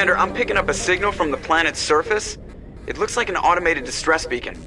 Commander, I'm picking up a signal from the planet's surface. It looks like an automated distress beacon.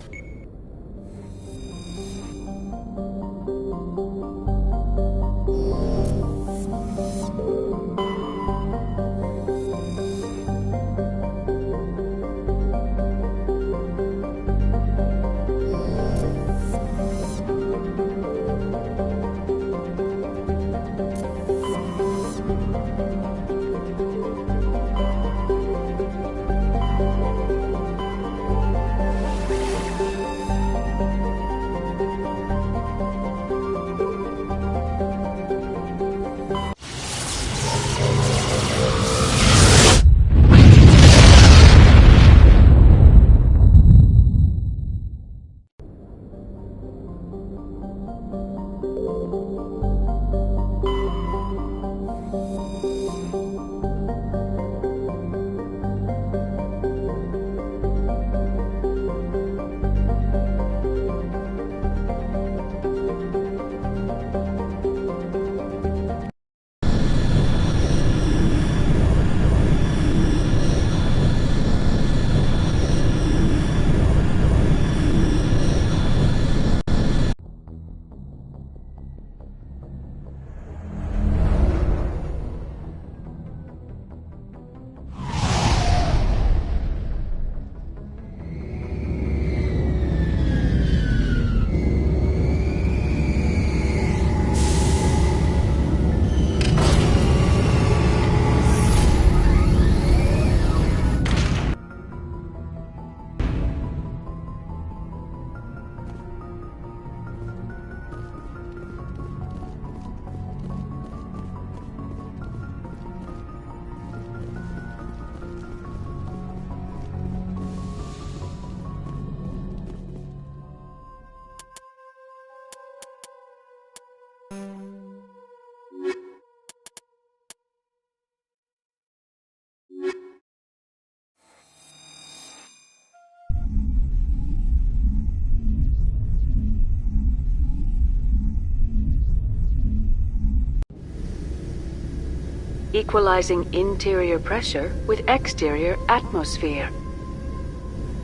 Equalizing interior pressure with exterior atmosphere.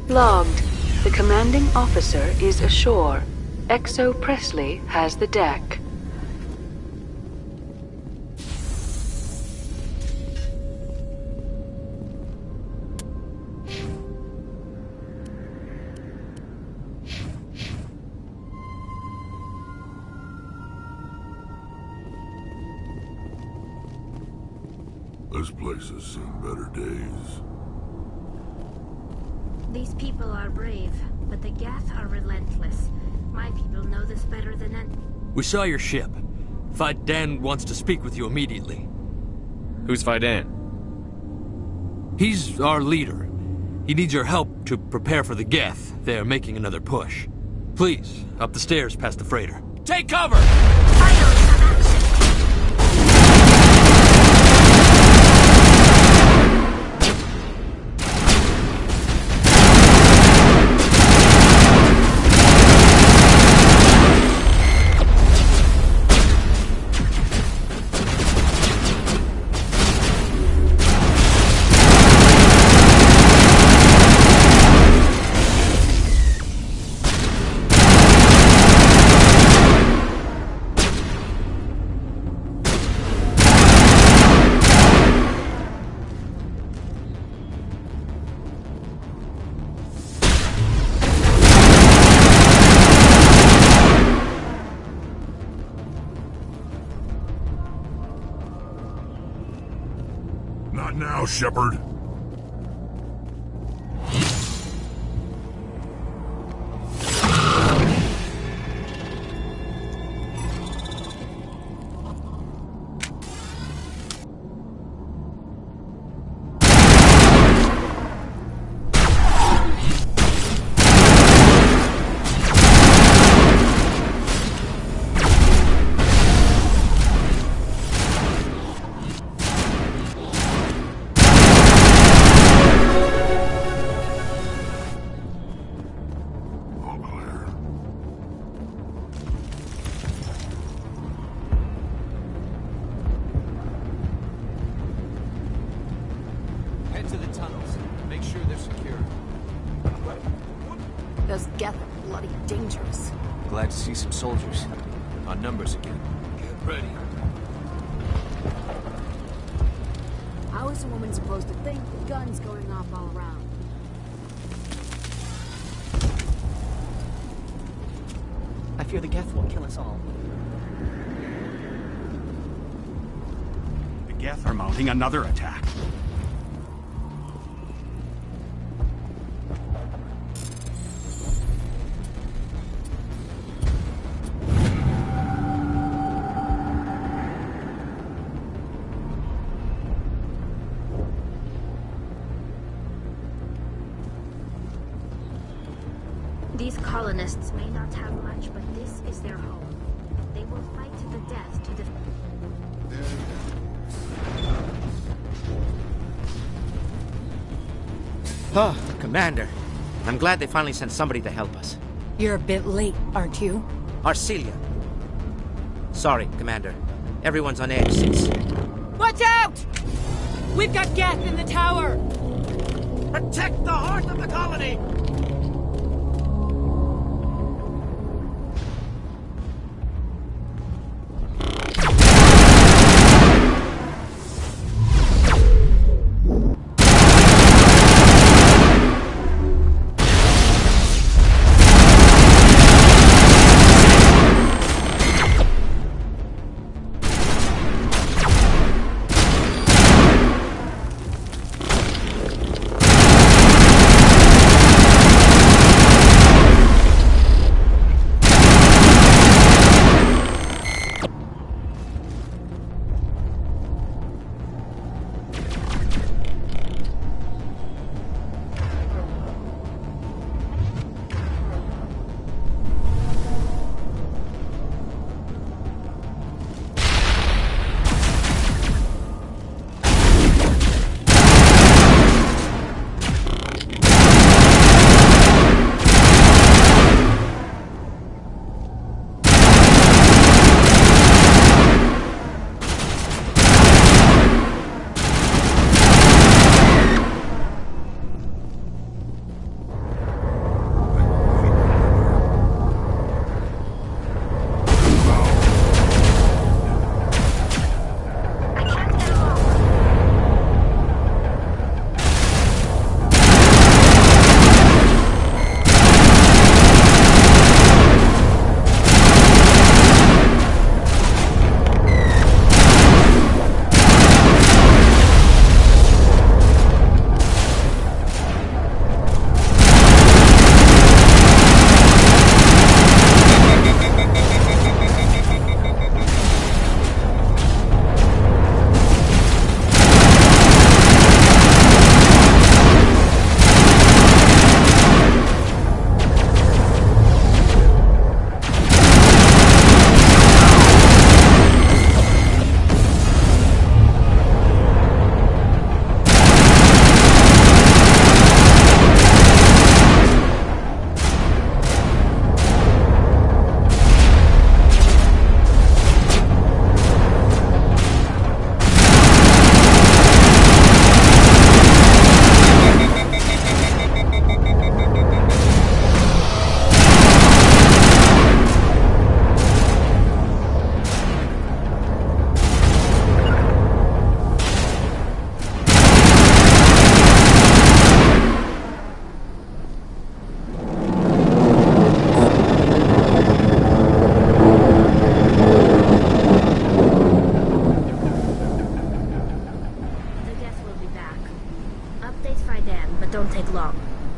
Logged. The commanding officer is ashore. Exo Presley has the deck. This place has seen better days. These people are brave, but the Geth are relentless. My people know this better than any. We saw your ship. Faidan wants to speak with you immediately. Who's Faidan? He's our leader. He needs your help to prepare for the Geth. They're making another push. Please, up the stairs past the freighter. Take cover! Not now, Shepard. secure. Those Geth are bloody dangerous. Glad to see some soldiers. On numbers again. Get ready. How is a woman supposed to think with guns going off all around? I fear the Geth will kill us all. The Geth are mounting another attack. These colonists may not have much, but this is their home. They will fight to the death to defend. Oh, Commander. I'm glad they finally sent somebody to help us. You're a bit late, aren't you? Arcelia. Sorry, Commander. Everyone's on edge since... Watch out! We've got Geth in the tower! Protect the heart of the colony!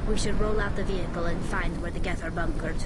We should roll out the vehicle and find where the Geth are bunkered.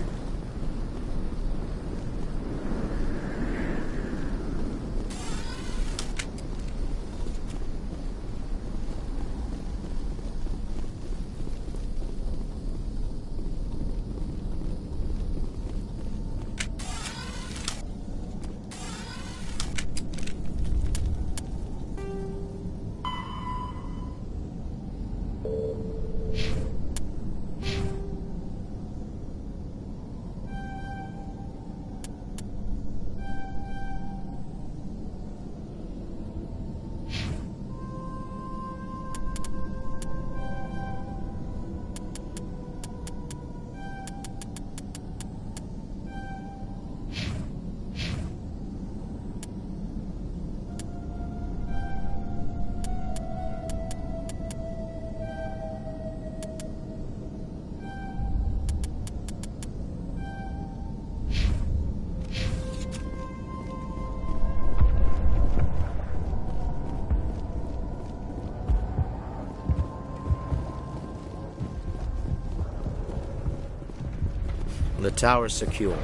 The tower's secure.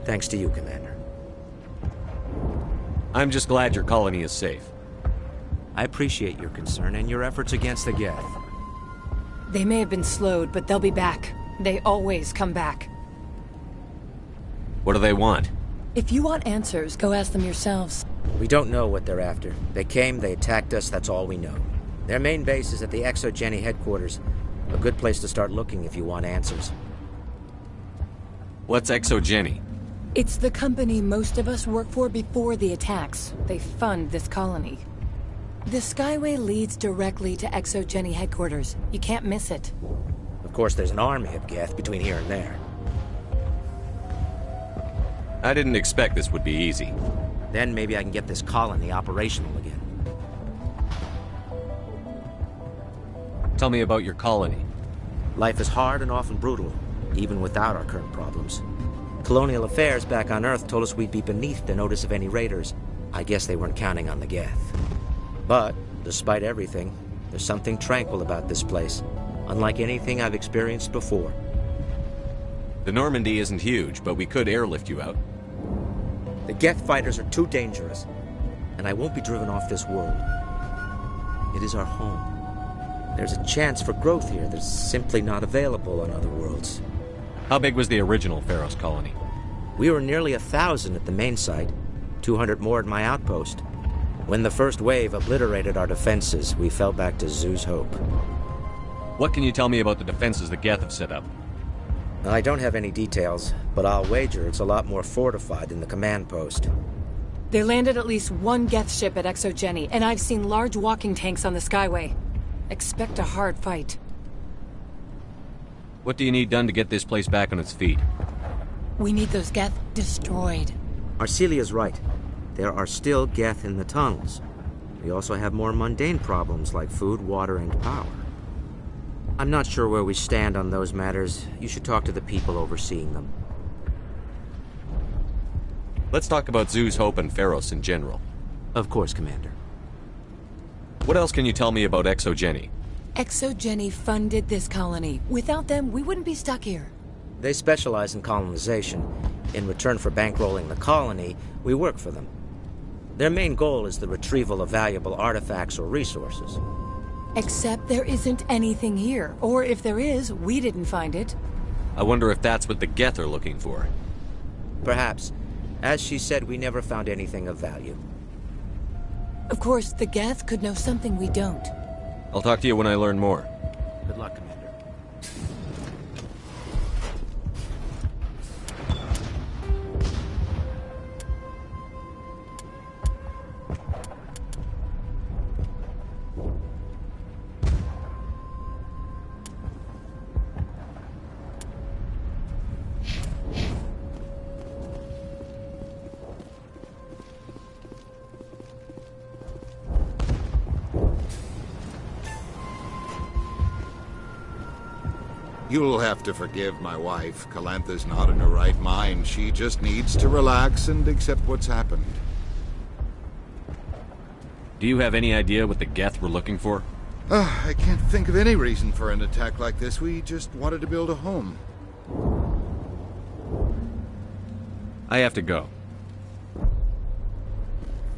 Thanks to you, Commander. I'm just glad your colony is safe. I appreciate your concern and your efforts against the Geth. They may have been slowed, but they'll be back. They always come back. What do they want? If you want answers, go ask them yourselves. We don't know what they're after. They came, they attacked us, that's all we know. Their main base is at the ExoGeni headquarters. A good place to start looking if you want answers. What's ExoGeni? It's the company most of us work for before the attacks. They fund this colony. The Skyway leads directly to ExoGeni headquarters. You can't miss it. Of course, there's an army of Geth between here and there. I didn't expect this would be easy. Then maybe I can get this colony operational again. Tell me about your colony. Life is hard and often brutal, even without our current problems. Colonial affairs back on Earth told us we'd be beneath the notice of any raiders. I guess they weren't counting on the Geth. But, despite everything, there's something tranquil about this place, unlike anything I've experienced before. The Normandy isn't huge, but we could airlift you out. The Geth fighters are too dangerous, and I won't be driven off this world. It is our home. There's a chance for growth here that's simply not available on other worlds. How big was the original Feros colony? We were nearly 1,000 at the main site, 200 more at my outpost. When the first wave obliterated our defenses, we fell back to Zoo's Hope. What can you tell me about the defenses the Geth have set up? I don't have any details, but I'll wager it's a lot more fortified than the command post. They landed at least one Geth ship at ExoGeni, and I've seen large walking tanks on the Skyway. Expect a hard fight. What do you need done to get this place back on its feet? We need those Geth destroyed. Arcelia's right. There are still Geth in the tunnels. We also have more mundane problems like food, water, and power. I'm not sure where we stand on those matters. You should talk to the people overseeing them. Let's talk about Zoo's Hope and Feros in general. Of course, Commander. What else can you tell me about ExoGeni? ExoGeni funded this colony. Without them, we wouldn't be stuck here. They specialize in colonization. In return for bankrolling the colony, we work for them. Their main goal is the retrieval of valuable artifacts or resources. Except there isn't anything here. Or if there is, we didn't find it. I wonder if that's what the Geth are looking for. Perhaps. As she said, we never found anything of value. Of course, the Geth could know something we don't. I'll talk to you when I learn more. Good luck, Commander. You'll have to forgive my wife. Calantha's not in her right mind. She just needs to relax and accept what's happened. Do you have any idea what the Geth were looking for? I can't think of any reason for an attack like this. We just wanted to build a home. I have to go.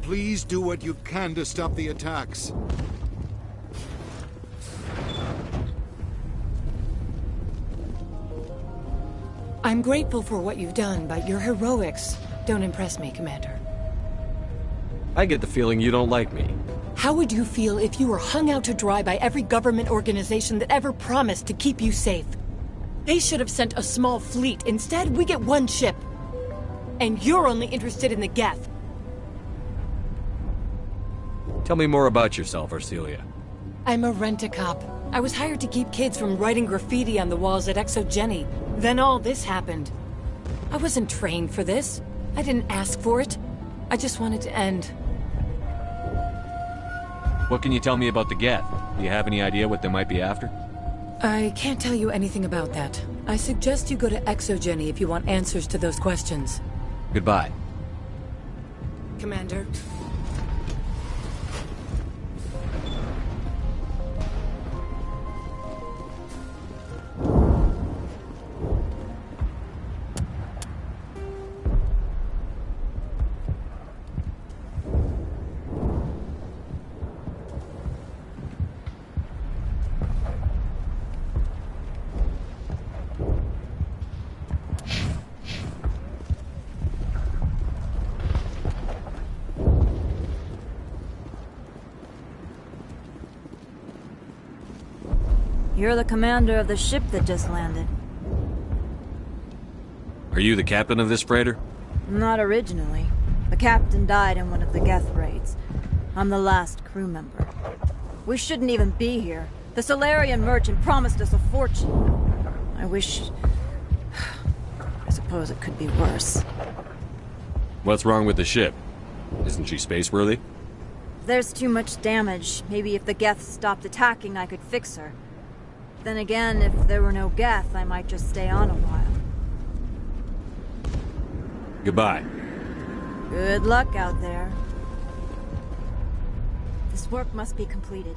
Please do what you can to stop the attacks. I'm grateful for what you've done, but your heroics don't impress me, Commander. I get the feeling you don't like me. How would you feel if you were hung out to dry by every government organization that ever promised to keep you safe? They should have sent a small fleet. Instead, we get one ship. And you're only interested in the Geth. Tell me more about yourself, Arcelia. I'm a rent-a-cop. I was hired to keep kids from writing graffiti on the walls at ExoGeni. Then all this happened. I wasn't trained for this. I didn't ask for it. I just wanted to end. What can you tell me about the Geth? Do you have any idea what they might be after? I can't tell you anything about that. I suggest you go to ExoGeni if you want answers to those questions. Goodbye. Commander. You're the commander of the ship that just landed. Are you the captain of this freighter? Not originally. The captain died in one of the Geth raids. I'm the last crew member. We shouldn't even be here. The Solarian merchant promised us a fortune. I wish... I suppose it could be worse. What's wrong with the ship? Isn't she space-worthy? There's too much damage. Maybe if the Geth stopped attacking, I could fix her. Then again, if there were no Geth, I might just stay on a while. Goodbye. Good luck out there. This work must be completed.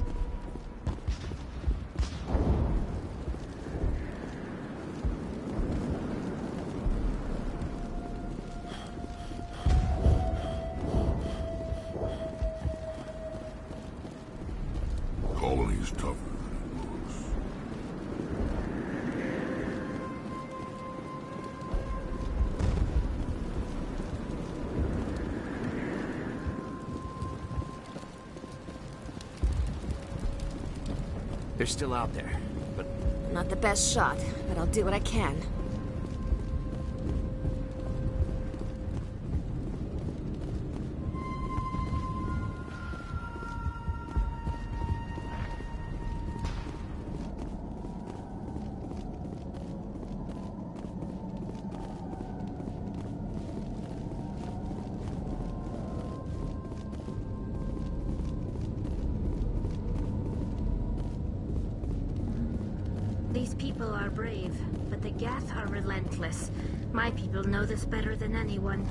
Colony's tougher than it looks. They're still out there, but... Not the best shot, but I'll do what I can. These people are brave, but the Geth are relentless. My people know this better than anyone.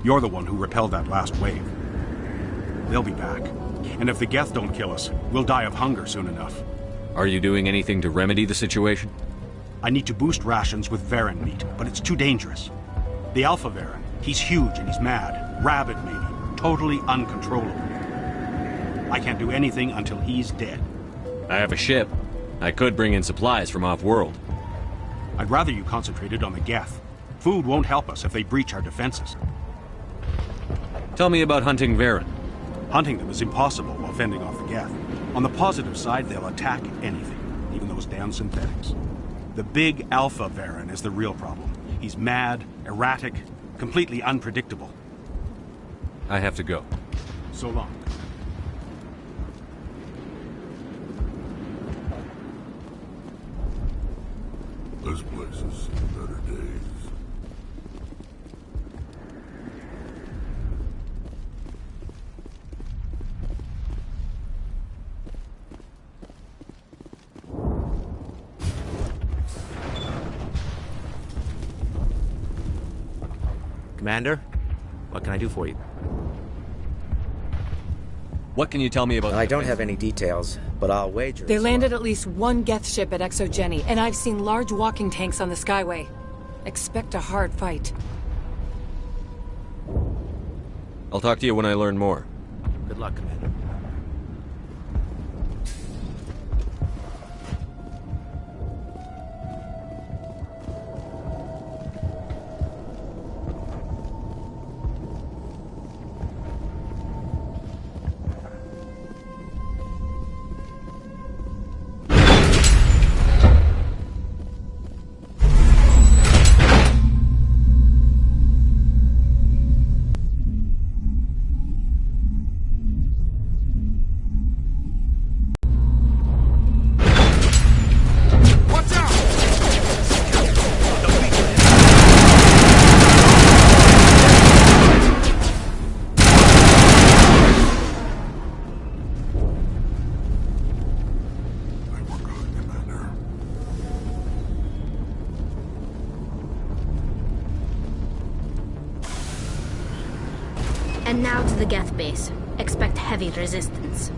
You're the one who repelled that last wave. They'll be back. And if the Geth don't kill us, we'll die of hunger soon enough. Are you doing anything to remedy the situation? I need to boost rations with Varren meat, but it's too dangerous. The Alpha Varren, he's huge and he's mad. Rabid maybe. Totally uncontrollable. I can't do anything until he's dead. I have a ship. I could bring in supplies from off-world. I'd rather you concentrated on the Geth. Food won't help us if they breach our defenses. Tell me about hunting Varren. Hunting them is impossible while fending off the Geth. On the positive side, they'll attack anything, even those damn synthetics. The big Alpha Varren is the real problem. He's mad, erratic, completely unpredictable. I have to go. So long. This place has seen better days. Commander, what can I do for you? What can you tell me about... I don't have any details, but I'll wager... They landed at least one Geth ship at Exogeny, and I've seen large walking tanks on the Skyway. Expect a hard fight. I'll talk to you when I learn more. Good luck, Commander. And now to the Geth base. Expect heavy resistance.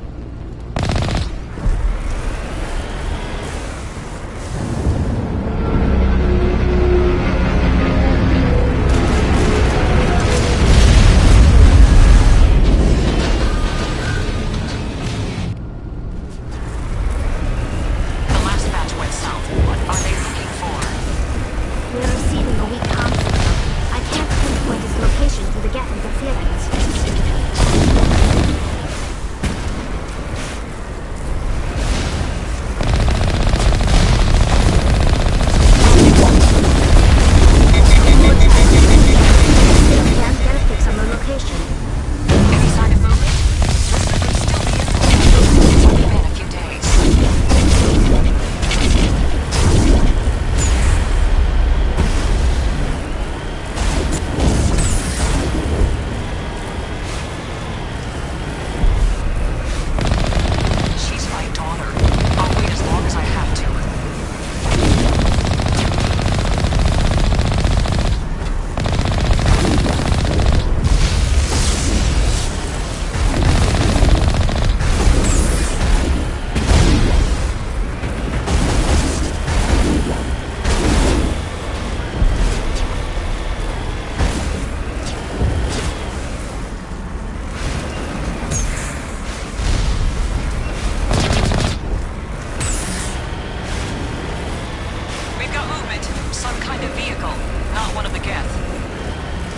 kind of vehicle, not one of the Geth.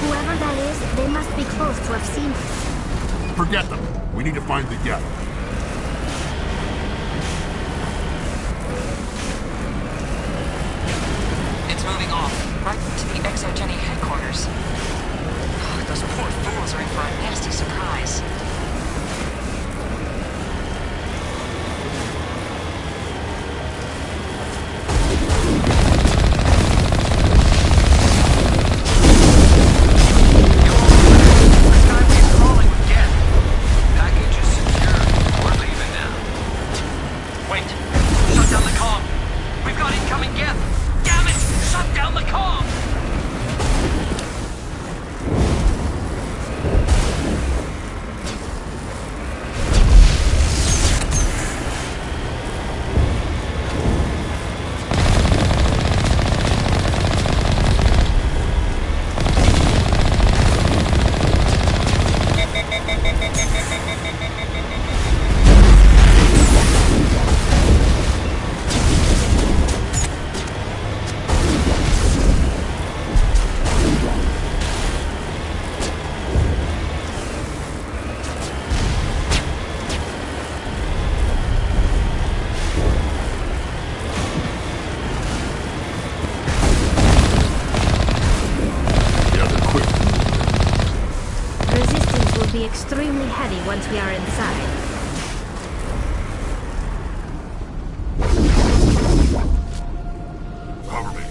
Whoever that is, they must be close to have seen us. Forget them. We need to find the Geth. It's moving off, right to the Exogeny headquarters. Oh, those poor fools are in for a nasty surprise. Extremely heavy once we are inside. Cover me.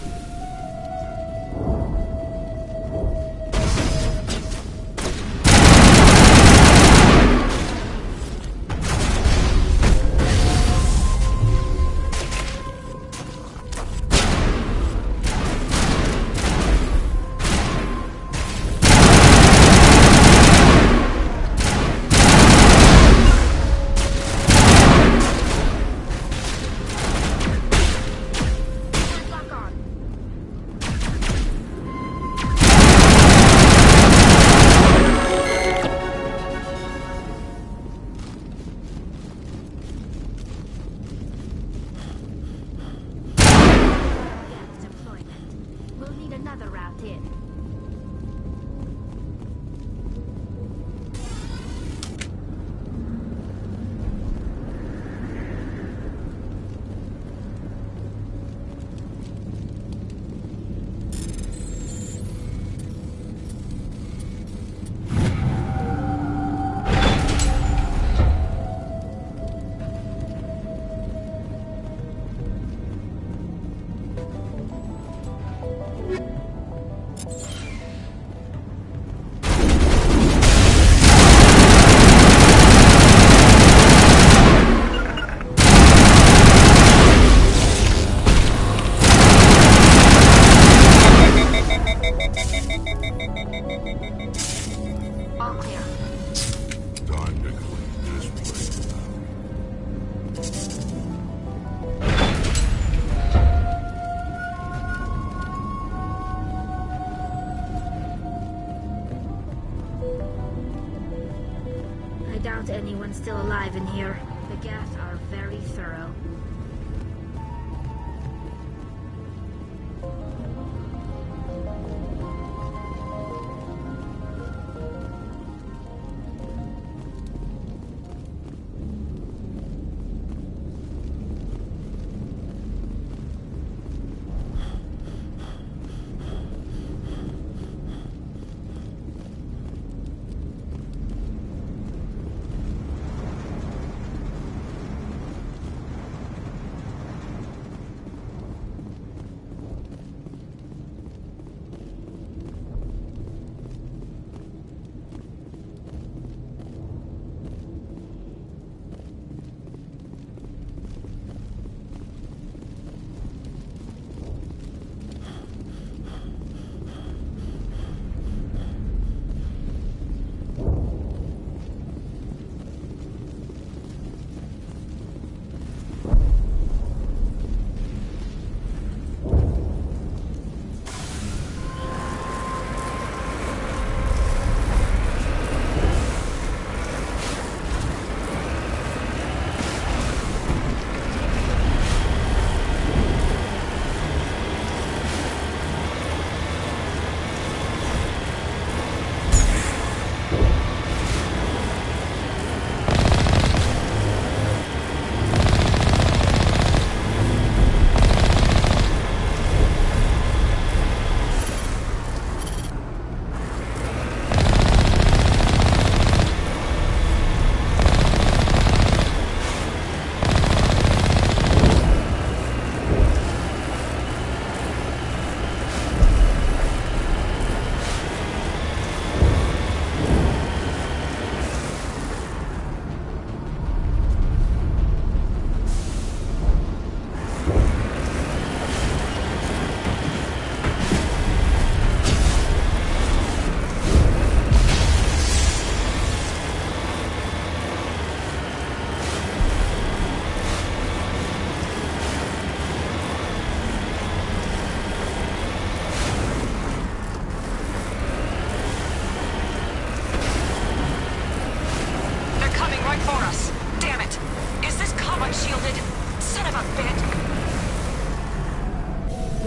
doubt anyone's still alive in here. The Geth are very thorough.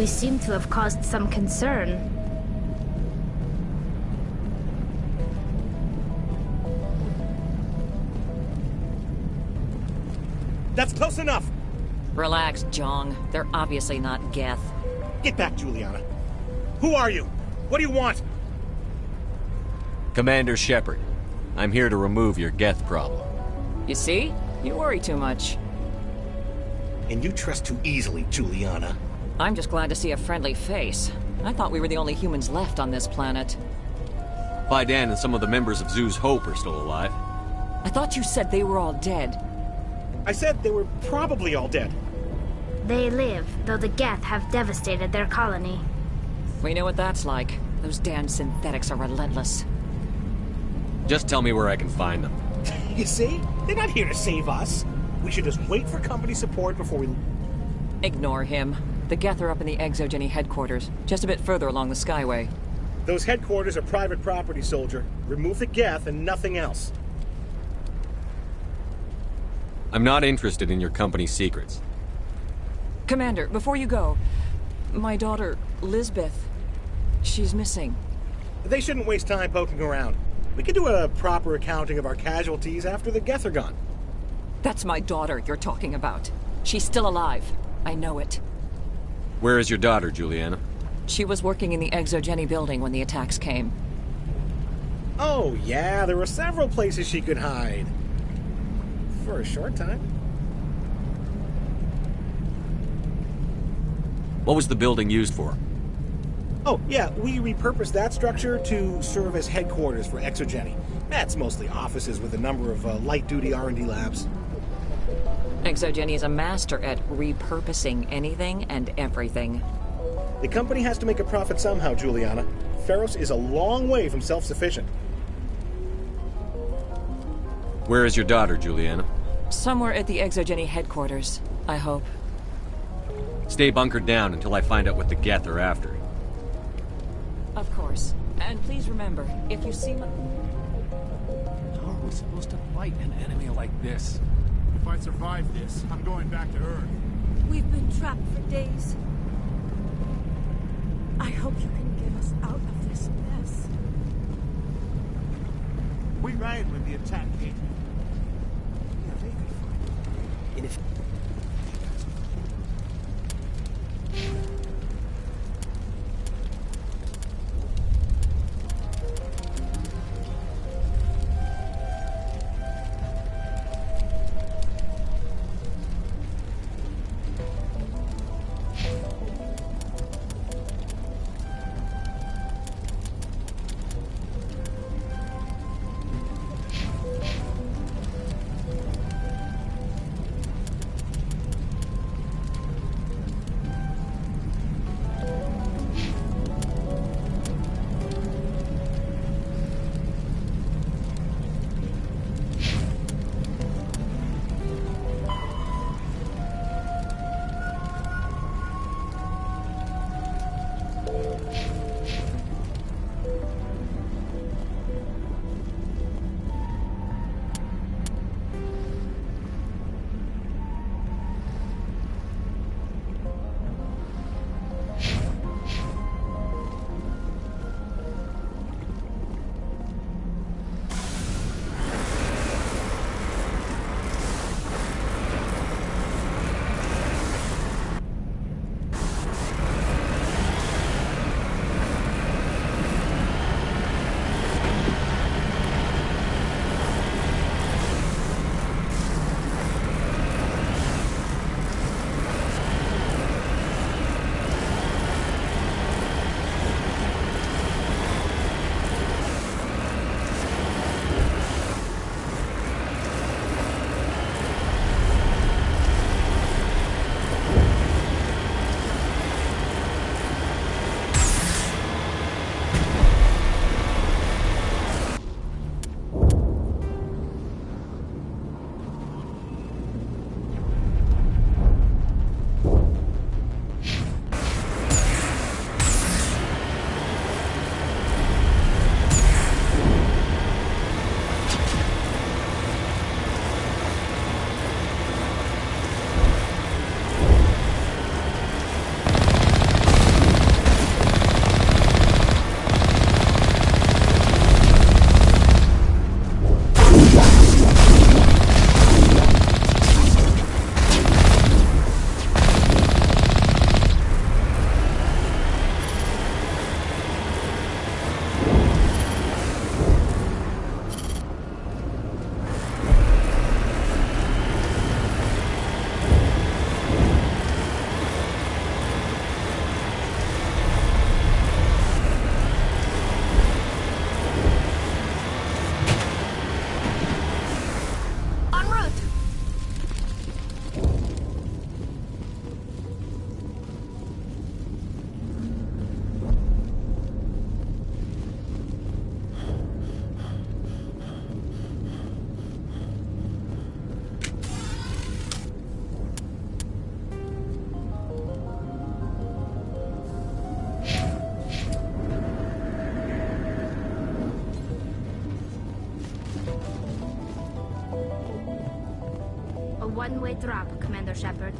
seem to have caused some concern. That's close enough! Relax, Jong. They're obviously not Geth. Get back, Juliana. Who are you? What do you want? Commander Shepard, I'm here to remove your Geth problem. You see? You worry too much. And you trust too easily, Juliana. I'm just glad to see a friendly face. I thought we were the only humans left on this planet. Faidan and some of the members of Zoo's Hope are still alive. I thought you said they were all dead. I said they were probably all dead. They live, though the Geth have devastated their colony. We know what that's like. Those damn synthetics are relentless. Just tell me where I can find them. You see? They're not here to save us. We should just wait for company support before we... Ignore him. The Geth are up in the Exogeny headquarters, just a bit further along the Skyway. Those headquarters are private property, soldier. Remove the Geth and nothing else. I'm not interested in your company's secrets. Commander, before you go, my daughter, Lisbeth, she's missing. They shouldn't waste time poking around. We can do a proper accounting of our casualties after the Geth are gone. That's my daughter you're talking about. She's still alive. I know it. Where is your daughter, Juliana? She was working in the Exogeny building when the attacks came. Oh, yeah, there were several places she could hide. For a short time. What was the building used for? Oh, yeah, we repurposed that structure to serve as headquarters for Exogeny. That's mostly offices with a number of light-duty R&D labs. Exogeny is a master at repurposing anything and everything. The company has to make a profit somehow, Juliana. Feros is a long way from self-sufficient. Where is your daughter, Juliana? Somewhere at the Exogeny headquarters, I hope. Stay bunkered down until I find out what the Geth are after. Of course. And please remember, if you see my... How are we supposed to fight an enemy like this? If I survive this, I'm going back to Earth. We've been trapped for days. I hope you can get us out of this mess. We ran when the attack came. Yeah, they could find it. And if... one-way drop, Commander Shepard.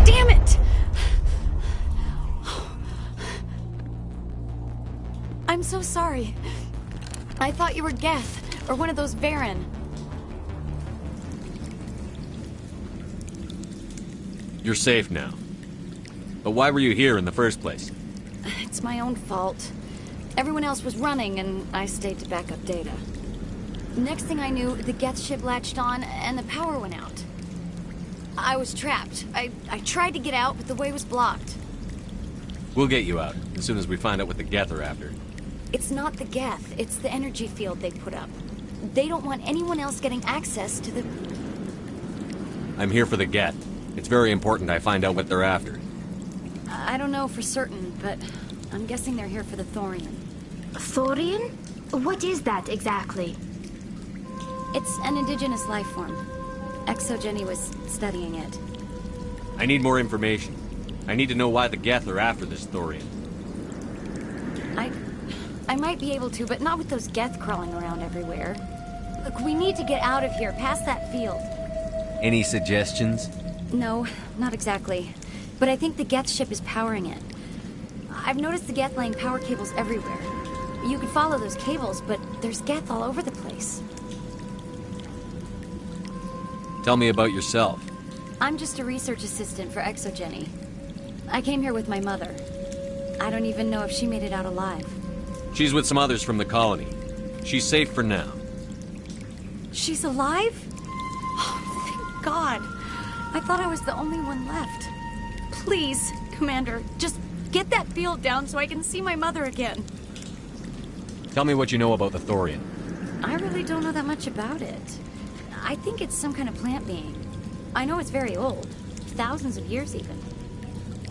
Damn it! I'm so sorry. I thought you were Geth, or one of those Varen. You're safe now. But why were you here in the first place? It's my own fault. Everyone else was running, and I stayed to back up data. Next thing I knew, the Geth ship latched on, and the power went out. I was trapped. I tried to get out, but the way was blocked. We'll get you out, as soon as we find out what the Geth are after. It's not the Geth, it's the energy field they put up. They don't want anyone else getting access to the... I'm here for the Geth. It's very important I find out what they're after. I don't know for certain, but I'm guessing they're here for the Thorian. Thorian? What is that exactly? It's an indigenous life form. ExoGenny was studying it. I need more information. I need to know why the Geth are after this Thorian. I might be able to, but not with those Geth crawling around everywhere. Look, we need to get out of here, past that field. Any suggestions? No, not exactly. But I think the Geth ship is powering it. I've noticed the Geth laying power cables everywhere. You could follow those cables, but there's Geth all over the place. Tell me about yourself. I'm just a research assistant for ExoGenny. I came here with my mother. I don't even know if she made it out alive. She's with some others from the colony. She's safe for now. She's alive? Oh, thank God. I thought I was the only one left. Please, Commander, just get that field down so I can see my mother again. Tell me what you know about the Thorian. I really don't know that much about it. I think it's some kind of plant being. I know it's very old. Thousands of years even.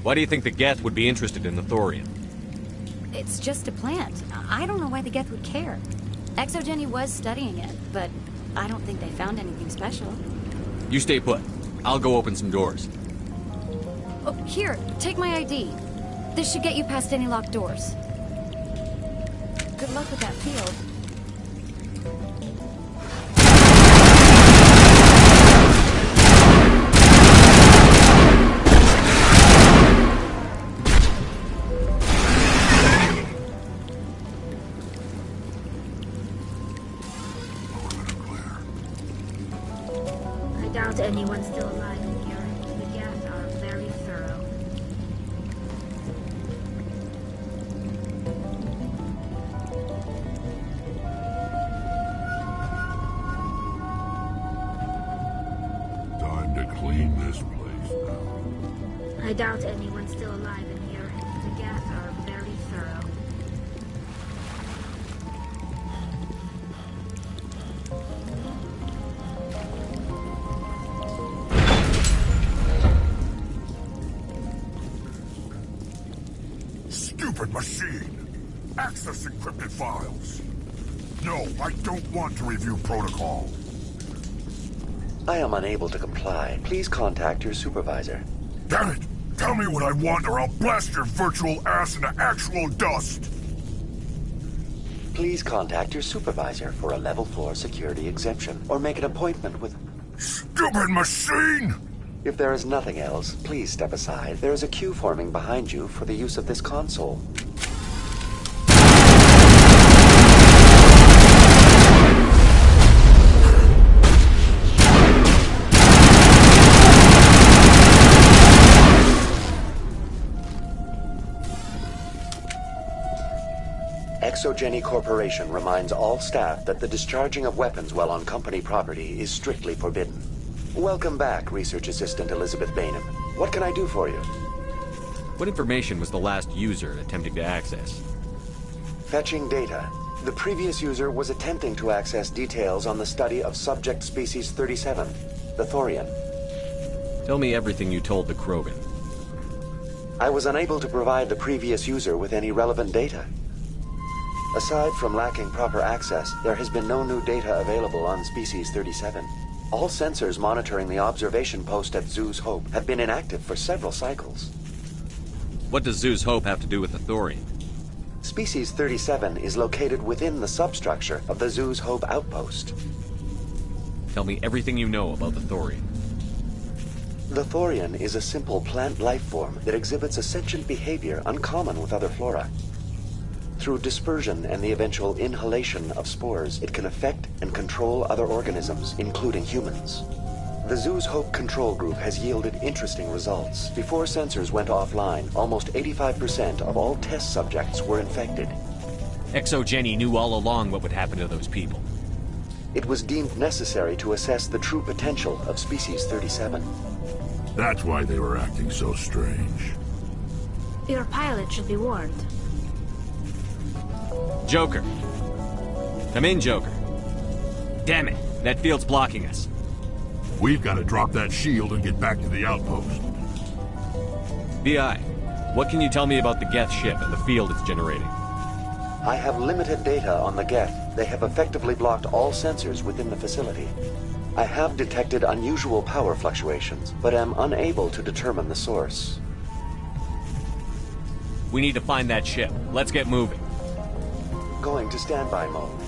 Why do you think the Geth would be interested in the Thorian? It's just a plant. I don't know why the Geth would care. ExoGenny was studying it, but I don't think they found anything special. You stay put. I'll go open some doors. Oh, here, take my ID. This should get you past any locked doors. Good luck with that field. I doubt anyone's still alive in here. The Geth are very thorough. Time to clean this place now. I doubt anyone's still alive in here. The Geth are very thorough. Stupid machine! Access encrypted files! No, I don't want to review protocol. I am unable to comply. Please contact your supervisor. Damn it! Tell me what I want or I'll blast your virtual ass into actual dust! Please contact your supervisor for a level 4 security exemption, or make an appointment with... Stupid machine! If there is nothing else, please step aside. There is a queue forming behind you for the use of this console. ExoGenny Corporation reminds all staff that the discharging of weapons while on company property is strictly forbidden. Welcome back, Research Assistant Elizabeth Bainham. What can I do for you? What information was the last user attempting to access? Fetching data. The previous user was attempting to access details on the study of subject species 37, the Thorian. Tell me everything you told the Krogan. I was unable to provide the previous user with any relevant data. Aside from lacking proper access, there has been no new data available on species 37. All sensors monitoring the observation post at Zeus Hope have been inactive for several cycles. What does Zeus Hope have to do with the thorium? Species 37 is located within the substructure of the Zeus Hope outpost. Tell me everything you know about the thorium. The thorian is a simple plant life form that exhibits a sentient behavior uncommon with other flora. Through dispersion and the eventual inhalation of spores, it can affect and control other organisms, including humans. The Zeus Hope control group has yielded interesting results. Before sensors went offline, almost 85% of all test subjects were infected. ExoGeni knew all along what would happen to those people. It was deemed necessary to assess the true potential of Species 37. That's why they were acting so strange. Your pilot should be warned. Joker. Come in, Joker. Damn it, that field's blocking us. We've got to drop that shield and get back to the outpost. VI, what can you tell me about the Geth ship and the field it's generating? I have limited data on the Geth. They have effectively blocked all sensors within the facility. I have detected unusual power fluctuations, but am unable to determine the source. We need to find that ship. Let's get moving. Going to standby mode.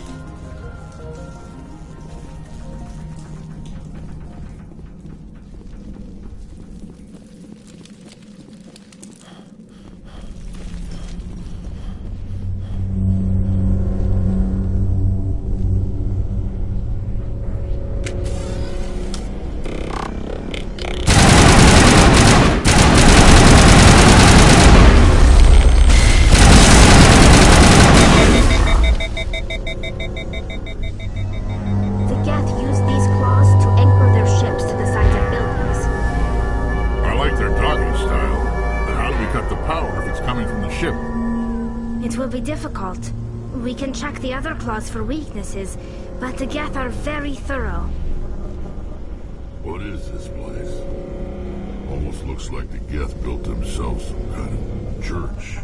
We can check the other claws for weaknesses, but the Geth are very thorough. What is this place? Almost looks like the Geth built themselves some kind of church.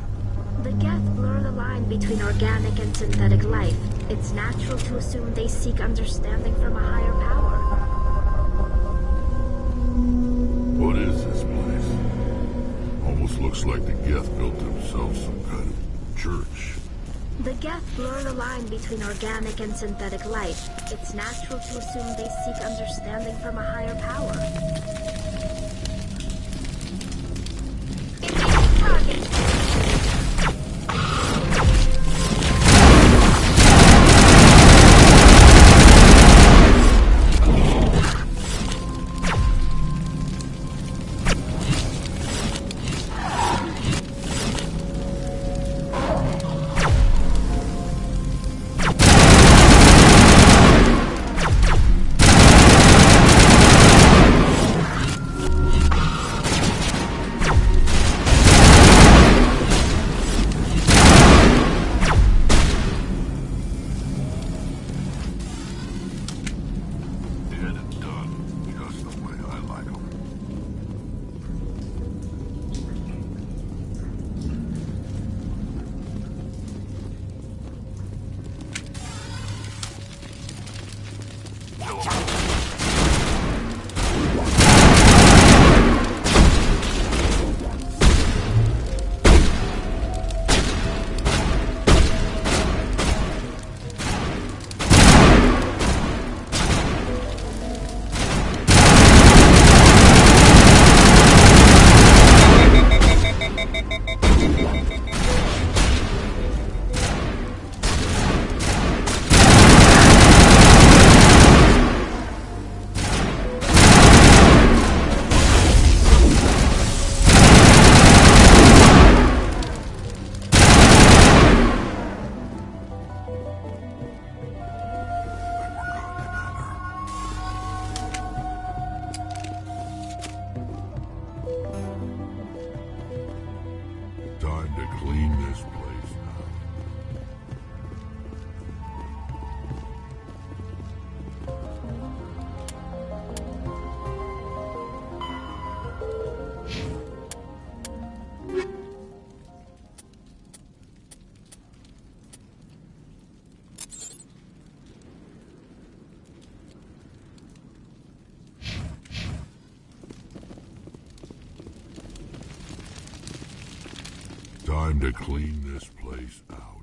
The Geth blur the line between organic and synthetic life. It's natural to assume they seek understanding from a higher power. What is this place? Almost looks like the Geth built themselves some kind of church. The Geth blur the line between organic and synthetic life. It's natural to assume they seek understanding from a higher power. Time to clean this place out.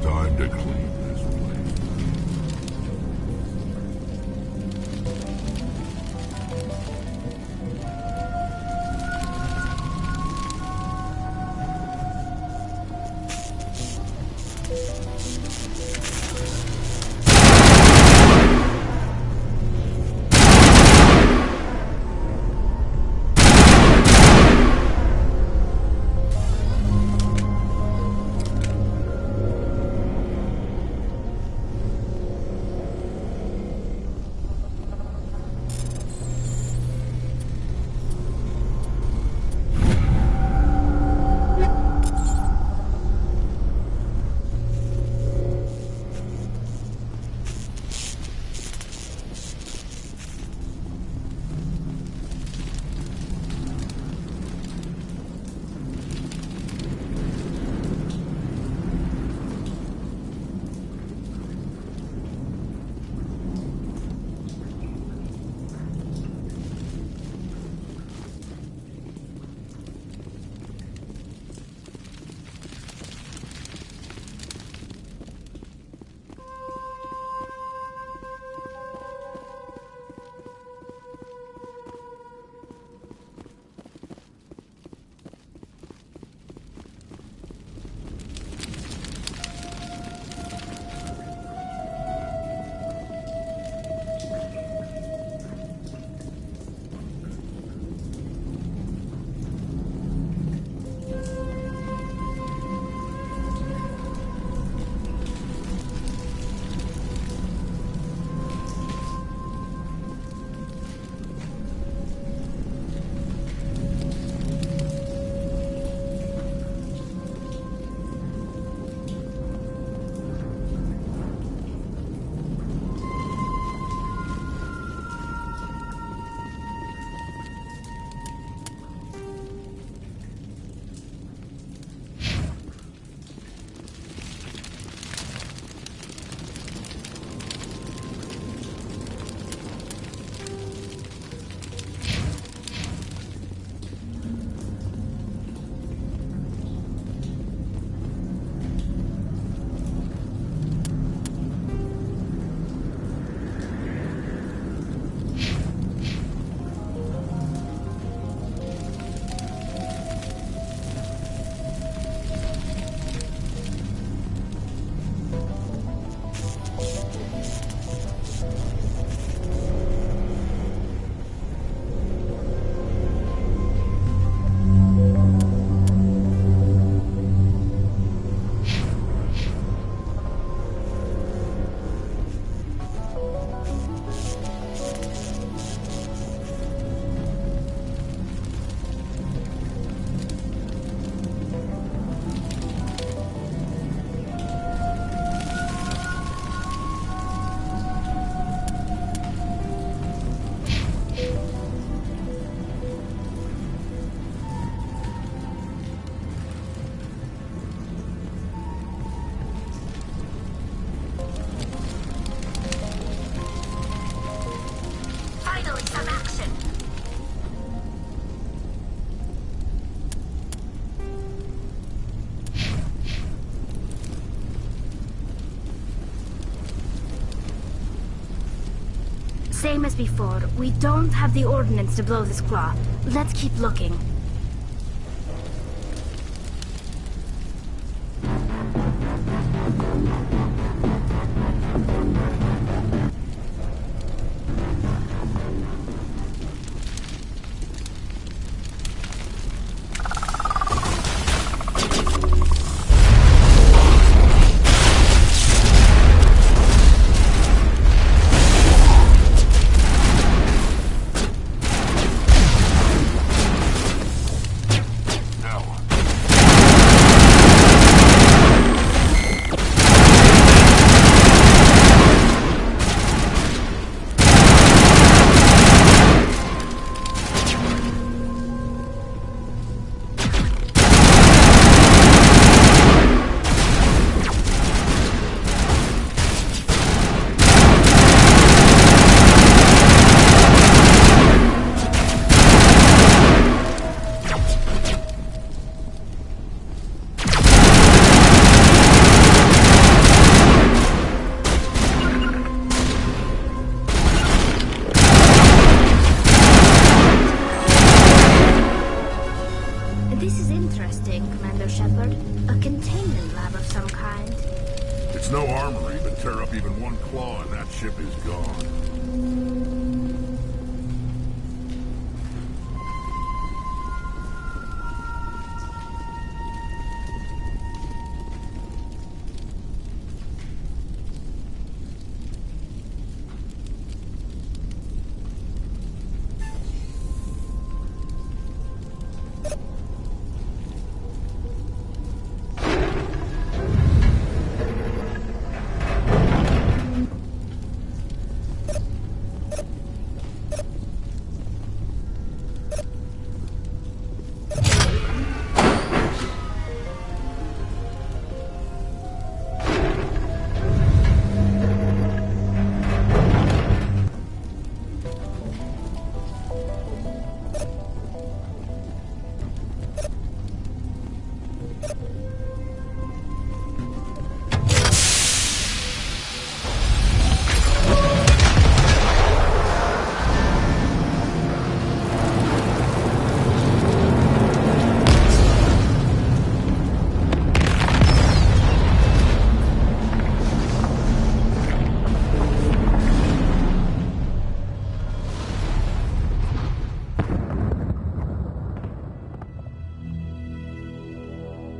Time to clean this place. Same as before, we don't have the ordnance to blow this claw. Let's keep looking. This is interesting, Commander Shepard. A containment lab of some kind. It's no armory, but tear up even one claw and that ship is gone.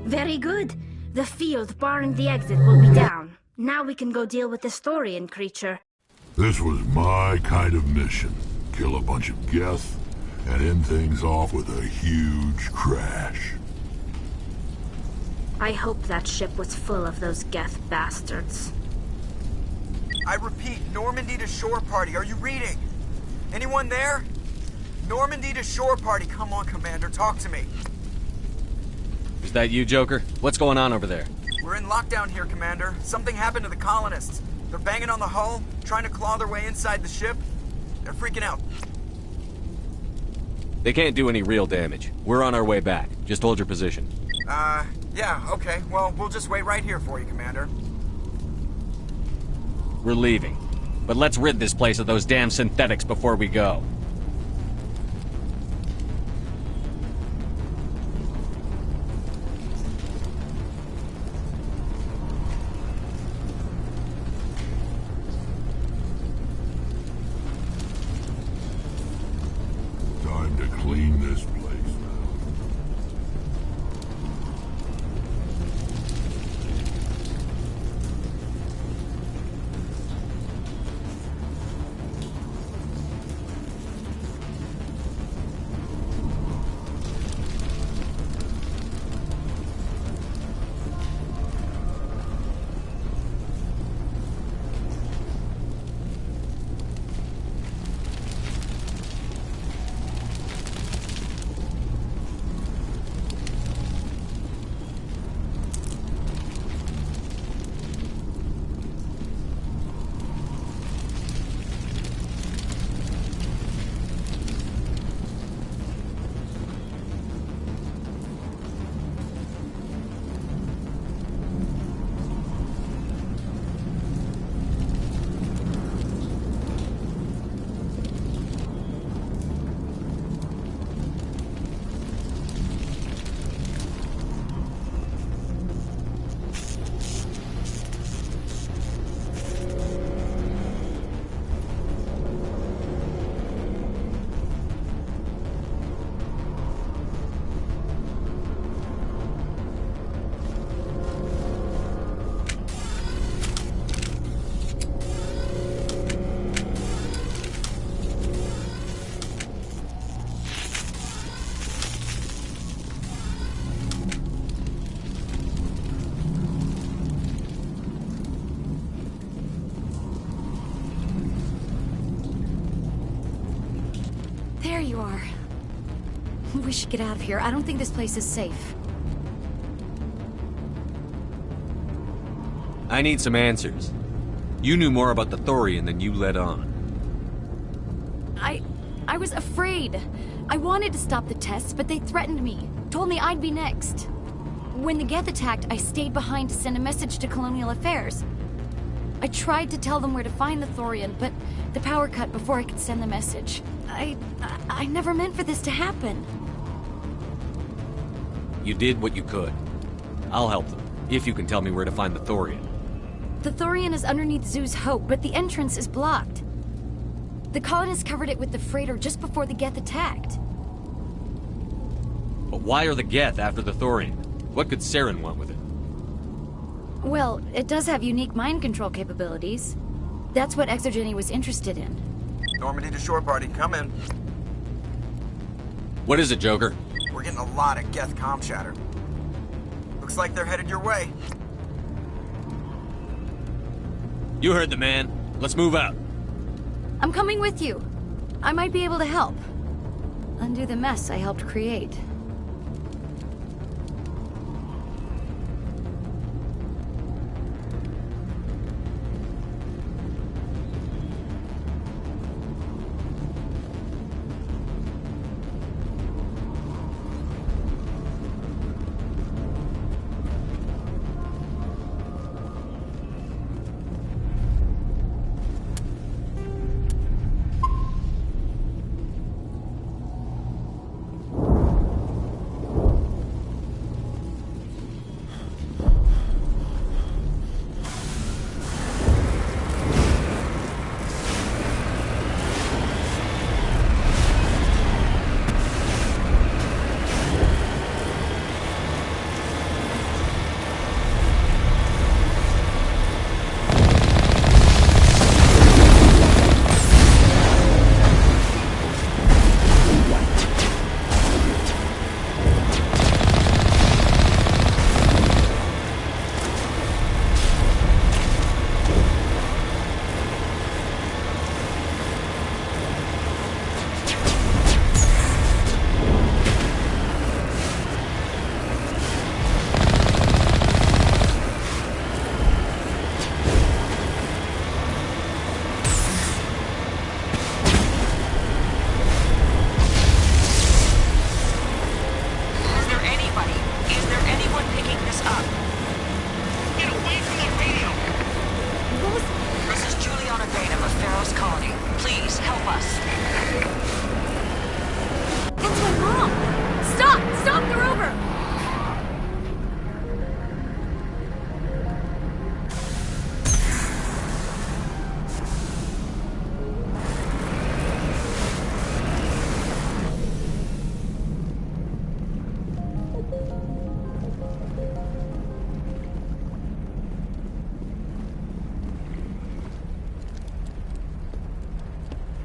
Very good. The field barring the exit will be down. Now we can go deal with the Storian creature. This was my kind of mission. Kill a bunch of Geth and end things off with a huge crash. I hope that ship was full of those Geth bastards. I repeat, Normandy to shore party. Are you reading? Anyone there? Normandy to shore party. Come on, Commander. Talk to me. Is that you, Joker? What's going on over there? We're in lockdown here, Commander. Something happened to the colonists. They're banging on the hull, trying to claw their way inside the ship. They're freaking out. They can't do any real damage. We're on our way back. Just hold your position. Yeah, okay. Well, we'll just wait right here for you, Commander. We're leaving. But let's rid this place of those damn synthetics before we go. Time to clean this place now. you are. We should get out of here. I don't think this place is safe. I need some answers. You knew more about the Thorian than you let on. I was afraid. I wanted to stop the tests, but they threatened me. Told me I'd be next. When the Geth attacked, I stayed behind to send a message to Colonial Affairs. I tried to tell them where to find the Thorian, but the power cut before I could send the message. I never meant for this to happen. You did what you could. I'll help them, if you can tell me where to find the Thorian. The Thorian is underneath Zoo's Hope, but the entrance is blocked. The colonists covered it with the freighter just before the Geth attacked. But why are the Geth after the Thorian? What could Saren want with it? Well, it does have unique mind control capabilities. That's what Exogeny was interested in. Normandy to shore party, come in. What is it, Joker? We're getting a lot of Geth comm chatter. Looks like they're headed your way. You heard the man. Let's move out. I'm coming with you. I might be able to help. Undo the mess I helped create.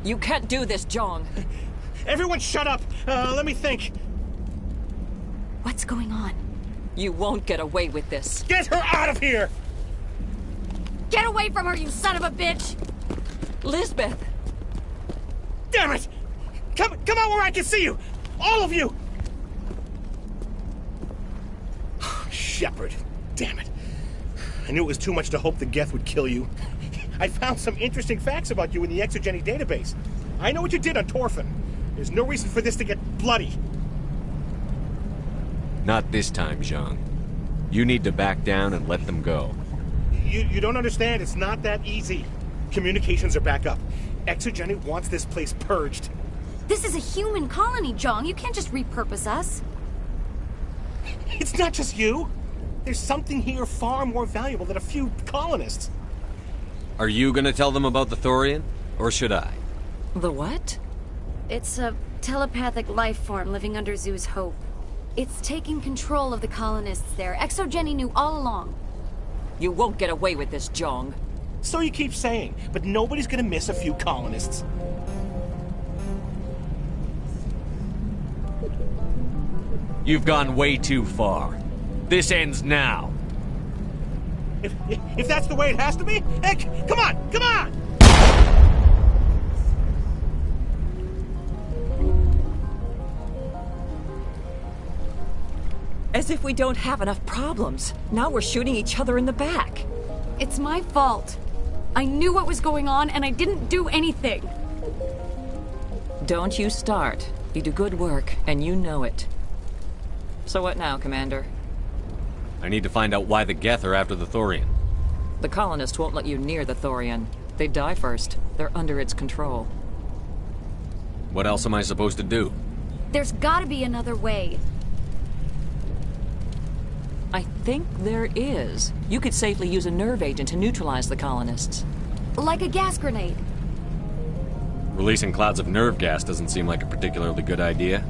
You can't do this, Jong. Everyone shut up! Let me think. What's going on? You won't get away with this. Get her out of here! Get away from her, you son of a bitch! Lisbeth! Damn it! Come out where I can see you! All of you! Shepard. Damn it. I knew it was too much to hope the Geth would kill you. I found some interesting facts about you in the Exogeny database. I know what you did on Torfin. There's no reason for this to get bloody. Not this time, Zhang. You need to back down and let them go. You don't understand. It's not that easy. Communications are back up. Exogeny wants this place purged. This is a human colony, Jong. You can't just repurpose us. It's not just you. There's something here far more valuable than a few colonists. Are you gonna tell them about the Thorian? Or should I? The what? It's a telepathic life form living under Zoo's Hope. It's taking control of the colonists there. Exogeny knew all along. You won't get away with this, Jong. So you keep saying, but nobody's gonna miss a few colonists. You've gone way too far. This ends now. If that's the way it has to be, heck, come on, come on! As if we don't have enough problems. Now we're shooting each other in the back. It's my fault. I knew what was going on, and I didn't do anything. Don't you start. You do good work, and you know it. So what now, Commander? I need to find out why the Geth are after the Thorian. The colonists won't let you near the Thorian. They die first. They're under its control. What else am I supposed to do? There's gotta be another way. I think there is. You could safely use a nerve agent to neutralize the colonists. Like a gas grenade. Releasing clouds of nerve gas doesn't seem like a particularly good idea.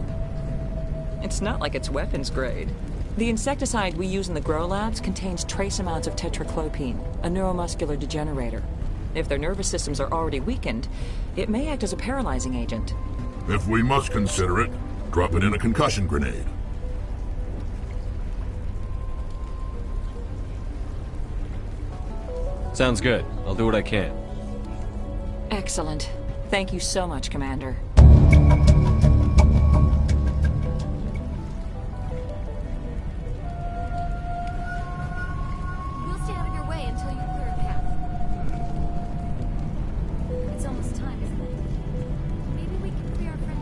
It's not like it's weapons grade. The insecticide we use in the Grow Labs contains trace amounts of tetraclopine, a neuromuscular degenerator. If their nervous systems are already weakened, it may act as a paralyzing agent. If we must consider it, drop it in a concussion grenade. Sounds good. I'll do what I can. Excellent. Thank you so much, Commander. We'll stay out of your way until you clear a path. It's almost time, isn't it? Maybe we can free our friend.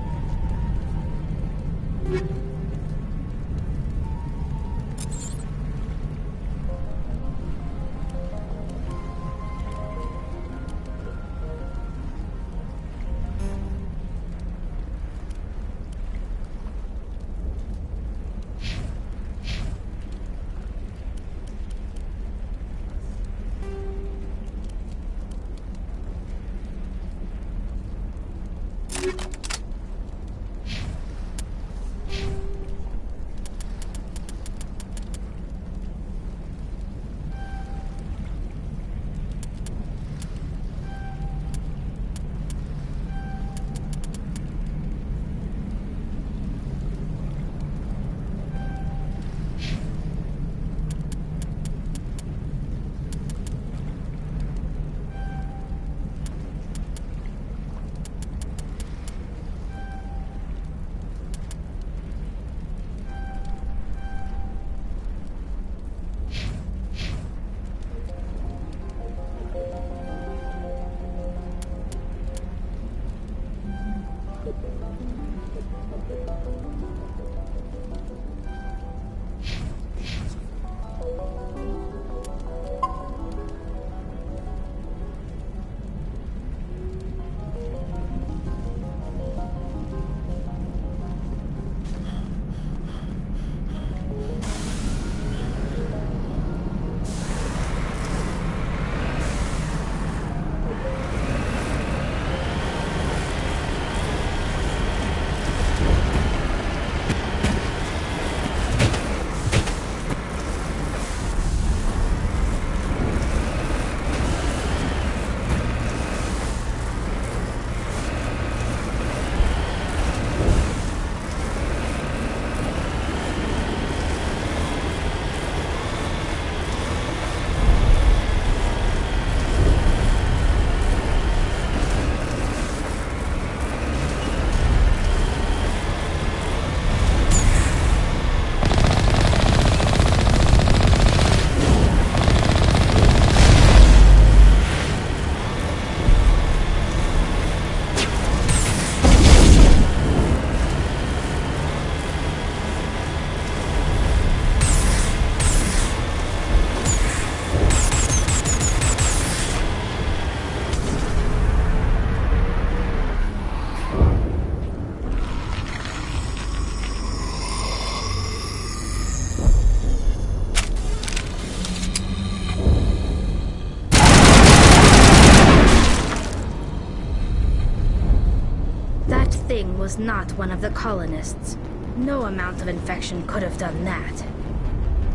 Was not one of the colonists. No amount of infection could have done that.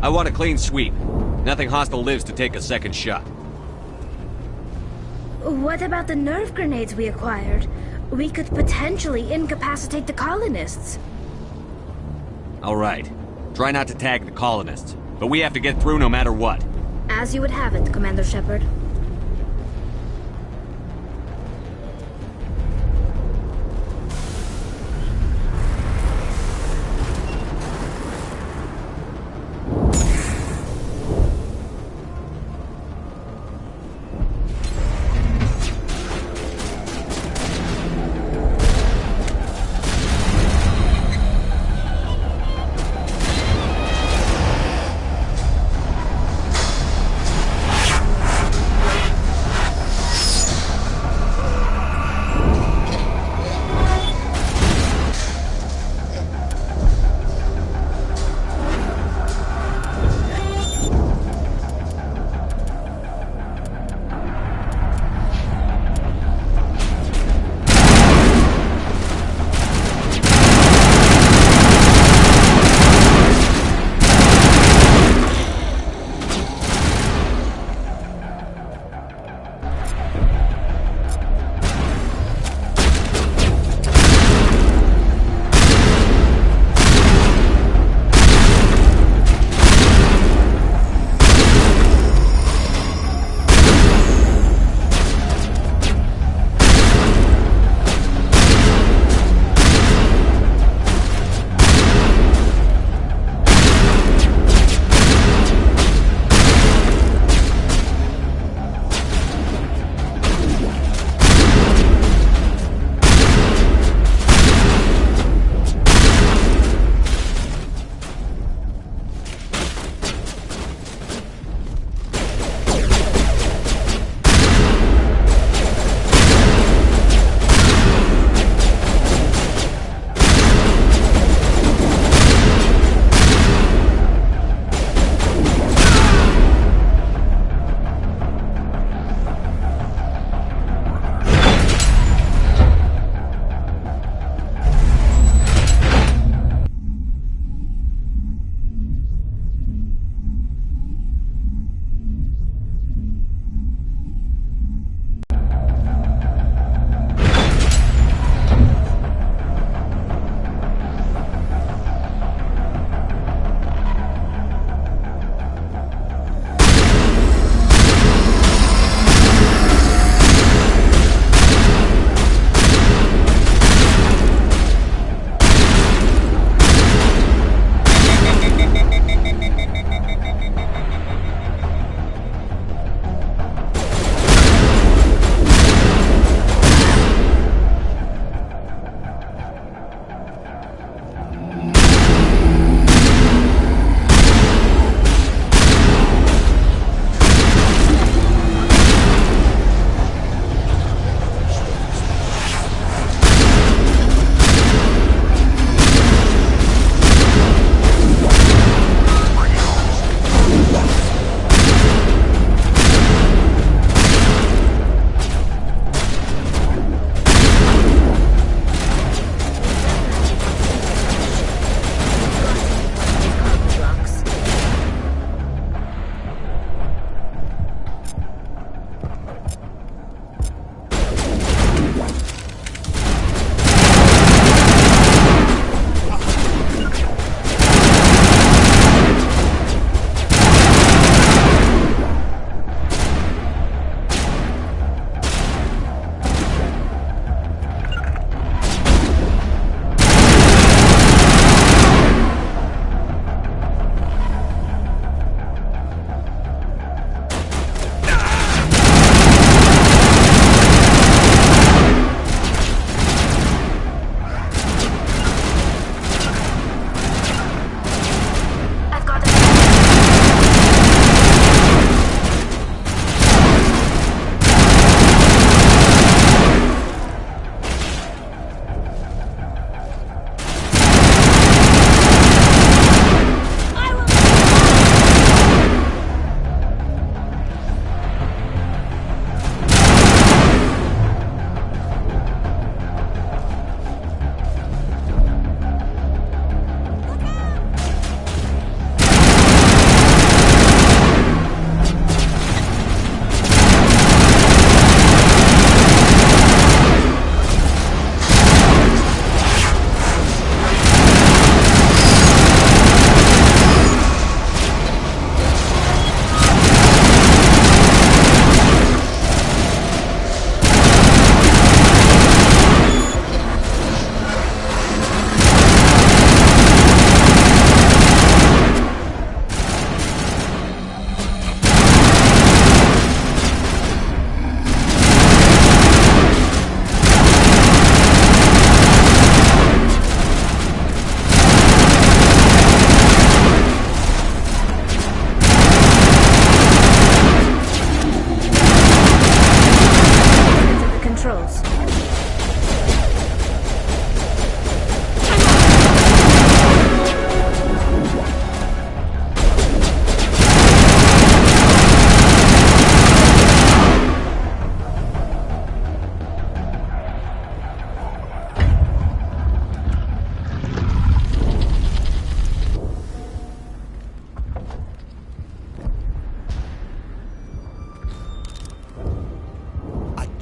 I want a clean sweep. Nothing hostile lives to take a second shot. What about the nerve grenades we acquired? We could potentially incapacitate the colonists. All right. Try not to tag the colonists, but we have to get through no matter what. As you would have it, Commander Shepard.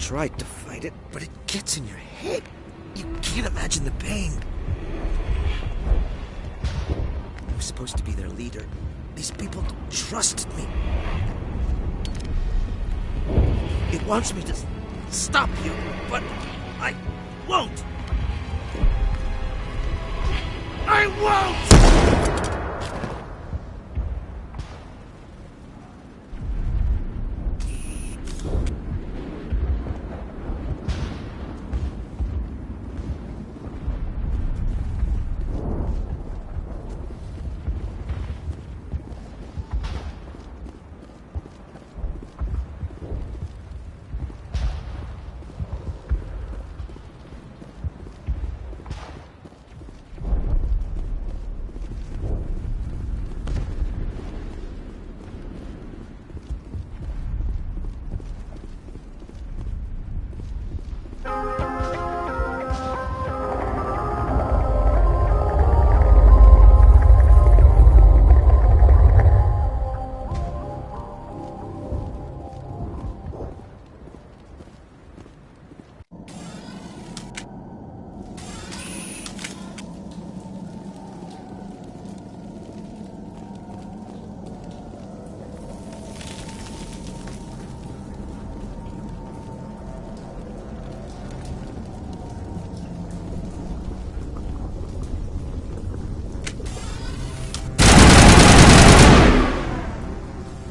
tried to fight it, but it gets in your head. You can't imagine the pain. I was supposed to be their leader. These people trusted me. It wants me to stop you, but I won't. I won't!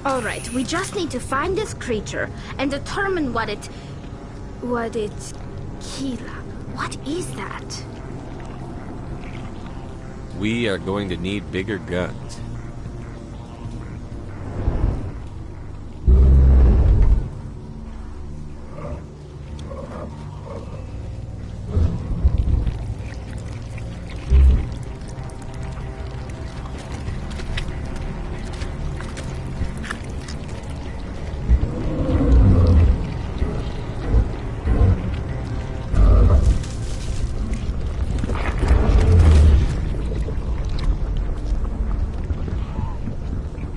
Alright, we just need to find this creature and determine what it... Kila. What is that? We are going to need bigger guns.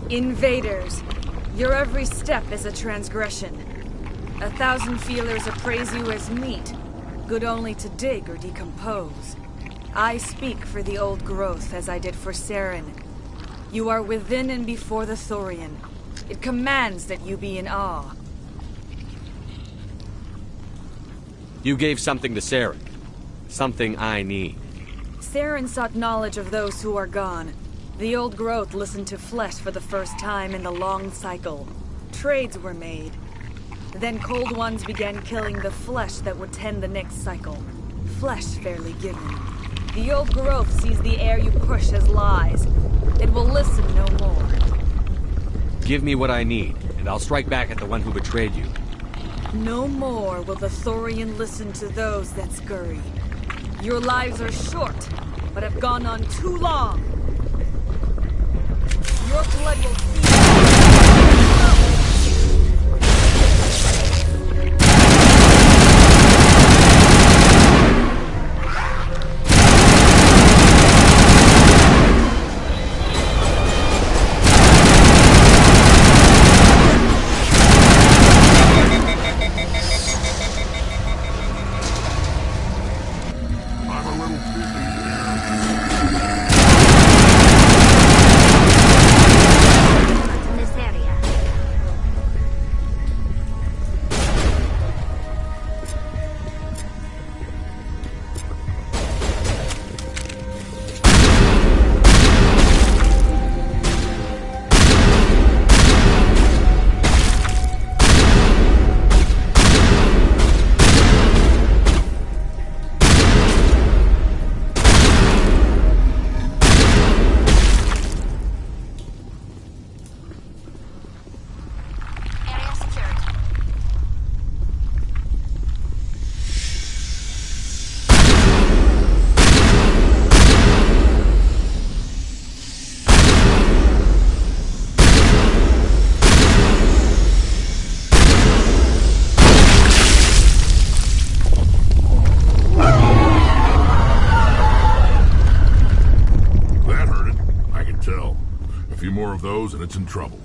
Invaders, your every step is a transgression. 1,000 feelers appraise you as meat, good only to dig or decompose. I speak for the old growth as I did for Saren. You are within and before the Thorian. It commands that you be in awe. You gave something to Saren. Something I need. Saren sought knowledge of those who are gone. The old growth listened to flesh for the first time in the long cycle. Trades were made. Then cold ones began killing the flesh that would tend the next cycle. Flesh fairly given. The old growth sees the air you push as lies. It will listen no more. Give me what I need, and I'll strike back at the one who betrayed you. No more will the Thorian listen to those that scurry. Your lives are short, but have gone on too long. Your blood will see. of those and it's in trouble.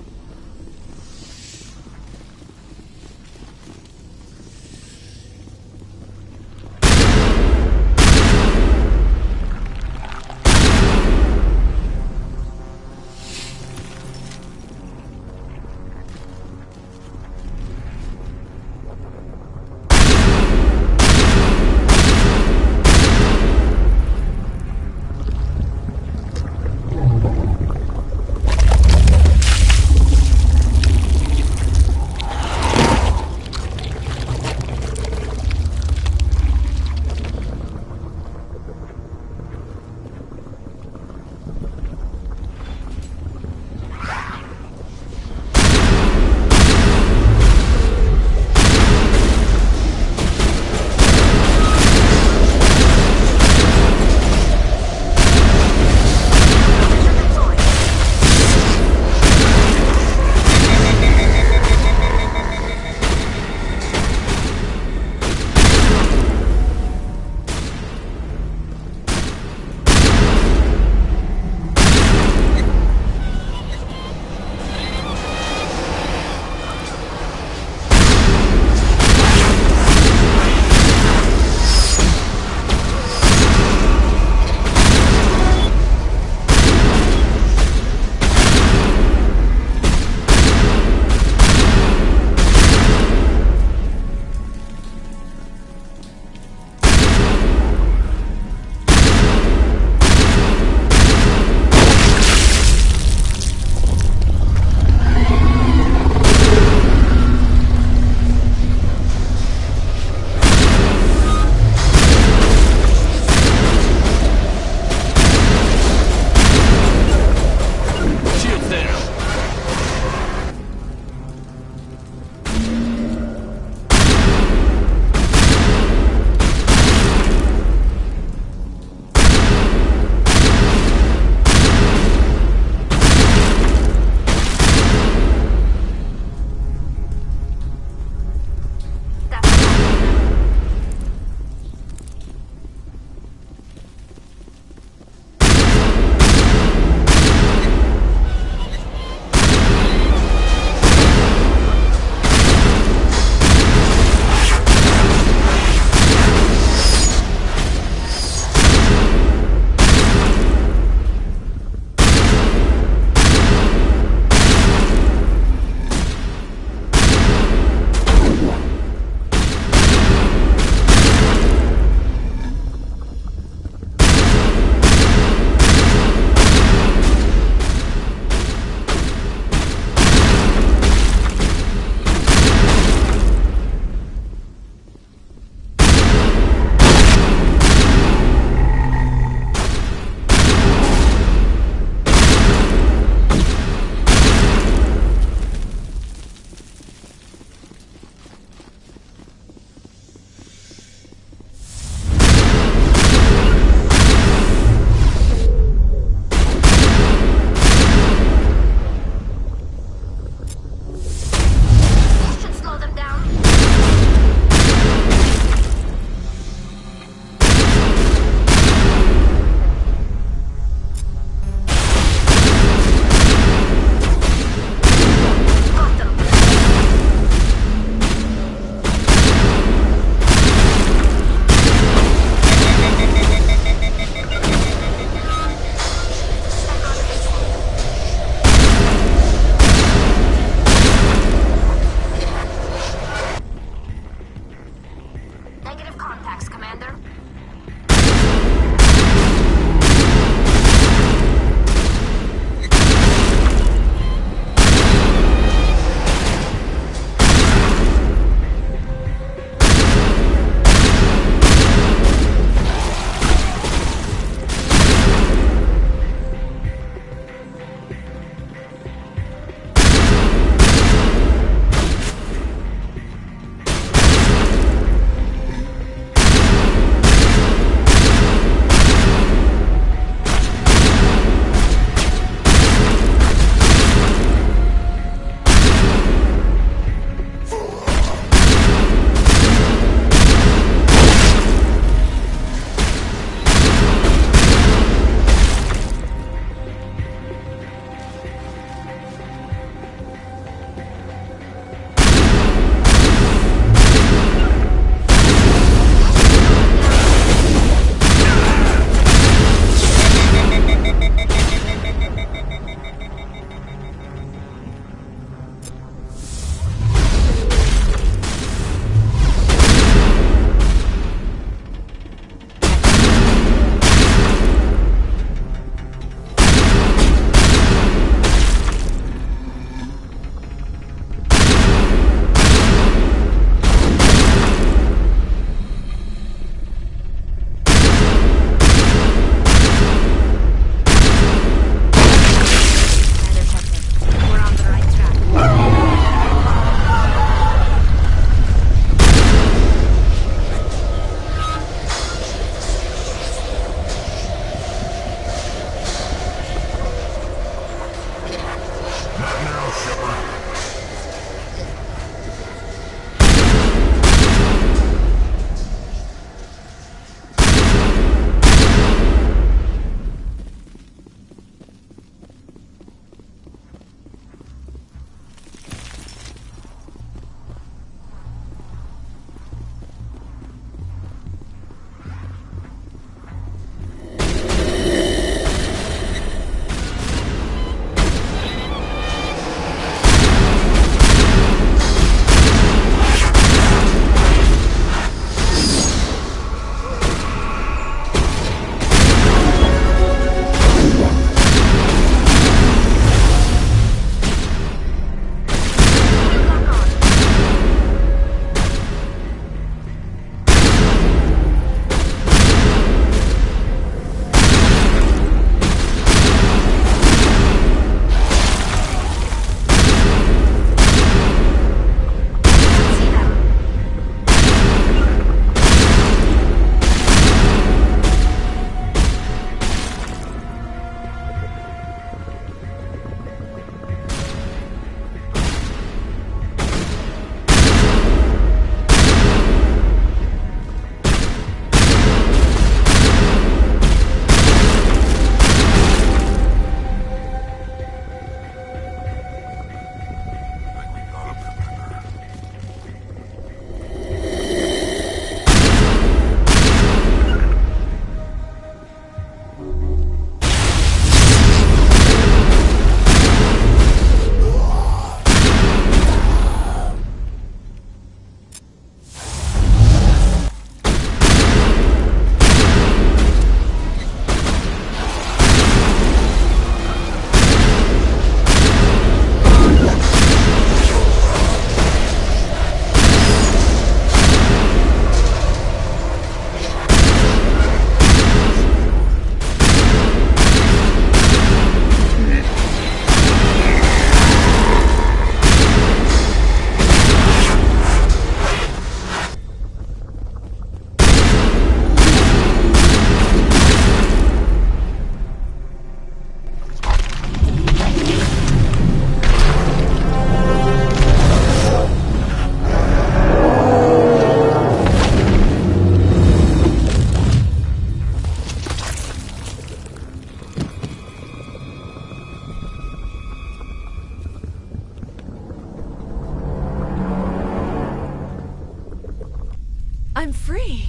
I'm free.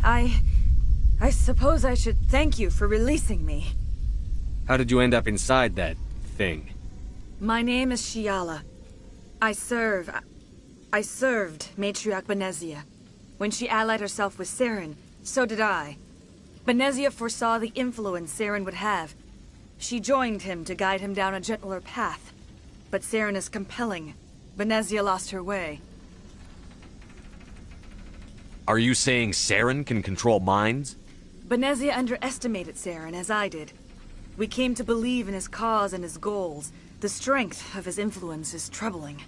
I suppose I should thank you for releasing me. How did you end up inside that thing? My name is Shiala. I served Matriarch Benezia. When she allied herself with Saren, so did I. Benezia foresaw the influence Saren would have. She joined him to guide him down a gentler path. But Saren is compelling. Benezia lost her way. Are you saying Saren can control minds? Benezia underestimated Saren, as I did. We came to believe in his cause and his goals. The strength of his influence is troubling.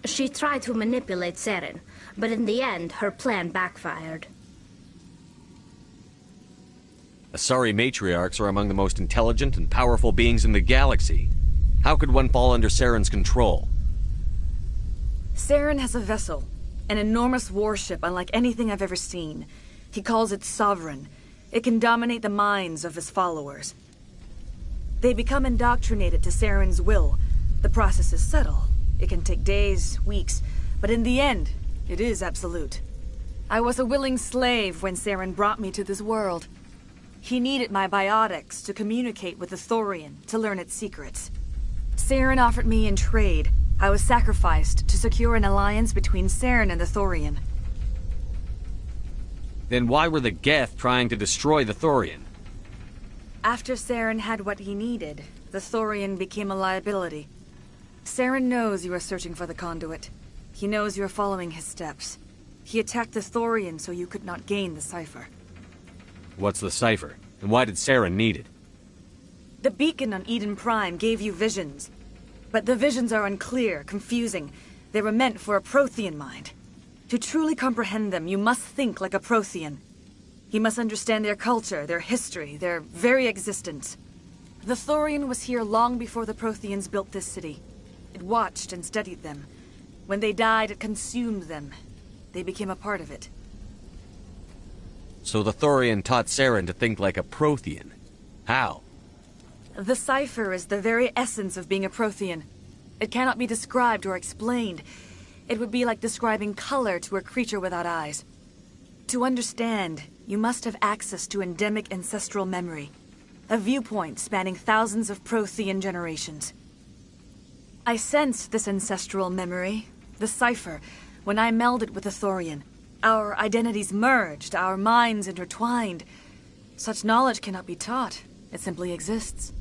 She tried to manipulate Saren, but in the end, her plan backfired. Asari matriarchs are among the most intelligent and powerful beings in the galaxy. How could one fall under Saren's control? Saren has a vessel, an enormous warship unlike anything I've ever seen. He calls it Sovereign. It can dominate the minds of his followers. They become indoctrinated to Saren's will. The process is subtle. It can take days, weeks, but in the end, it is absolute. I was a willing slave when Saren brought me to this world. He needed my biotics to communicate with the Thorian, to learn its secrets. Saren offered me in trade. I was sacrificed to secure an alliance between Saren and the Thorian. Then why were the Geth trying to destroy the Thorian? After Saren had what he needed, the Thorian became a liability. Saren knows you are searching for the conduit. He knows you are following his steps. He attacked the Thorian so you could not gain the cipher. What's the cipher? And why did Saren need it? The beacon on Eden Prime gave you visions. But the visions are unclear, confusing. They were meant for a Prothean mind. To truly comprehend them, you must think like a Prothean. You must understand their culture, their history, their very existence. The Thorian was here long before the Protheans built this city. It watched and studied them. When they died, it consumed them. They became a part of it. So the Thorian taught Saren to think like a Prothean. How? The cipher is the very essence of being a Prothean. It cannot be described or explained. It would be like describing color to a creature without eyes. To understand, you must have access to endemic ancestral memory. A viewpoint spanning thousands of Prothean generations. I sensed this ancestral memory, the cipher, when I melded with the Thorian. Our identities merged, our minds intertwined. Such knowledge cannot be taught. It simply exists.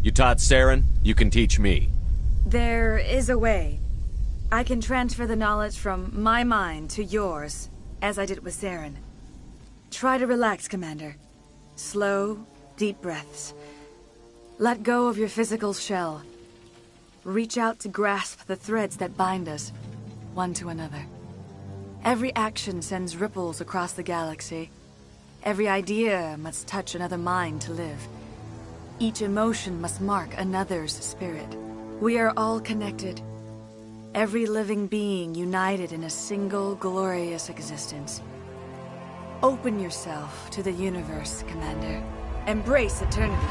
You taught Saren, you can teach me. There is a way. I can transfer the knowledge from my mind to yours, as I did with Saren. Try to relax, Commander. Slow, deep breaths. Let go of your physical shell. Reach out to grasp the threads that bind us, one to another. Every action sends ripples across the galaxy. Every idea must touch another mind to live. Each emotion must mark another's spirit. We are all connected. Every living being united in a single glorious existence. Open yourself to the universe, Commander. Embrace eternity.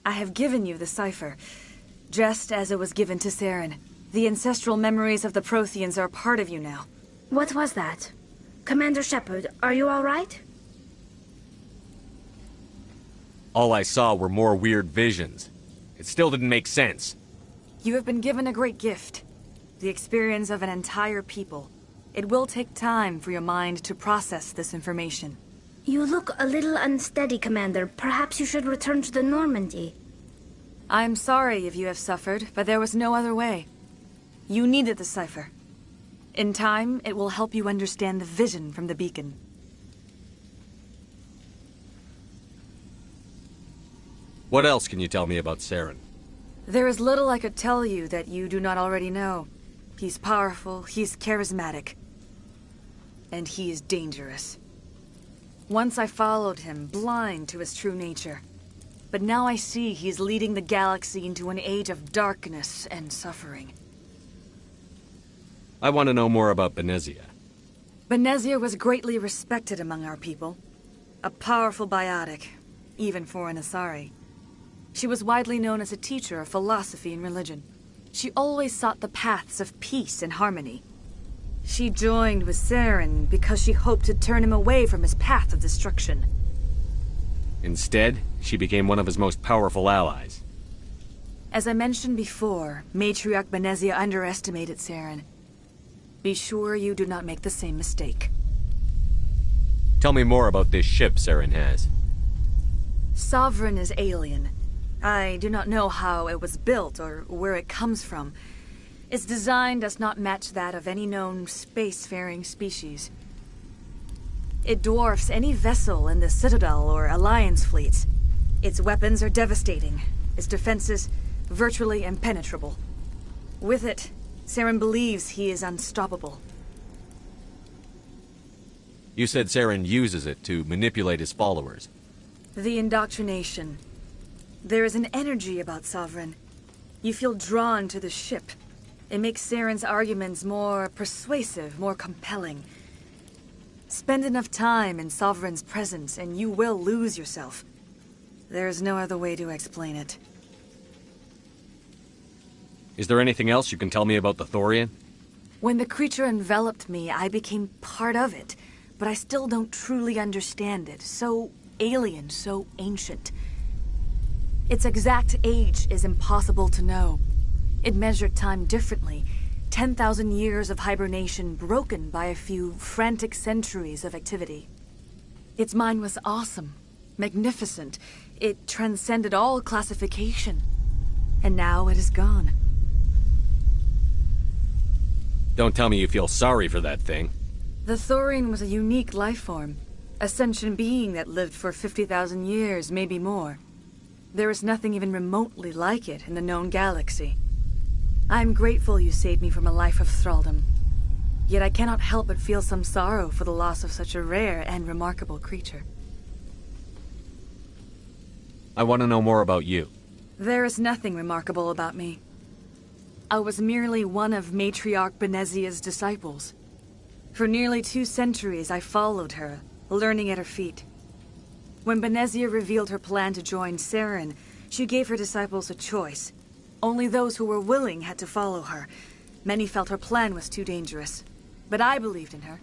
I have given you the cipher, just as it was given to Saren. The ancestral memories of the Protheans are part of you now. What was that? Commander Shepard, are you all right? All I saw were more weird visions. It still didn't make sense. You have been given a great gift. The experience of an entire people. It will take time for your mind to process this information. You look a little unsteady, Commander. Perhaps you should return to the Normandy. I'm sorry if you have suffered, but there was no other way. You needed the cipher. In time, it will help you understand the vision from the beacon. What else can you tell me about Saren? There is little I could tell you that you do not already know. He's powerful, he's charismatic, and he is dangerous. Once I followed him, blind to his true nature. But now I see he's leading the galaxy into an age of darkness and suffering. I want to know more about Benezia. Benezia was greatly respected among our people. A powerful biotic, even for an Asari. She was widely known as a teacher of philosophy and religion. She always sought the paths of peace and harmony. She joined with Saren because she hoped to turn him away from his path of destruction. Instead, she became one of his most powerful allies. As I mentioned before, Matriarch Benezia underestimated Saren. Be sure you do not make the same mistake. Tell me more about this ship Saren has. Sovereign is alien. I do not know how it was built or where it comes from. Its design does not match that of any known spacefaring species. It dwarfs any vessel in the Citadel or Alliance fleets. Its weapons are devastating, its defenses virtually impenetrable. With it, Saren believes he is unstoppable. You said Saren uses it to manipulate his followers. The indoctrination. There is an energy about Sovereign. You feel drawn to the ship. It makes Saren's arguments more persuasive, more compelling. Spend enough time in Sovereign's presence and you will lose yourself. There is no other way to explain it. Is there anything else you can tell me about the Thorian? When the creature enveloped me, I became part of it, but I still don't truly understand it. So alien, so ancient. Its exact age is impossible to know. It measured time differently. 10,000 years of hibernation broken by a few frantic centuries of activity. Its mind was awesome, magnificent. It transcended all classification. And now it is gone. Don't tell me you feel sorry for that thing. The Thorian was a unique life form. A sentient being that lived for 50,000 years, maybe more. There is nothing even remotely like it in the known galaxy. I'm grateful you saved me from a life of thraldom. Yet I cannot help but feel some sorrow for the loss of such a rare and remarkable creature. I want to know more about you. There is nothing remarkable about me. I was merely one of Matriarch Benezia's disciples. For nearly 2 centuries I followed her, learning at her feet. When Benezia revealed her plan to join Saren, she gave her disciples a choice. Only those who were willing had to follow her. Many felt her plan was too dangerous. But I believed in her.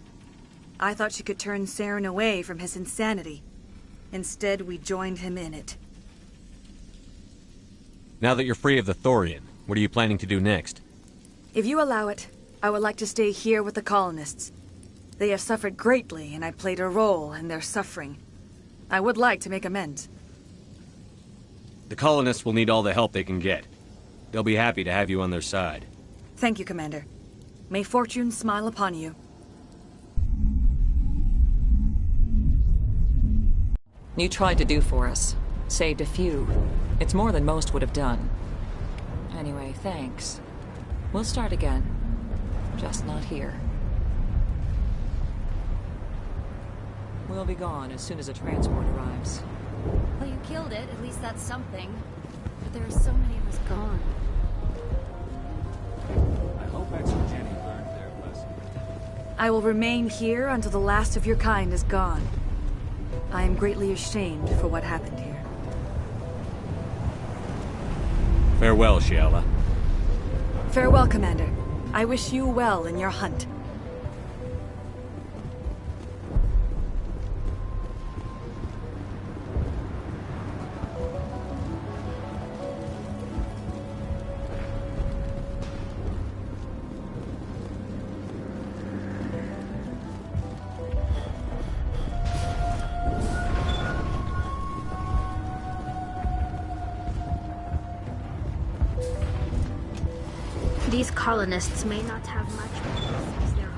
I thought she could turn Saren away from his insanity. Instead, we joined him in it. Now that you're free of the Thorian, what are you planning to do next? If you allow it, I would like to stay here with the colonists. They have suffered greatly, and I played a role in their suffering. I would like to make amends. The colonists will need all the help they can get. They'll be happy to have you on their side. Thank you, Commander. May fortune smile upon you. You tried to do for us. Saved a few. It's more than most would have done. Anyway, thanks. We'll start again. Just not here. We'll be gone as soon as a transport arrives. Well, you killed it. At least that's something. But there are so many of us gone. I hope X and Jenny learned their lesson. I will remain here until the last of your kind is gone. I am greatly ashamed for what happened here. Farewell, Shiala. Farewell, Commander. I wish you well in your hunt. These colonists may not have much, but this is their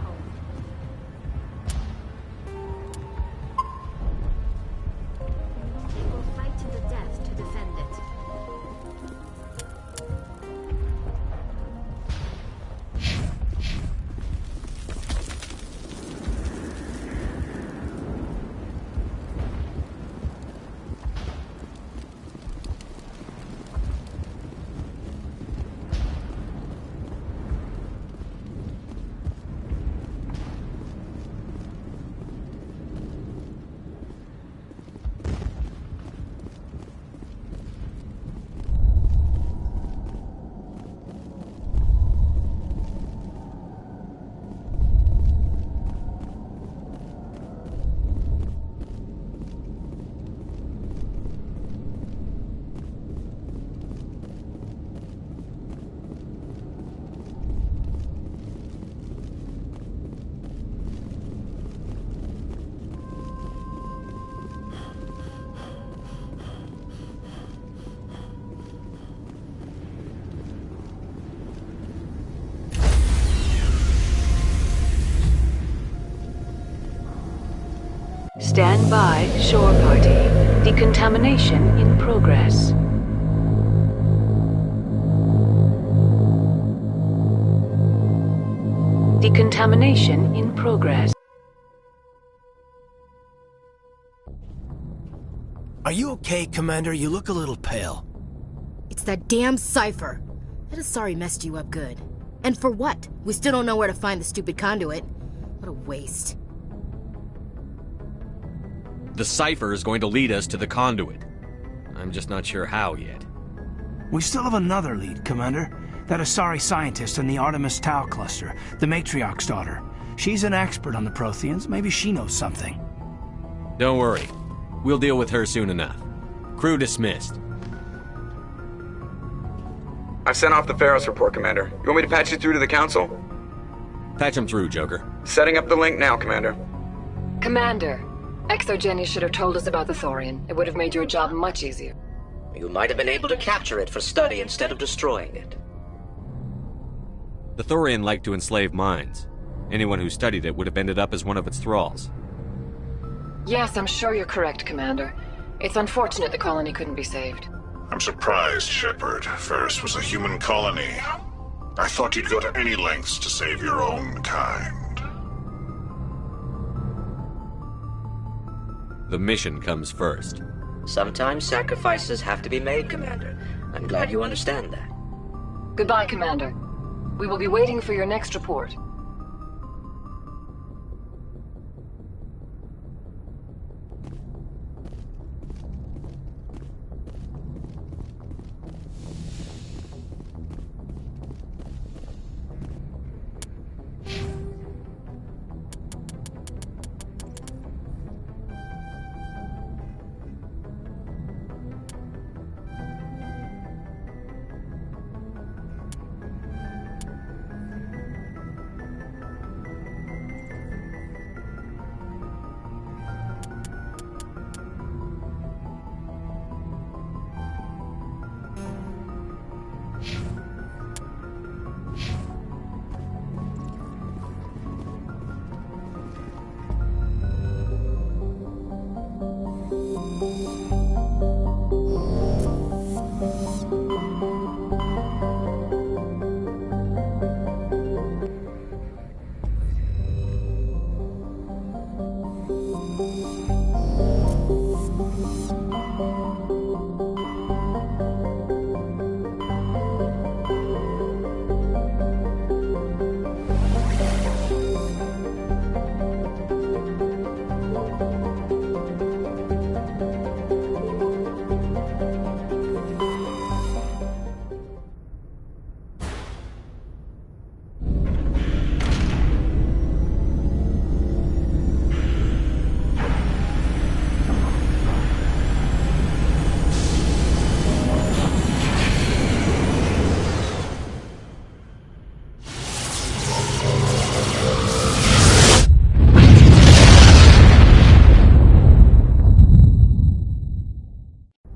Stand by, shore party. Decontamination in progress. Decontamination in progress. Are you okay, Commander? You look a little pale. It's that damn cipher. That Asari messed you up good. And for what? We still don't know where to find the stupid conduit. What a waste. The cipher is going to lead us to the conduit. I'm just not sure how yet. We still have another lead, Commander. That Asari scientist in the Artemis Tau cluster, the Matriarch's daughter. She's an expert on the Protheans. Maybe she knows something. Don't worry. We'll deal with her soon enough. Crew dismissed. I've sent off the Pharos report, Commander. You want me to patch you through to the Council? Patch him through, Joker. Setting up the link now, Commander. Commander, Exogeny should have told us about the Thorian. It would have made your job much easier. You might have been able to capture it for study instead of destroying it. The Thorian liked to enslave minds. Anyone who studied it would have ended up as one of its thralls. Yes, I'm sure you're correct, Commander. It's unfortunate the colony couldn't be saved. I'm surprised, Shepard. Ferris was a human colony. I thought you'd go to any lengths to save your own kind. The mission comes first. Sometimes sacrifices have to be made, Commander. I'm glad you understand that. Goodbye, Commander. We will be waiting for your next report.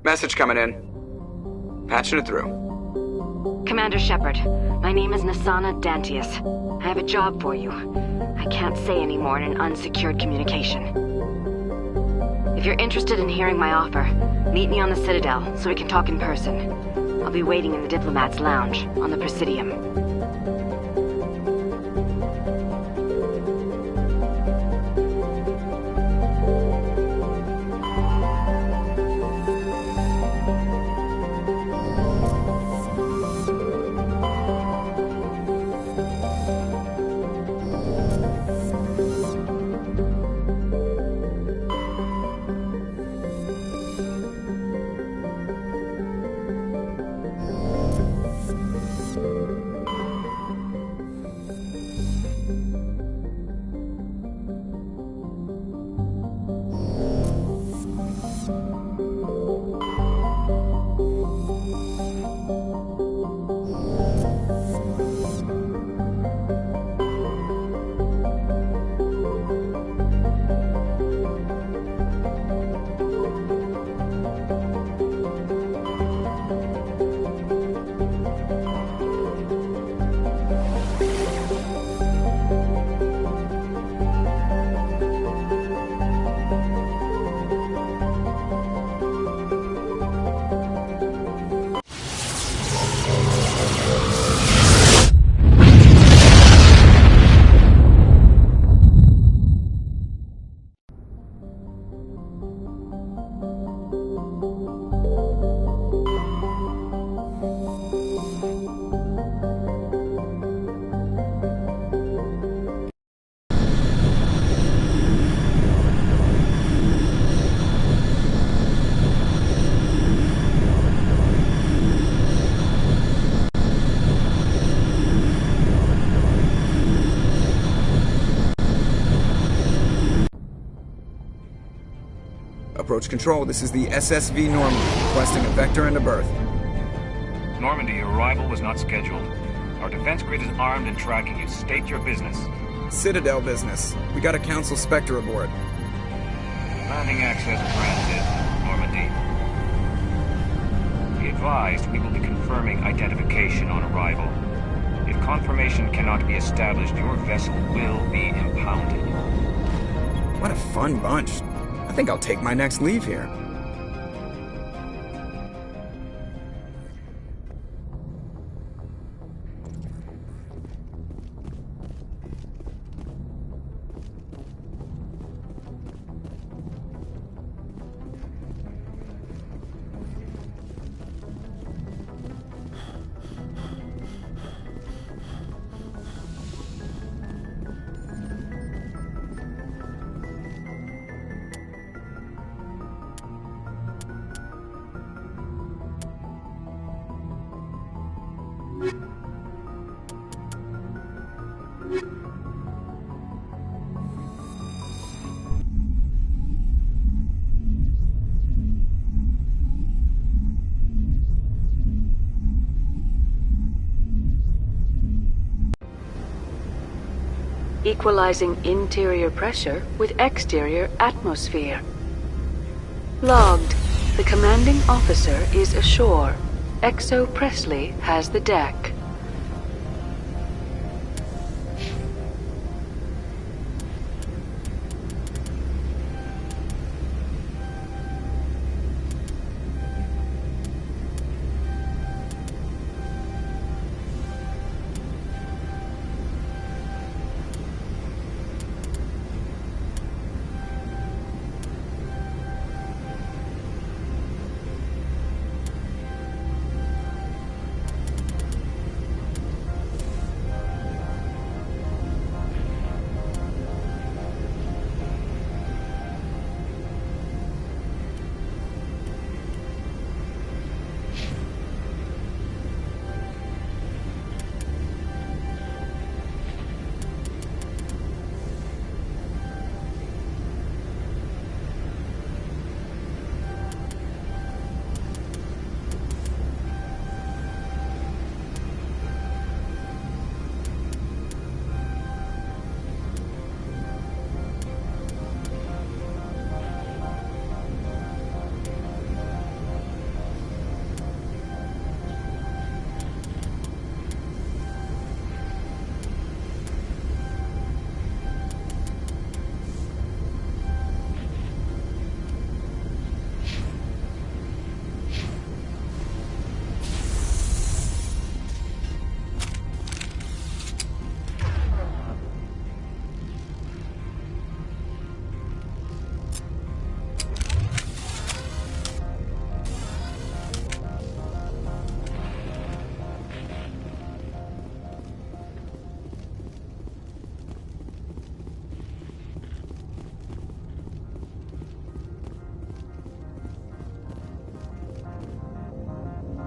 Message coming in. Patching it through. Commander Shepard, my name is Nassana Dantius. I have a job for you. I can't say any more in an unsecured communication. If you're interested in hearing my offer, meet me on the Citadel so we can talk in person. I'll be waiting in the Diplomat's Lounge on the Presidium. Control, this is the SSV Normandy, requesting a vector and a berth. Normandy, your arrival was not scheduled. Our defense grid is armed and tracking you. State your business. Citadel business. We got a Council Spectre aboard. Landing access granted, Normandy. Be advised, we will be confirming identification on arrival. If confirmation cannot be established, your vessel will be impounded. What a fun bunch. I think I'll take my next leave here. Equalizing interior pressure with exterior atmosphere. Logged. The commanding officer is ashore. Exo Presley has the deck.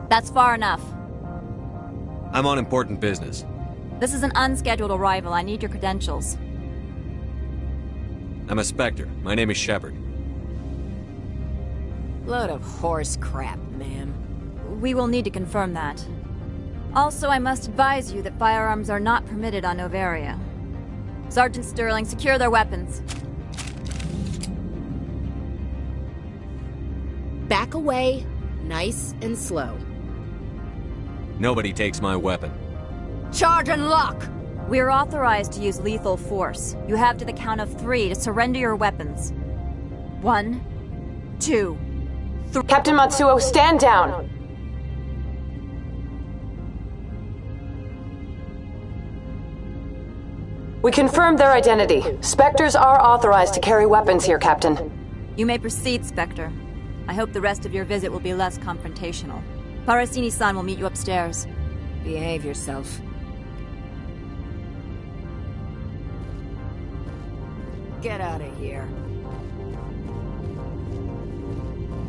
That's far enough. I'm on important business. This is an unscheduled arrival. I need your credentials. I'm a Spectre. My name is Shepard. Load of horse crap, ma'am. We will need to confirm that. Also, I must advise you that firearms are not permitted on Noveria. Sergeant Sterling, secure their weapons. Back away, nice and slow. Nobody takes my weapon. Charge and lock! We are authorized to use lethal force. You have to the count of 3 to surrender your weapons. 1, 2, 3. Captain Matsuo, stand down! We confirmed their identity. Spectres are authorized to carry weapons here, Captain. You may proceed, Spectre. I hope the rest of your visit will be less confrontational. Parasini-san will meet you upstairs. Behave yourself. Get out of here.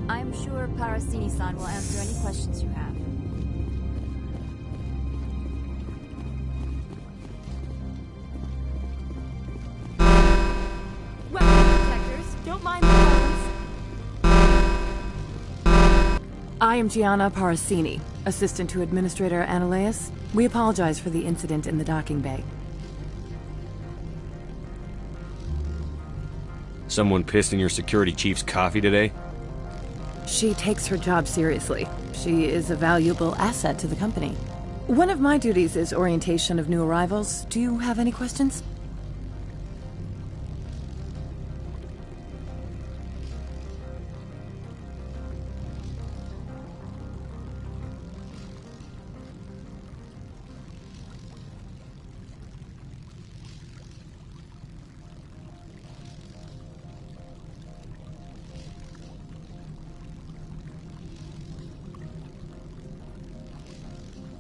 I'm sure Parasini-san will answer any questions you have. Weapon protectors, don't mind the buttons. I am Gianna Parasini, assistant to Administrator Analeas. We apologize for the incident in the docking bay. Someone pissed in your security chief's coffee today? She takes her job seriously. She is a valuable asset to the company. One of my duties is orientation of new arrivals. Do you have any questions?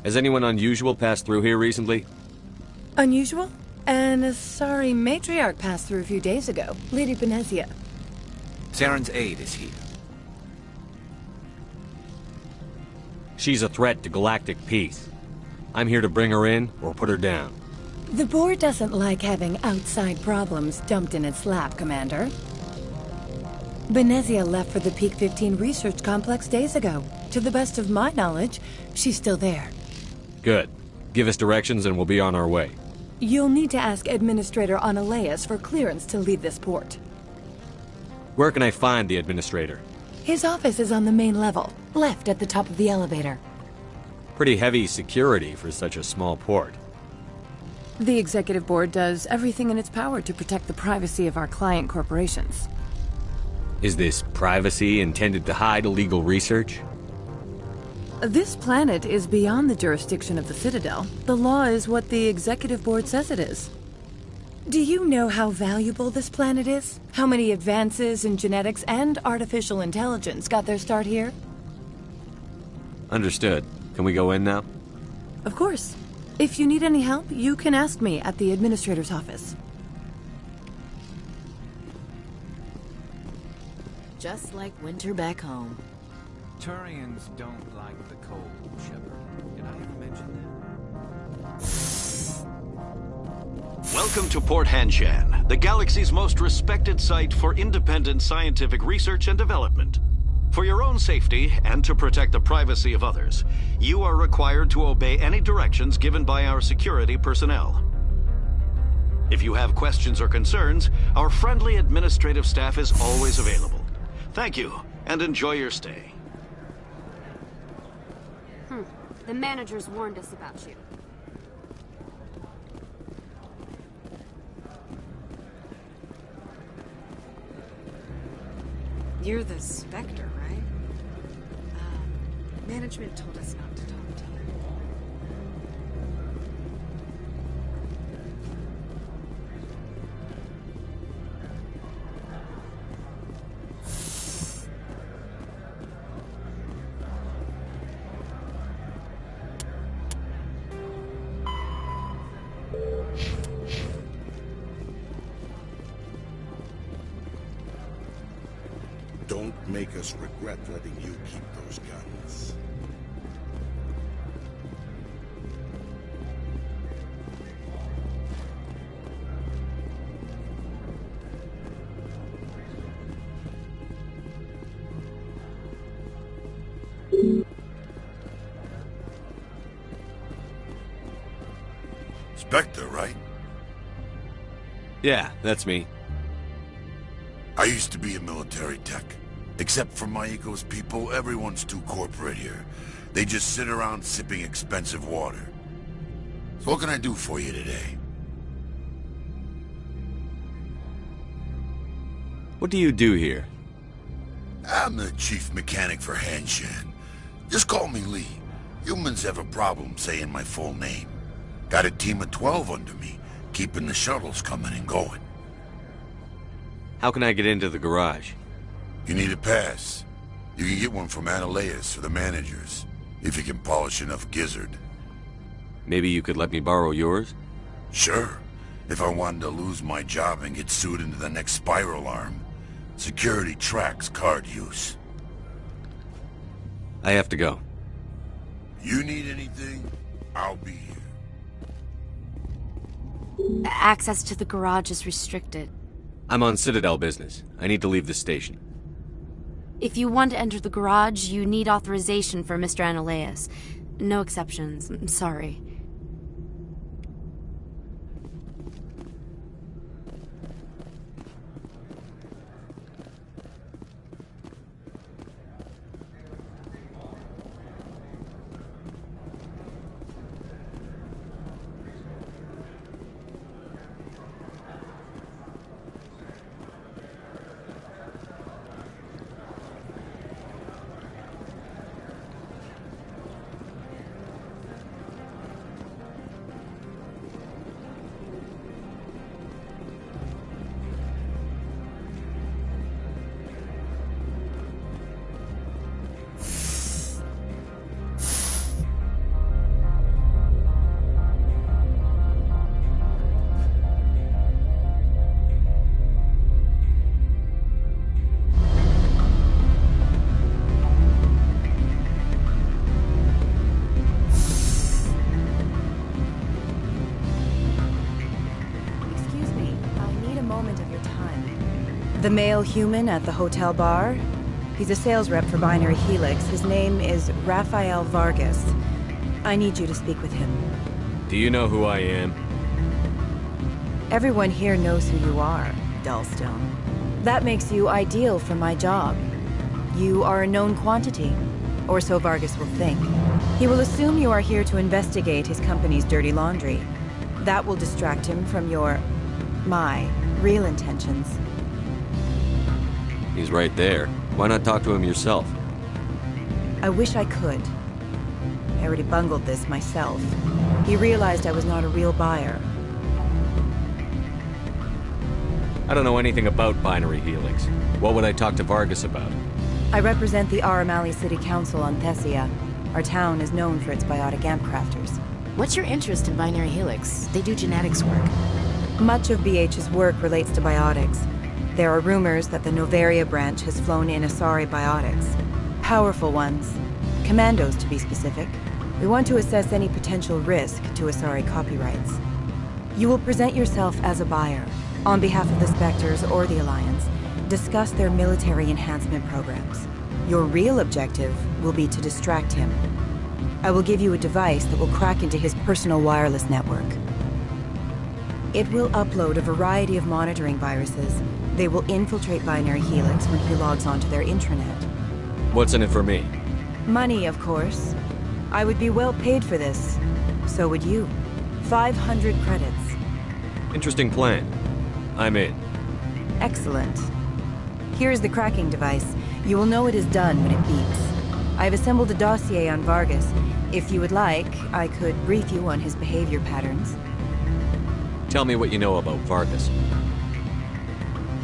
Has anyone unusual passed through here recently? Unusual? An Asari matriarch passed through a few days ago. Lady Benezia. Saren's aide is here. She's a threat to galactic peace. I'm here to bring her in or put her down. The board doesn't like having outside problems dumped in its lap, Commander. Benezia left for the Peak 15 research complex days ago. To the best of my knowledge, she's still there. Good. Give us directions and we'll be on our way. You'll need to ask Administrator Analeas for clearance to leave this port. Where can I find the Administrator? His office is on the main level, left at the top of the elevator. Pretty heavy security for such a small port. The Executive Board does everything in its power to protect the privacy of our client corporations. Is this privacy intended to hide illegal research? This planet is beyond the jurisdiction of the Citadel. The law is what the Executive Board says it is. Do you know how valuable this planet is? How many advances in genetics and artificial intelligence got their start here? Understood. Can we go in now? Of course. If you need any help, you can ask me at the Administrator's office. Just like winter back home. Turians don't like the cold, Shepard. Did I ever mention that? Welcome to Port Hanshan, the galaxy's most respected site for independent scientific research and development. For your own safety and to protect the privacy of others, you are required to obey any directions given by our security personnel. If you have questions or concerns, our friendly administrative staff is always available. Thank you, and enjoy your stay. The managers warned us about you. You're the Spectre, right? Management told us not to talk to you. Don't make us regret letting you keep those guns. Spectre, right? Yeah, that's me. I used to be a military tech. Except for Maiko's people, everyone's too corporate here. They just sit around sipping expensive water. So what can I do for you today? What do you do here? I'm the chief mechanic for Hanshan. Just call me Lee. Humans have a problem saying my full name. Got a team of 12 under me, keeping the shuttles coming and going. How can I get into the garage? You need a pass. You can get one from Analeas or the managers, if you can polish enough gizzard. Maybe you could let me borrow yours? Sure, if I wanted to lose my job and get sued into the next spiral arm. Security tracks card use. I have to go. You need anything, I'll be here. Access to the garage is restricted. I'm on Citadel business. I need to leave the station. If you want to enter the garage, you need authorization for Mr. Analeas. No exceptions. I'm sorry. The male human at the hotel bar? He's a sales rep for Binary Helix. His name is Rafael Vargas. I need you to speak with him. Do you know who I am? Everyone here knows who you are, Dullstone. That makes you ideal for my job. You are a known quantity, or so Vargas will think. He will assume you are here to investigate his company's dirty laundry. That will distract him from my real intentions. He's right there. Why not talk to him yourself? I wish I could. I already bungled this myself. He realized I was not a real buyer. I don't know anything about Binary Helix. What would I talk to Vargas about? I represent the Aramali City Council on Thessia. Our town is known for its biotic amp crafters. What's your interest in Binary Helix? They do genetics work. Much of BH's work relates to biotics. There are rumors that the Novaria branch has flown in Asari biotics. Powerful ones. Commandos, to be specific. We want to assess any potential risk to Asari copyrights. You will present yourself as a buyer, on behalf of the Spectres or the Alliance, discuss their military enhancement programs. Your real objective will be to distract him. I will give you a device that will crack into his personal wireless network. It will upload a variety of monitoring viruses. They will infiltrate Binary Helix when he logs onto their intranet. What's in it for me? Money, of course. I would be well paid for this. So would you. 500 credits. Interesting plan. I'm in. Excellent. Here's the cracking device. You will know it is done when it beeps. I've assembled a dossier on Vargas. If you would like, I could brief you on his behavior patterns. Tell me what you know about Vargas.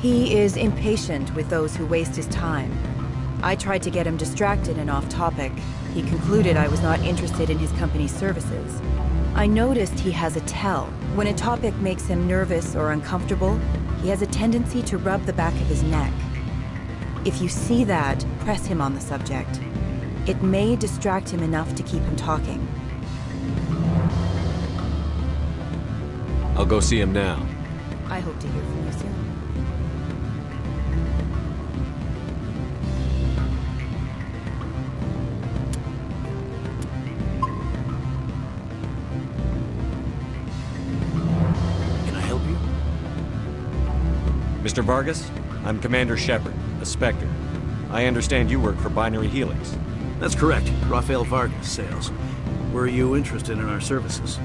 He is impatient with those who waste his time. I tried to get him distracted and off topic. He concluded I was not interested in his company's services. I noticed he has a tell. When a topic makes him nervous or uncomfortable, he has a tendency to rub the back of his neck. If you see that, press him on the subject. It may distract him enough to keep him talking. I'll go see him now. I hope to hear from you soon. Mr. Vargas, I'm Commander Shepard, a Spectre. I understand you work for Binary Helix. That's correct. Rafael Vargas, sales. Were you interested in our services?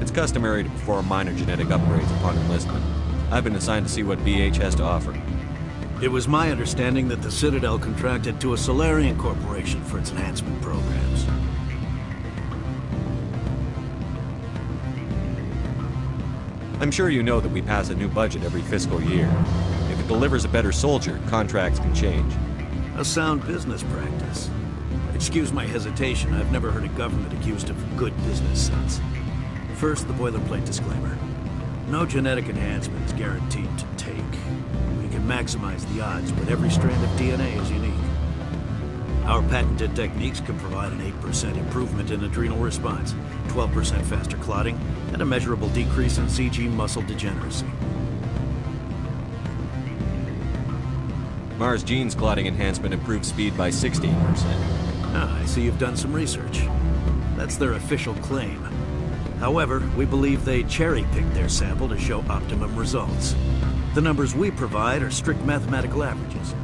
It's customary to perform minor genetic upgrades upon enlistment. I've been assigned to see what BH has to offer. It was my understanding that the Citadel contracted to a Solarian corporation for its enhancement programs. I'm sure you know that we pass a new budget every fiscal year. If it delivers a better soldier, contracts can change. A sound business practice. Excuse my hesitation, I've never heard a government accused of good business sense. First, the boilerplate disclaimer. No genetic enhancement is guaranteed to take. We can maximize the odds, but every strand of DNA is unique. Our patented techniques can provide an 8% improvement in adrenal response, 12% faster clotting, and a measurable decrease in CG muscle degeneracy. Mars Gene's clotting enhancement improves speed by 16%. Ah, I see you've done some research. That's their official claim. However, we believe they cherry-picked their sample to show optimum results. The numbers we provide are strict mathematical averages.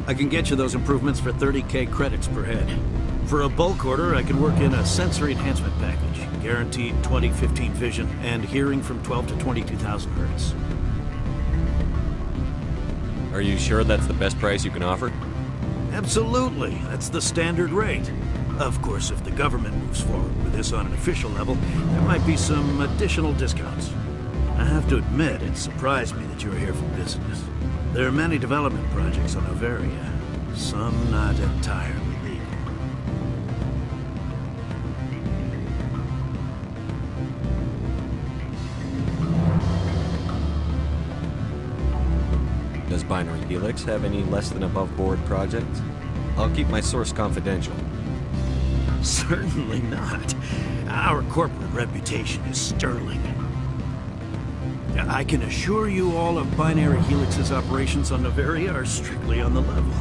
I can get you those improvements for 30K credits per head. For a bulk order, I can work in a sensory enhancement package, guaranteed 20/15 vision, and hearing from 12 to 22,000 hertz. Are you sure that's the best price you can offer? Absolutely. That's the standard rate. Of course, if the government moves forward with this on an official level, there might be some additional discounts. I have to admit, it surprised me that you were here for business. There are many development projects on Noveria, some not entirely legal. Does Binary Helix have any less than above-board projects? I'll keep my source confidential. Certainly not. Our corporate reputation is sterling. I can assure you all of Binary Helix's operations on Noveria are strictly on the level.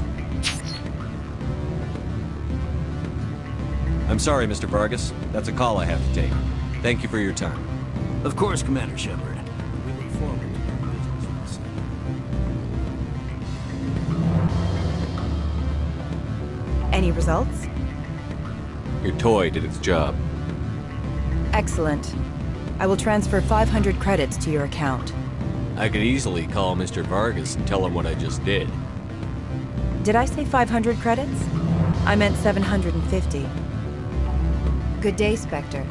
I'm sorry, Mr. Vargas. That's a call I have to take. Thank you for your time. Of course, Commander Shepard. We look forward to doing business with you. Any results? Your toy did its job. Excellent. I will transfer 500 credits to your account. I could easily call Mr. Vargas and tell him what I just did. Did I say 500 credits? I meant 750. Good day, Spectre.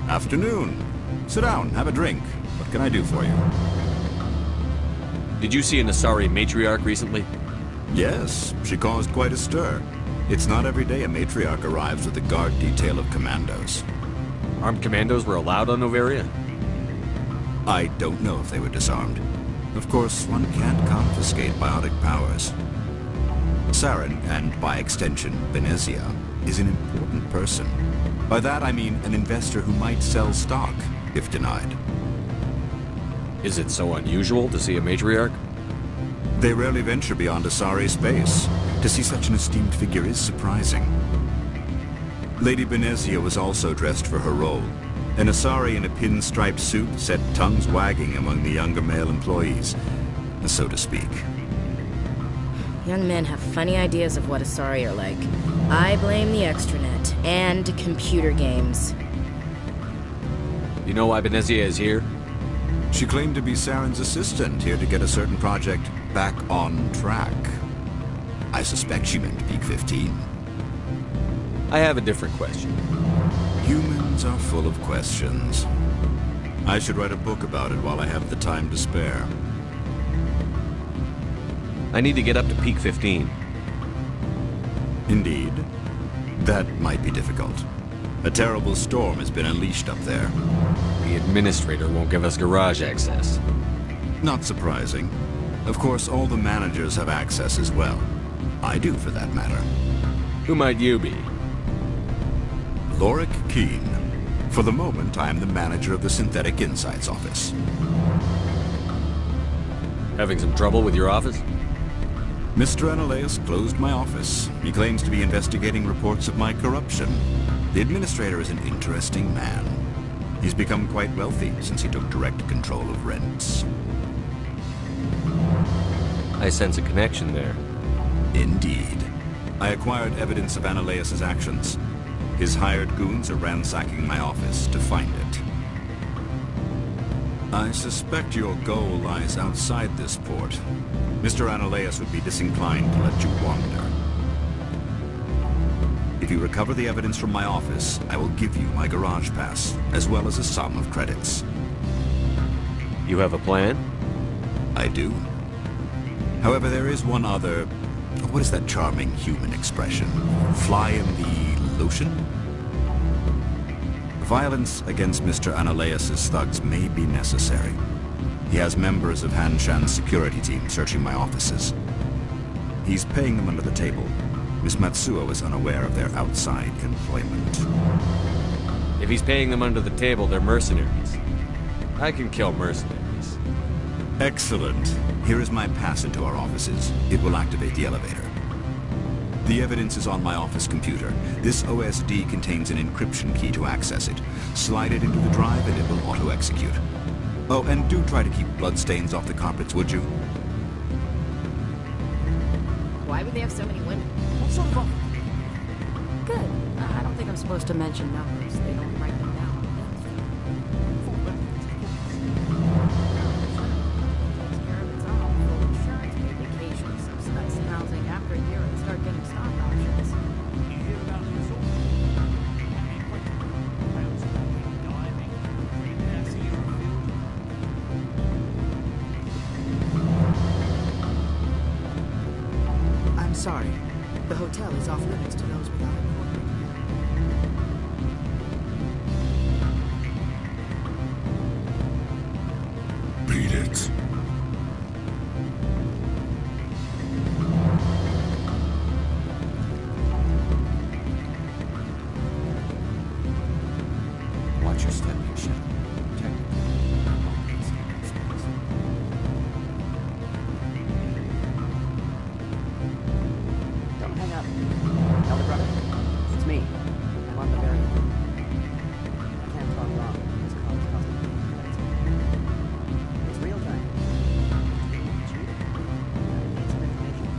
Afternoon. Sit down, have a drink. What can I do for you? Did you see an Asari matriarch recently? Yes, she caused quite a stir. It's not every day a matriarch arrives with a guard detail of commandos. Armed commandos were allowed on Noveria? I don't know if they were disarmed. Of course, one can't confiscate biotic powers. Saren, and by extension, Venezia, is an important person. By that I mean an investor who might sell stock, if denied. Is it so unusual to see a matriarch? They rarely venture beyond Asari space. To see such an esteemed figure is surprising. Lady Venezia was also dressed for her role. An Asari in a pinstriped suit set tongues wagging among the younger male employees, so to speak. Young men have funny ideas of what Asari are like. I blame the extranet and computer games. You know why Venezia is here? She claimed to be Saren's assistant, here to get a certain project back on track. I suspect she meant Peak 15. I have a different question. Humans are full of questions. I should write a book about it while I have the time to spare. I need to get up to Peak 15. Indeed. That might be difficult. A terrible storm has been unleashed up there. The administrator won't give us garage access. Not surprising. Of course, all the managers have access as well. I do, for that matter. Who might you be? Lorik Qiin. For the moment, I am the manager of the Synthetic Insights office. Having some trouble with your office? Mr. Analaeus closed my office. He claims to be investigating reports of my corruption. The administrator is an interesting man. He's become quite wealthy since he took direct control of rents. I sense a connection there. Indeed. I acquired evidence of Analaeus' actions. His hired goons are ransacking my office to find it. I suspect your goal lies outside this port. Mr. Analaeus would be disinclined to let you wander. If you recover the evidence from my office, I will give you my garage pass, as well as a sum of credits. You have a plan? I do. However, there is one other... What is that charming human expression? Fly in the lotion? Violence against Mr. Analaeus' thugs may be necessary. He has members of Han Shan's security team searching my offices. He's paying them under the table. Miss Matsuo is unaware of their outside employment. If he's paying them under the table, they're mercenaries. I can kill mercenaries. Excellent. Here is my pass into our offices. It will activate the elevator. The evidence is on my office computer. This OSD contains an encryption key to access it. Slide it into the drive and it will auto-execute. Oh, and do try to keep bloodstains off the carpets, would you? Why would they have so many women? What sort of Good. I don't think I'm supposed to mention numbers. They don't write them down. Takes care of its own. Full insurance, paid vacations, subsidized housing. After a year, it'd start getting stock options. You hear about this all? I'm sorry. The hotel is off limits to those without a Beat it. Watch your step, you ship. Don't hang up. Elder brother, it's me. I'm on the very end. I can't talk long. This call is costing me minutes. It's real time. Cheap? I need some information.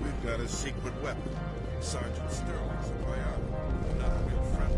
We've got a secret weapon. Sergeant Sterling's a biotic. Not a real friend.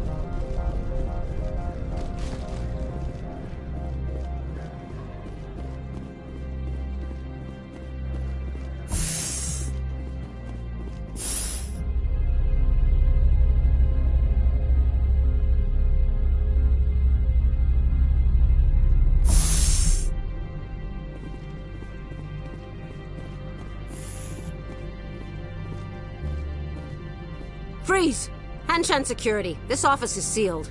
Freeze! Hanshan Security. This office is sealed.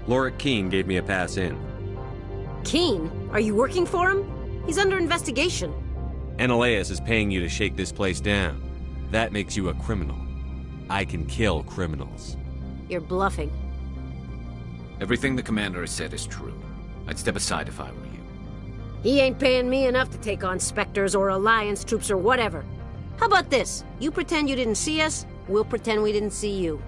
Lorik Keene gave me a pass in. Keene? Are you working for him? He's under investigation. Eneleus is paying you to shake this place down. That makes you a criminal. I can kill criminals. You're bluffing. Everything the commander has said is true. I'd step aside if I were you. He ain't paying me enough to take on Spectres or Alliance troops or whatever. How about this? You pretend you didn't see us, we'll pretend we didn't see you.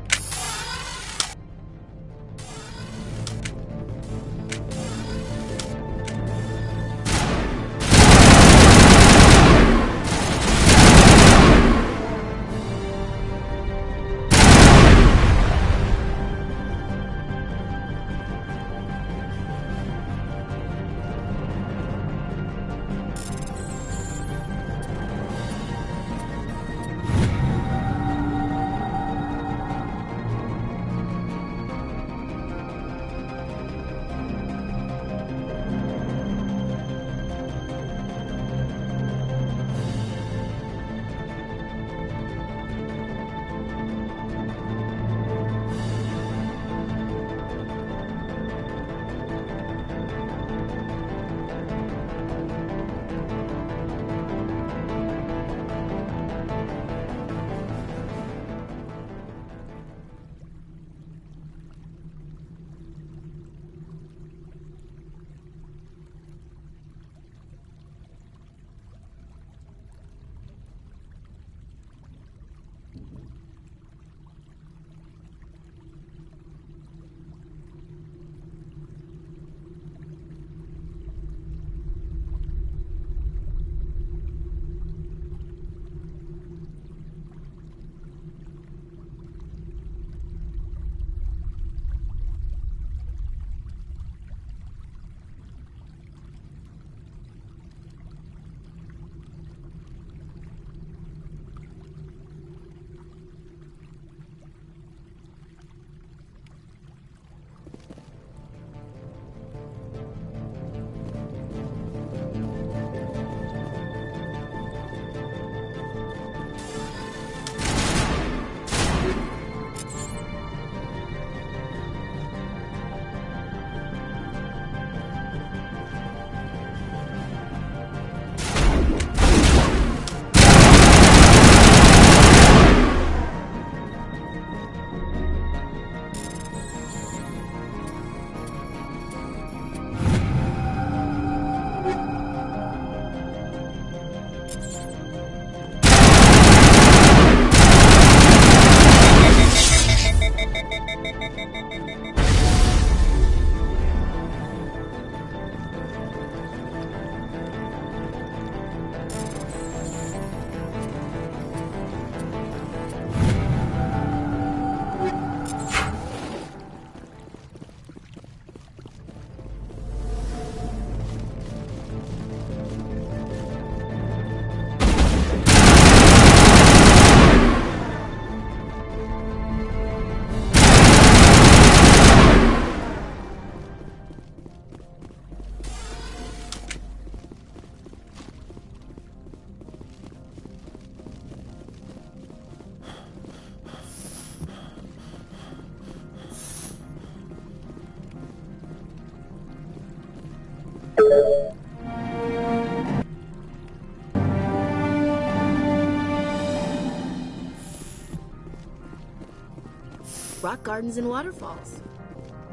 rock gardens and waterfalls.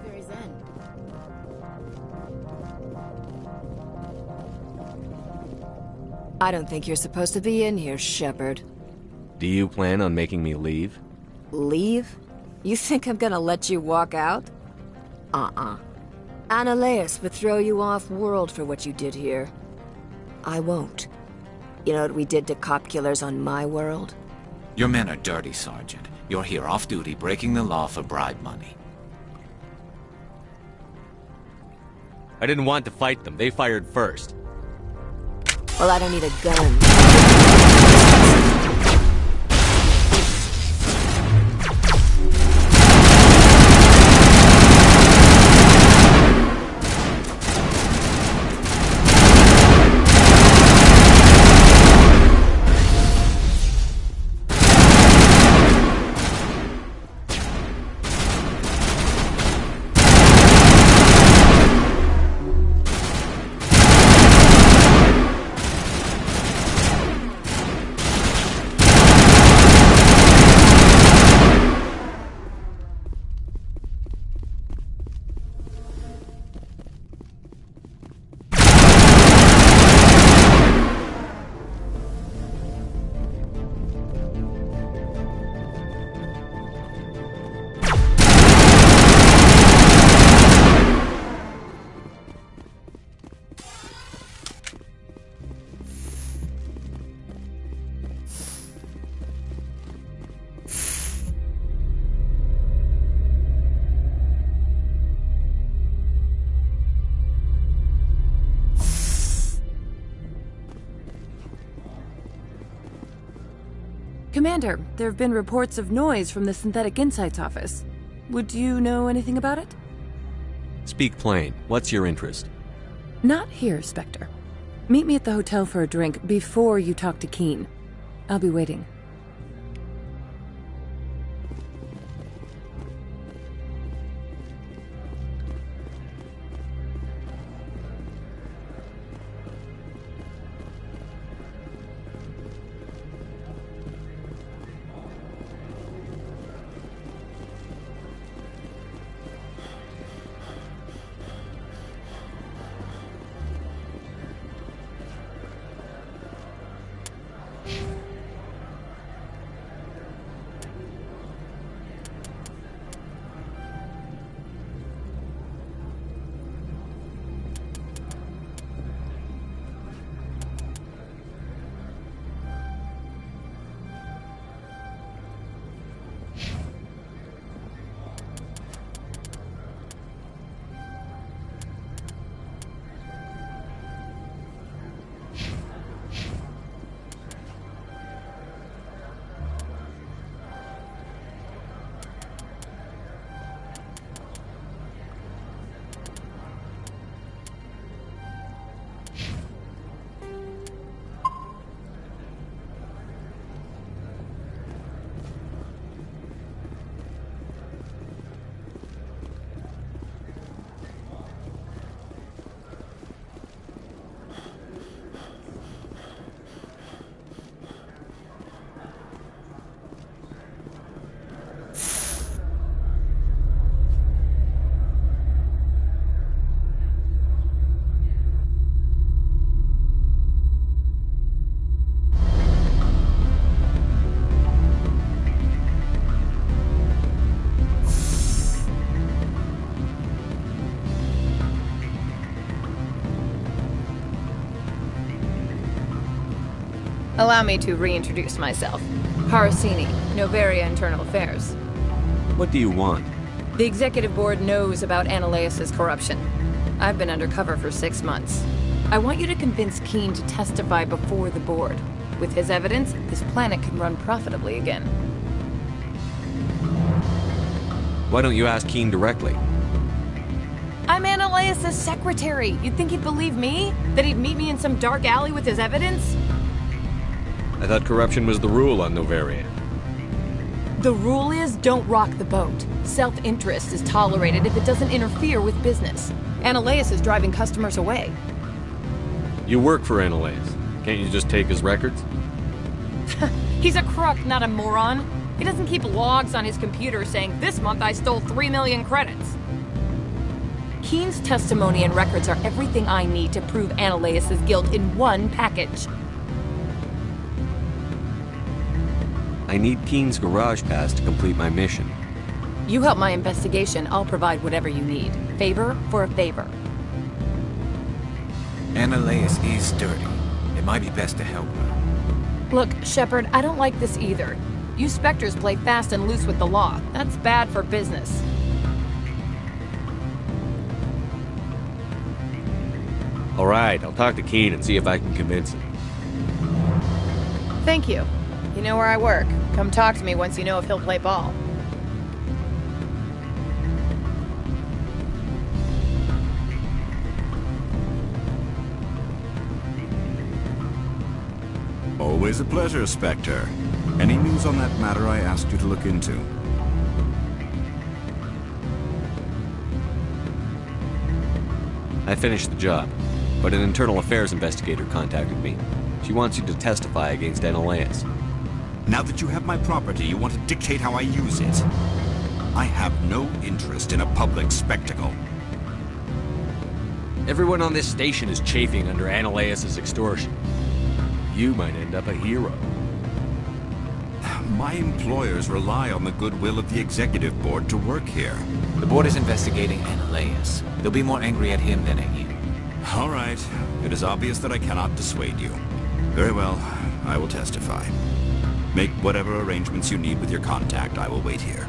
Very zen. I don't think you're supposed to be in here, Shepard. Do you plan on making me leave? Leave? You think I'm gonna let you walk out? Annaleis would throw you off-world for what you did here. I won't. You know what we did to cop killers on my world? Your men are dirty, Sergeant. You're here off-duty, breaking the law for bribe money. I didn't want to fight them. They fired first. Well, I don't need a gun. Commander, there have been reports of noise from the Synthetic Insights office. Would you know anything about it? Speak plain. What's your interest? Not here, Spectre. Meet me at the hotel for a drink before you talk to Keen. I'll be waiting. Allow me to reintroduce myself. Harasini, Noveria Internal Affairs. What do you want? The Executive Board knows about Annaleis' corruption. I've been undercover for 6 months. I want you to convince Keen to testify before the Board. With his evidence, this planet can run profitably again. Why don't you ask Keen directly? I'm Annaleis' secretary. You'd think he'd believe me? That he'd meet me in some dark alley with his evidence? I thought corruption was the rule on Noveria. The rule is, don't rock the boat. Self-interest is tolerated if it doesn't interfere with business. Annaleis is driving customers away. You work for Annaleis. Can't you just take his records? He's a crook, not a moron. He doesn't keep logs on his computer saying, "This month I stole 3 million credits." Keen's testimony and records are everything I need to prove Ananias' guilt in one package. I need Keen's garage pass to complete my mission. You help my investigation, I'll provide whatever you need. Favor for a favor. Ananias is dirty. It might be best to help her. Look, Shepard, I don't like this either. You Spectres play fast and loose with the law. That's bad for business. All right, I'll talk to Keen and see if I can convince him. Thank you. You know where I work. Come talk to me once you know if he'll play ball. Always a pleasure, Spectre. Any news on that matter I asked you to look into? I finished the job, but an internal affairs investigator contacted me. She wants you to testify against Ananias. Now that you have my property, you want to dictate how I use it. I have no interest in a public spectacle. Everyone on this station is chafing under Ananias' extortion. You might end up a hero. My employers rely on the goodwill of the executive board to work here. The board is investigating Ananias. They'll be more angry at him than at you. All right. It is obvious that I cannot dissuade you. Very well. I will testify. Make whatever arrangements you need with your contact. I will wait here.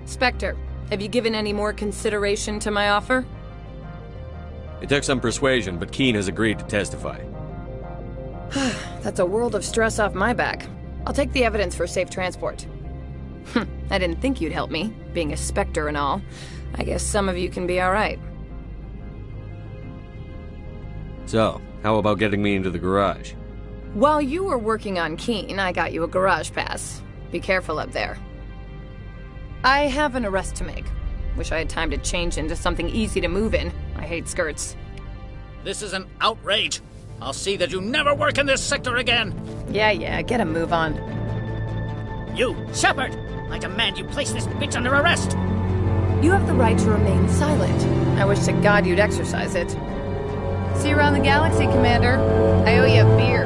Spectre, have you given any more consideration to my offer? It took some persuasion, but Keen has agreed to testify. That's a world of stress off my back. I'll take the evidence for safe transport. I didn't think you'd help me, being a Spectre and all. I guess some of you can be alright. So, how about getting me into the garage? While you were working on Keen, I got you a garage pass. Be careful up there. I have an arrest to make. Wish I had time to change into something easy to move in. I hate skirts. This is an outrage. I'll see that you never work in this sector again. Yeah, get a move on. You, Shepard! I demand you place this bitch under arrest! You have the right to remain silent. I wish to God you'd exercise it. See you around the galaxy, Commander. I owe you a beer.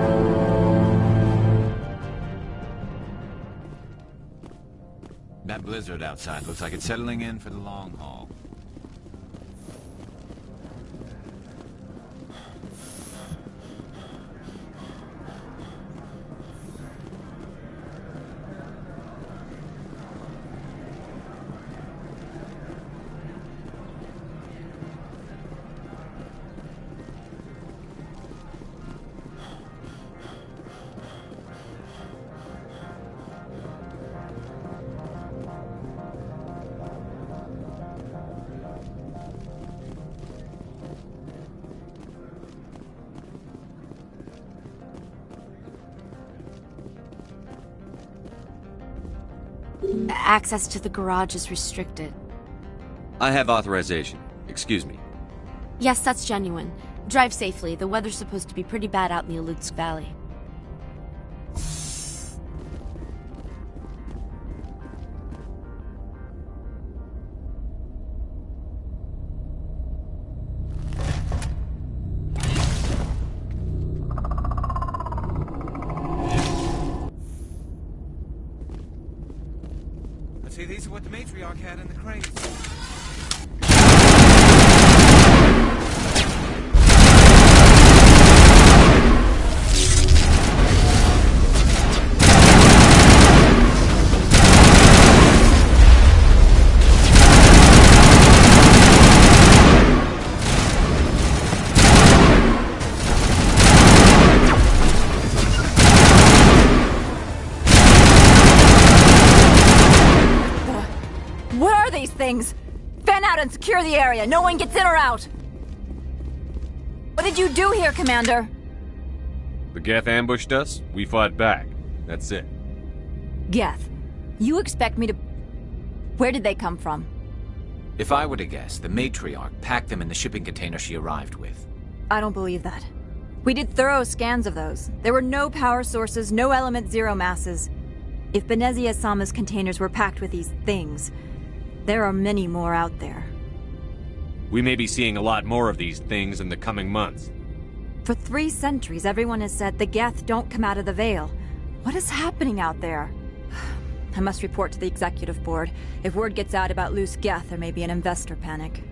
That blizzard outside looks like it's settling in for the long haul. Access to the garage is restricted. I have authorization. Excuse me. Yes, that's genuine. Drive safely. The weather's supposed to be pretty bad out in the Alutsk Valley. See, these are what the matriarch had in the crates. Things. Fan out and secure the area. No one gets in or out. What did you do here, Commander? The Geth ambushed us. We fought back. That's it. Geth, you expect me to... Where did they come from? If I were to guess, the matriarch packed them in the shipping container she arrived with. I don't believe that. We did thorough scans of those. There were no power sources, no element zero masses. If Benezia Sama's containers were packed with these things, there are many more out there. We may be seeing a lot more of these things in the coming months. For 3 centuries, everyone has said the Geth don't come out of the Veil. What is happening out there? I must report to the executive board. If word gets out about loose Geth, there may be an investor panic.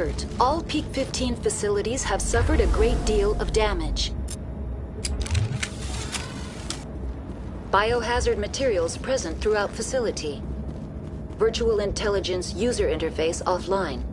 Alert! All Peak 15 facilities have suffered a great deal of damage. Biohazard materials present throughout facility. Virtual intelligence user interface offline.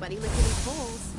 Nobody licking his poles.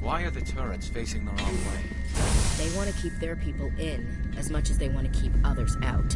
Why are the turrets facing the wrong way? They want to keep their people in as much as they want to keep others out.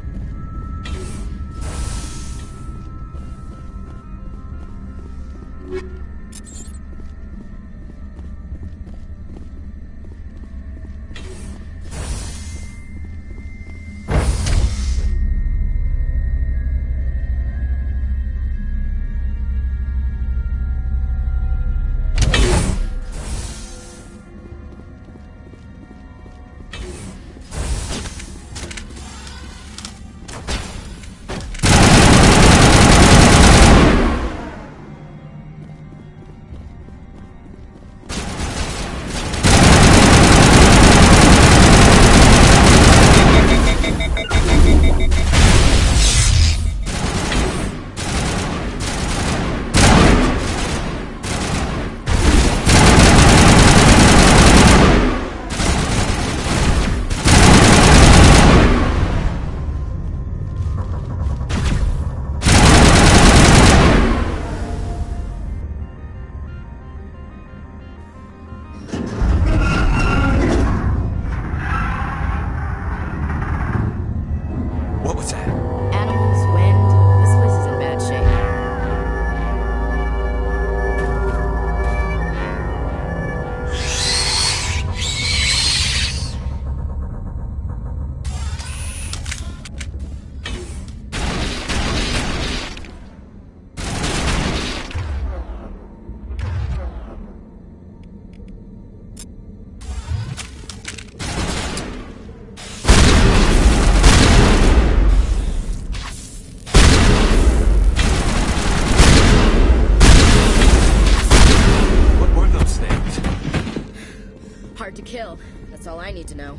Hard to kill. That's all I need to know.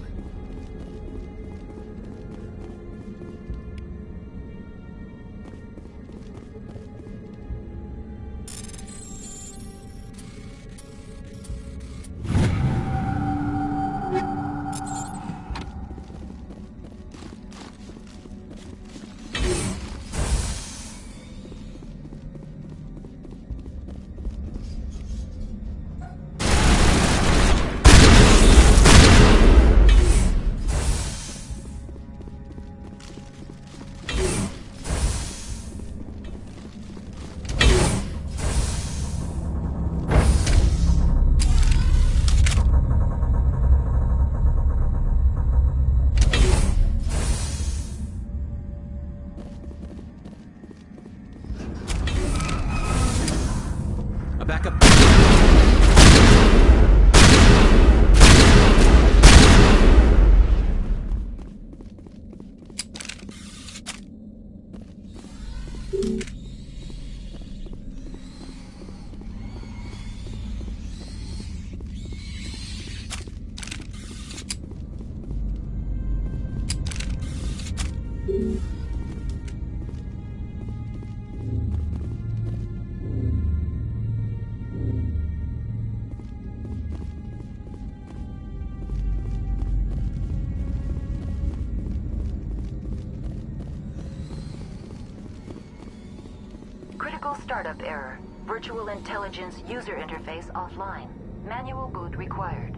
Critical startup error. Virtual intelligence user interface offline. Manual boot required.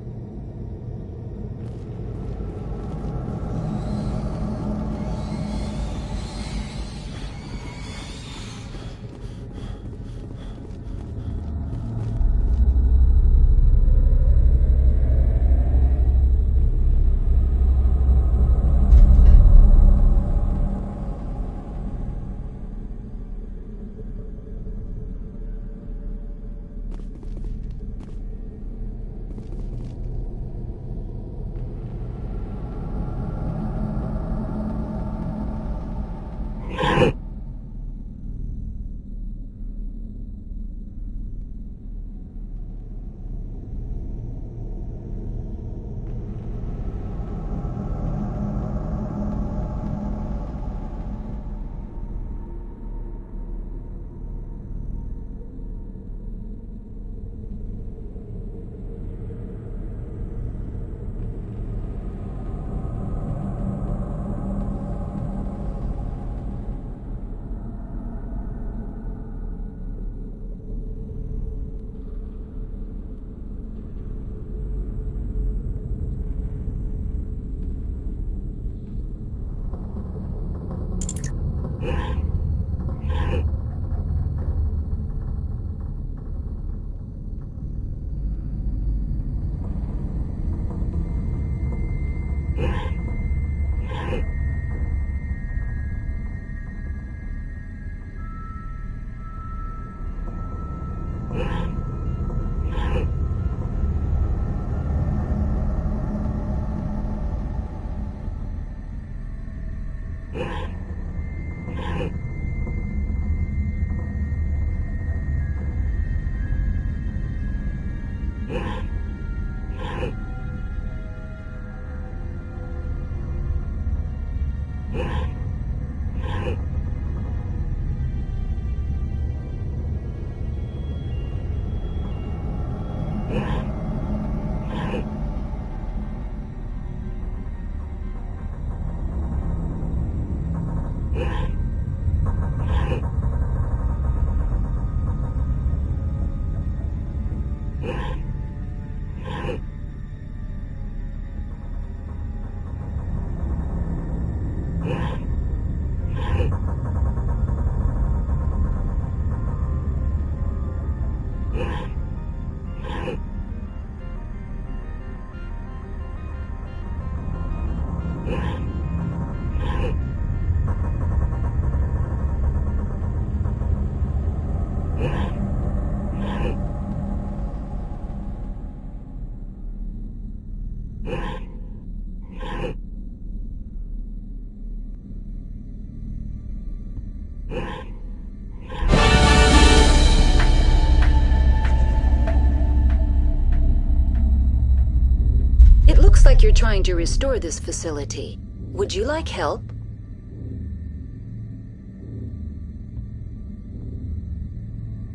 Looks like you're trying to restore this facility. Would you like help?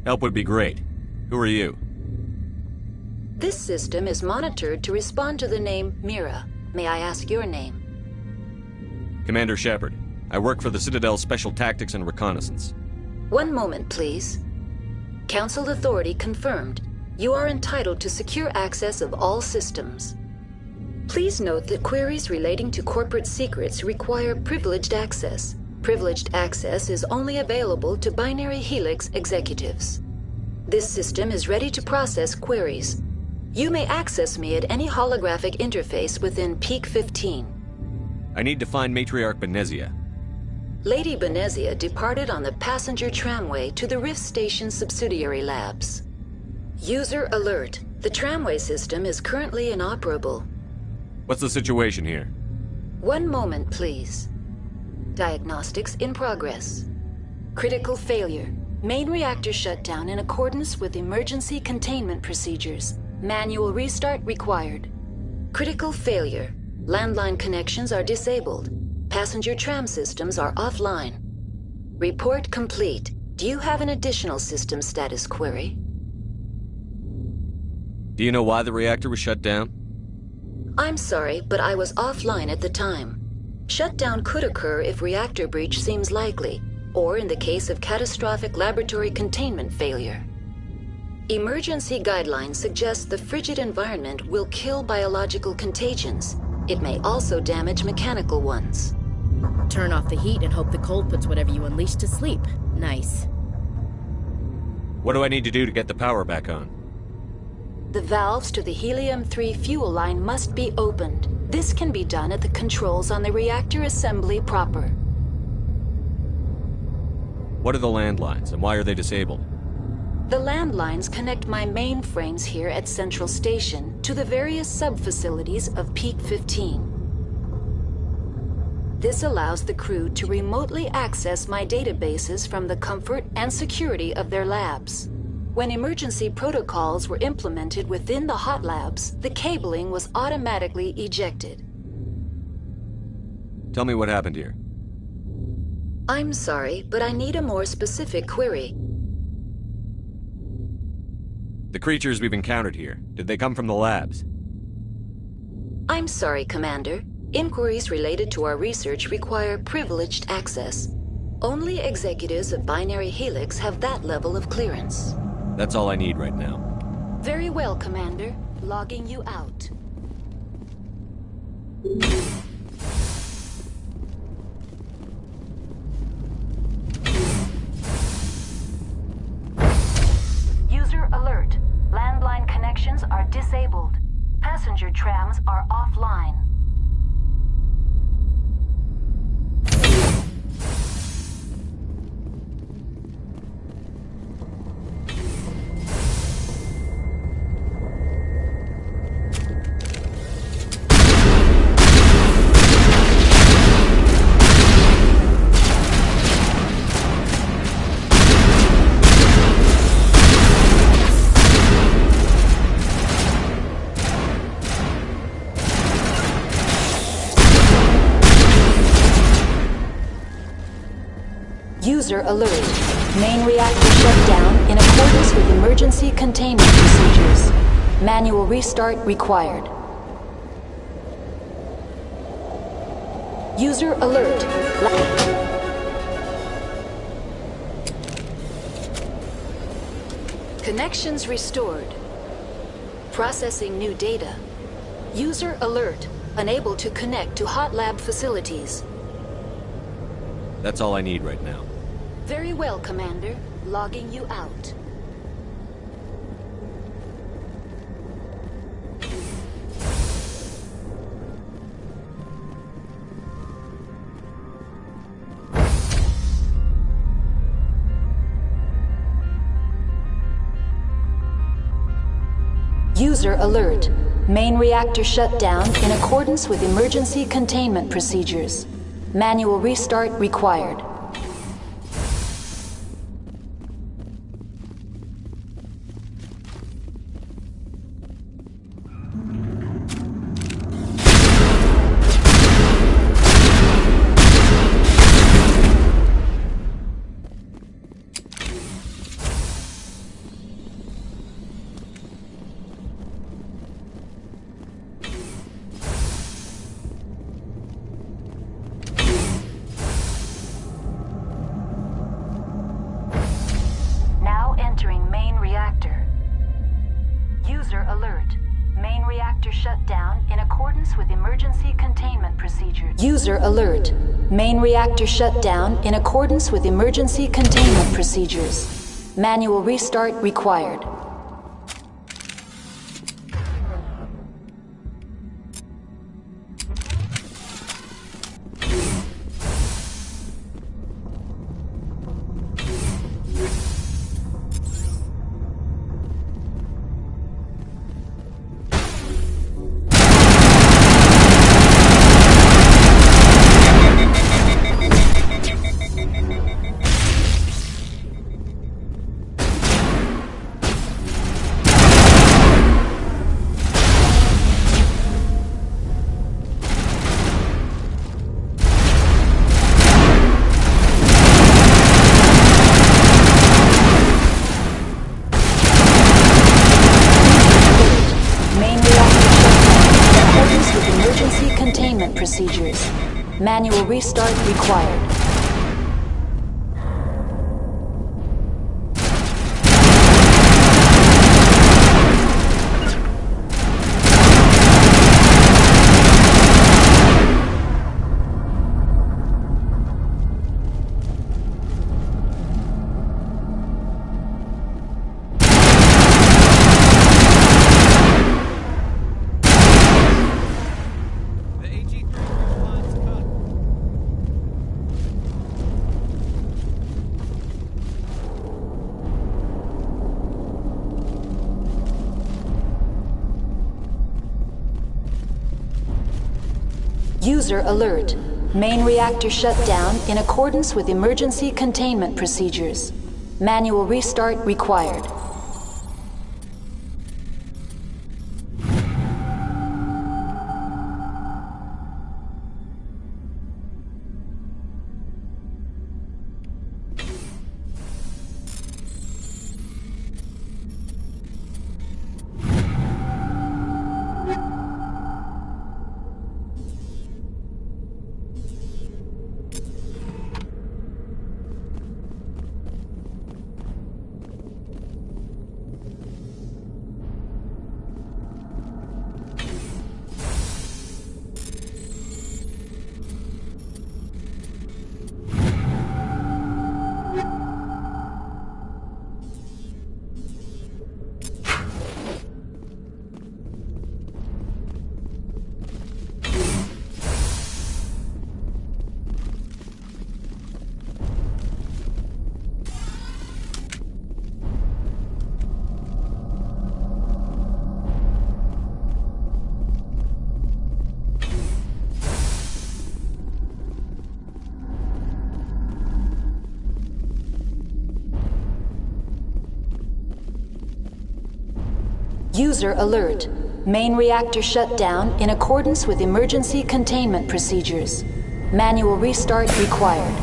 Help would be great. Who are you? This system is monitored to respond to the name Mira. May I ask your name? Commander Shepard. I work for the Citadel's Special Tactics and Reconnaissance. One moment, please. Council authority confirmed. You are entitled to secure access of all systems. Please note that queries relating to corporate secrets require privileged access. Privileged access is only available to Binary Helix executives. This system is ready to process queries. You may access me at any holographic interface within Peak 15. I need to find Matriarch Benezia. Lady Benezia departed on the passenger tramway to the Rift Station subsidiary labs. User alert. The tramway system is currently inoperable. What's the situation here? One moment, please. Diagnostics in progress. Critical failure. Main reactor shut down in accordance with emergency containment procedures. Manual restart required. Critical failure. Landline connections are disabled. Passenger tram systems are offline. Report complete. Do you have an additional system status query? Do you know why the reactor was shut down? I'm sorry, but I was offline at the time. Shutdown could occur if reactor breach seems likely. or in the case of catastrophic laboratory containment failure. Emergency guidelines suggest the frigid environment will kill biological contagions. It may also damage mechanical ones. Turn off the heat and hope the cold puts whatever you unleash to sleep. Nice. What do I need to do to get the power back on? The valves to the Helium-3 fuel line must be opened. This can be done at the controls on the reactor assembly proper. What are the landlines, and why are they disabled? The landlines connect my mainframes here at Central Station to the various sub-facilities of Peak 15. This allows the crew to remotely access my databases from the comfort and security of their labs. When emergency protocols were implemented within the hot labs, the cabling was automatically ejected. Tell me what happened here. I'm sorry, but I need a more specific query. The creatures we've encountered here, did they come from the labs? I'm sorry, Commander. Inquiries related to our research require privileged access. Only executives of Binary Helix have that level of clearance. That's all I need right now. Very well, Commander. Logging you out. User alert. Landline connections are disabled. Passenger trams are offline. User alert. Main reactor shut down in accordance with emergency containment procedures. Manual restart required. User alert. Connections restored. Processing new data. User alert. Unable to connect to hot lab facilities. That's all I need right now. Very well, Commander. Logging you out. User alert. Main reactor shut down in accordance with emergency containment procedures. Manual restart required. Entering main reactor. User alert. Main reactor shut down in accordance with emergency containment procedures. User alert. Main reactor shut down in accordance with emergency containment procedures. Manual restart required. Procedures. Manual restart required. User alert. Main reactor shut down in accordance with emergency containment procedures. Manual restart required. User alert. Main reactor shut down in accordance with emergency containment procedures. Manual restart required.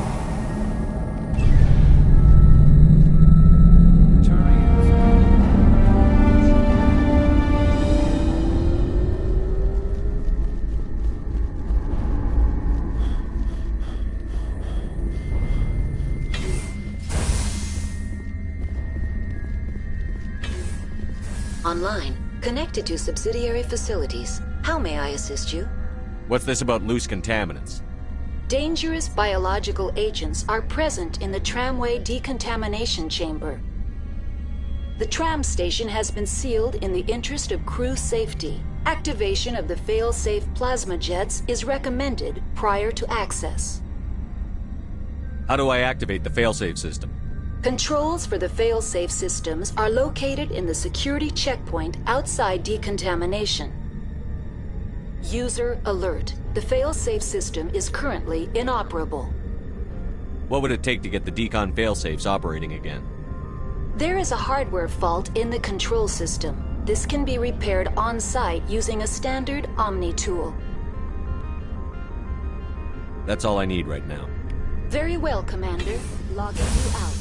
Online, connected to subsidiary facilities. How may I assist you? What's this about loose contaminants? Dangerous biological agents are present in the tramway decontamination chamber. The tram station has been sealed in the interest of crew safety. Activation of the fail-safe plasma jets is recommended prior to access. How do I activate the failsafe system? Controls for the fail-safe systems are located in the security checkpoint outside decontamination. User alert. The fail-safe system is currently inoperable. What would it take to get the decon failsafes operating again? There is a hardware fault in the control system. This can be repaired on-site using a standard Omni tool. That's all I need right now. Very well, Commander. Logging you out.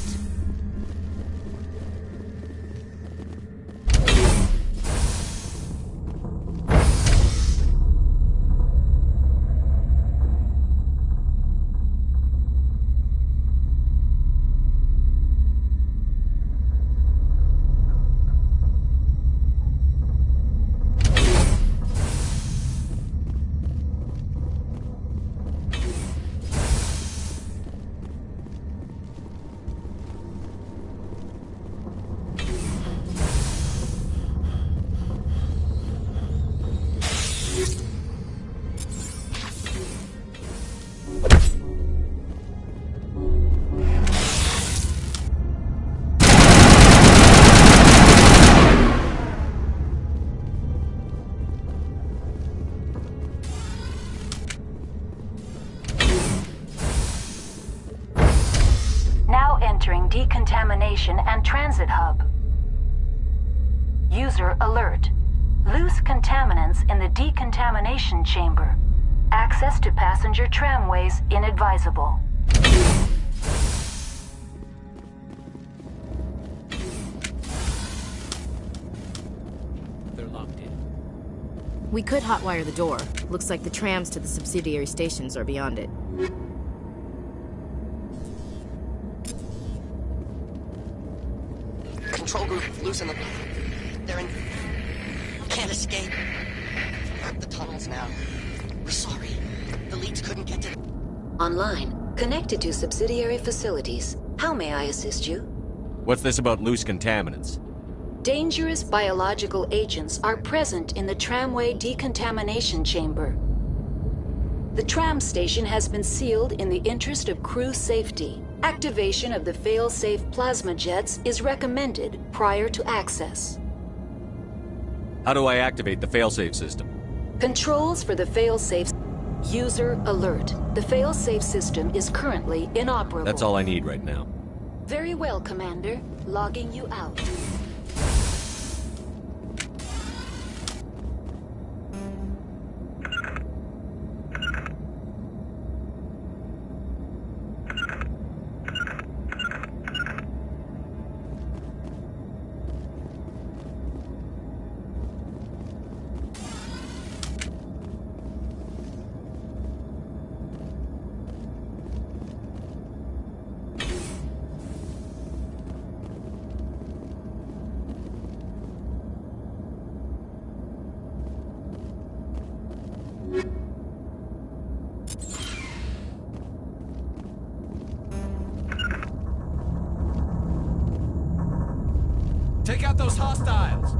Entering decontamination and transit hub. User alert. Loose contaminants in the decontamination chamber. Access to passenger tramways inadvisable. They're locked in. We could hotwire the door. Looks like the trams to the subsidiary stations are beyond it. Control group, loosen them. They're in... Can't escape. The tunnels now. We're sorry. The leads couldn't get to... Online, connected to subsidiary facilities. How may I assist you? What's this about loose contaminants? Dangerous biological agents are present in the tramway decontamination chamber. The tram station has been sealed in the interest of crew safety. Activation of the fail-safe plasma jets is recommended prior to access. How do I activate the failsafe system? Controls for the fail-safe. User alert. The fail-safe system is currently inoperable. That's all I need right now. Very well, Commander. Logging you out. Take out those hostiles!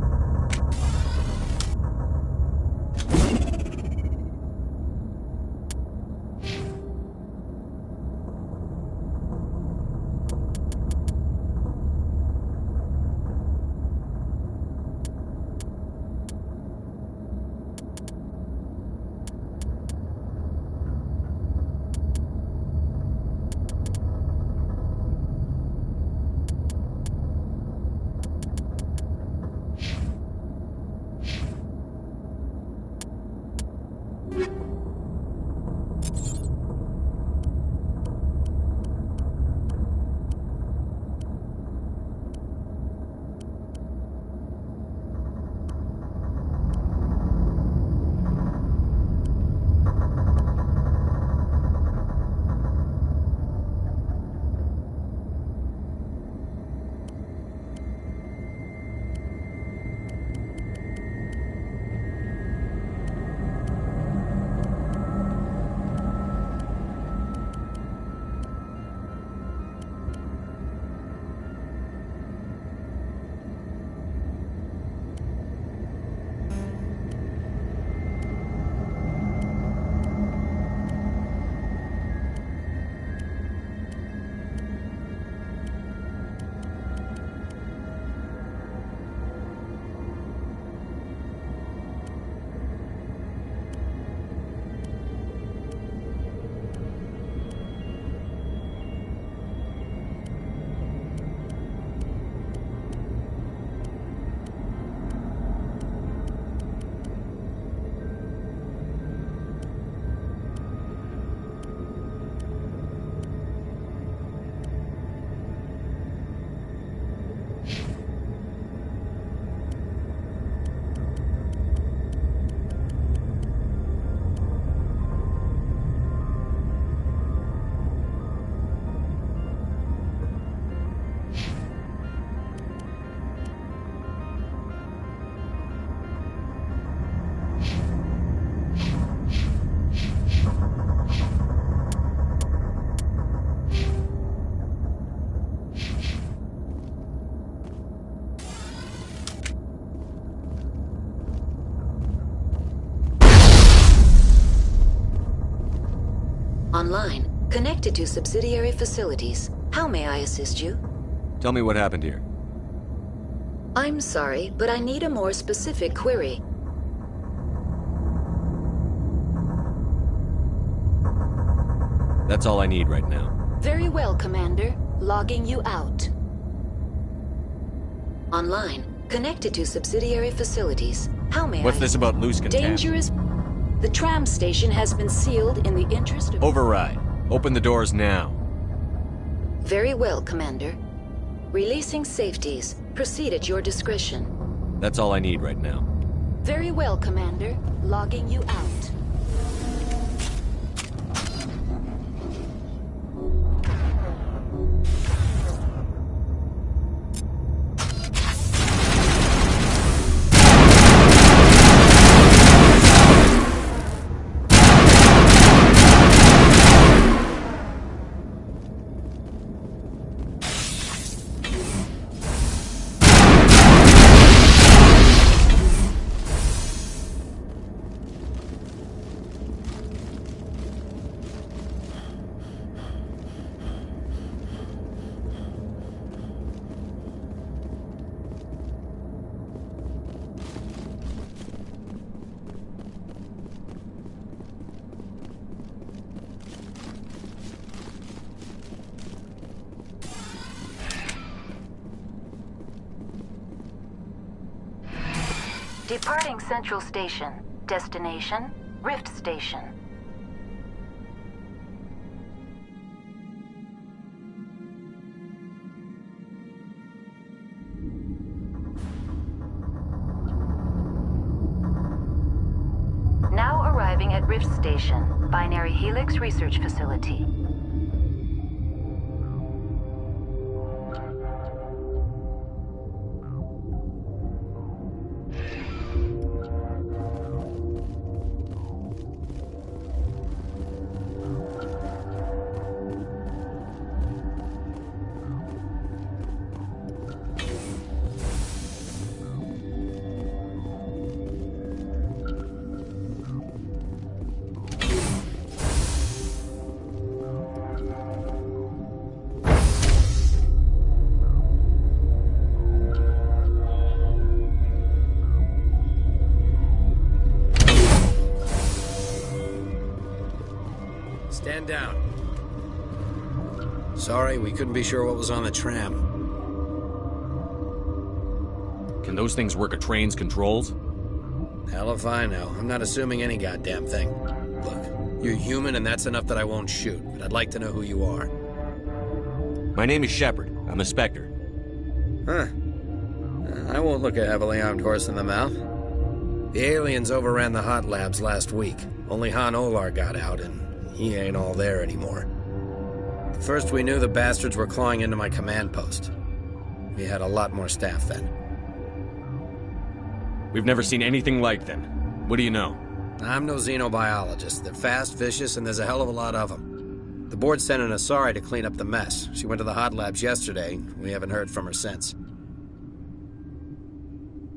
Online. Connected to subsidiary facilities. How may I assist you? Tell me what happened here. I'm sorry, but I need a more specific query. That's all I need right now. Very well, Commander. Logging you out. Online. Connected to subsidiary facilities. How may What's this about loose contact? Dangerous. The tram station has been sealed in the interest of... Override. Open the doors now. Very well, Commander. Releasing safeties. Proceed at your discretion. That's all I need right now. Very well, Commander. Logging you out. Departing Central Station. Destination, Rift Station. Now arriving at Rift Station, Binary Helix Research Facility. Stand down. Sorry, we couldn't be sure what was on the tram. Can those things work a train's controls? Hell if I know. I'm not assuming any goddamn thing. Look, you're human and that's enough that I won't shoot, but I'd like to know who you are. My name is Shepard. I'm a Spectre. Huh. I won't look a heavily armed horse in the mouth. The aliens overran the hot labs last week. Only Han Olar got out, and he ain't all there anymore. First we knew the bastards were clawing into my command post. We had a lot more staff then. We've never seen anything like them. What do you know? I'm no xenobiologist. They're fast, vicious, and there's a hell of a lot of them. The board sent an Asari to clean up the mess. She went to the hot labs yesterday. We haven't heard from her since.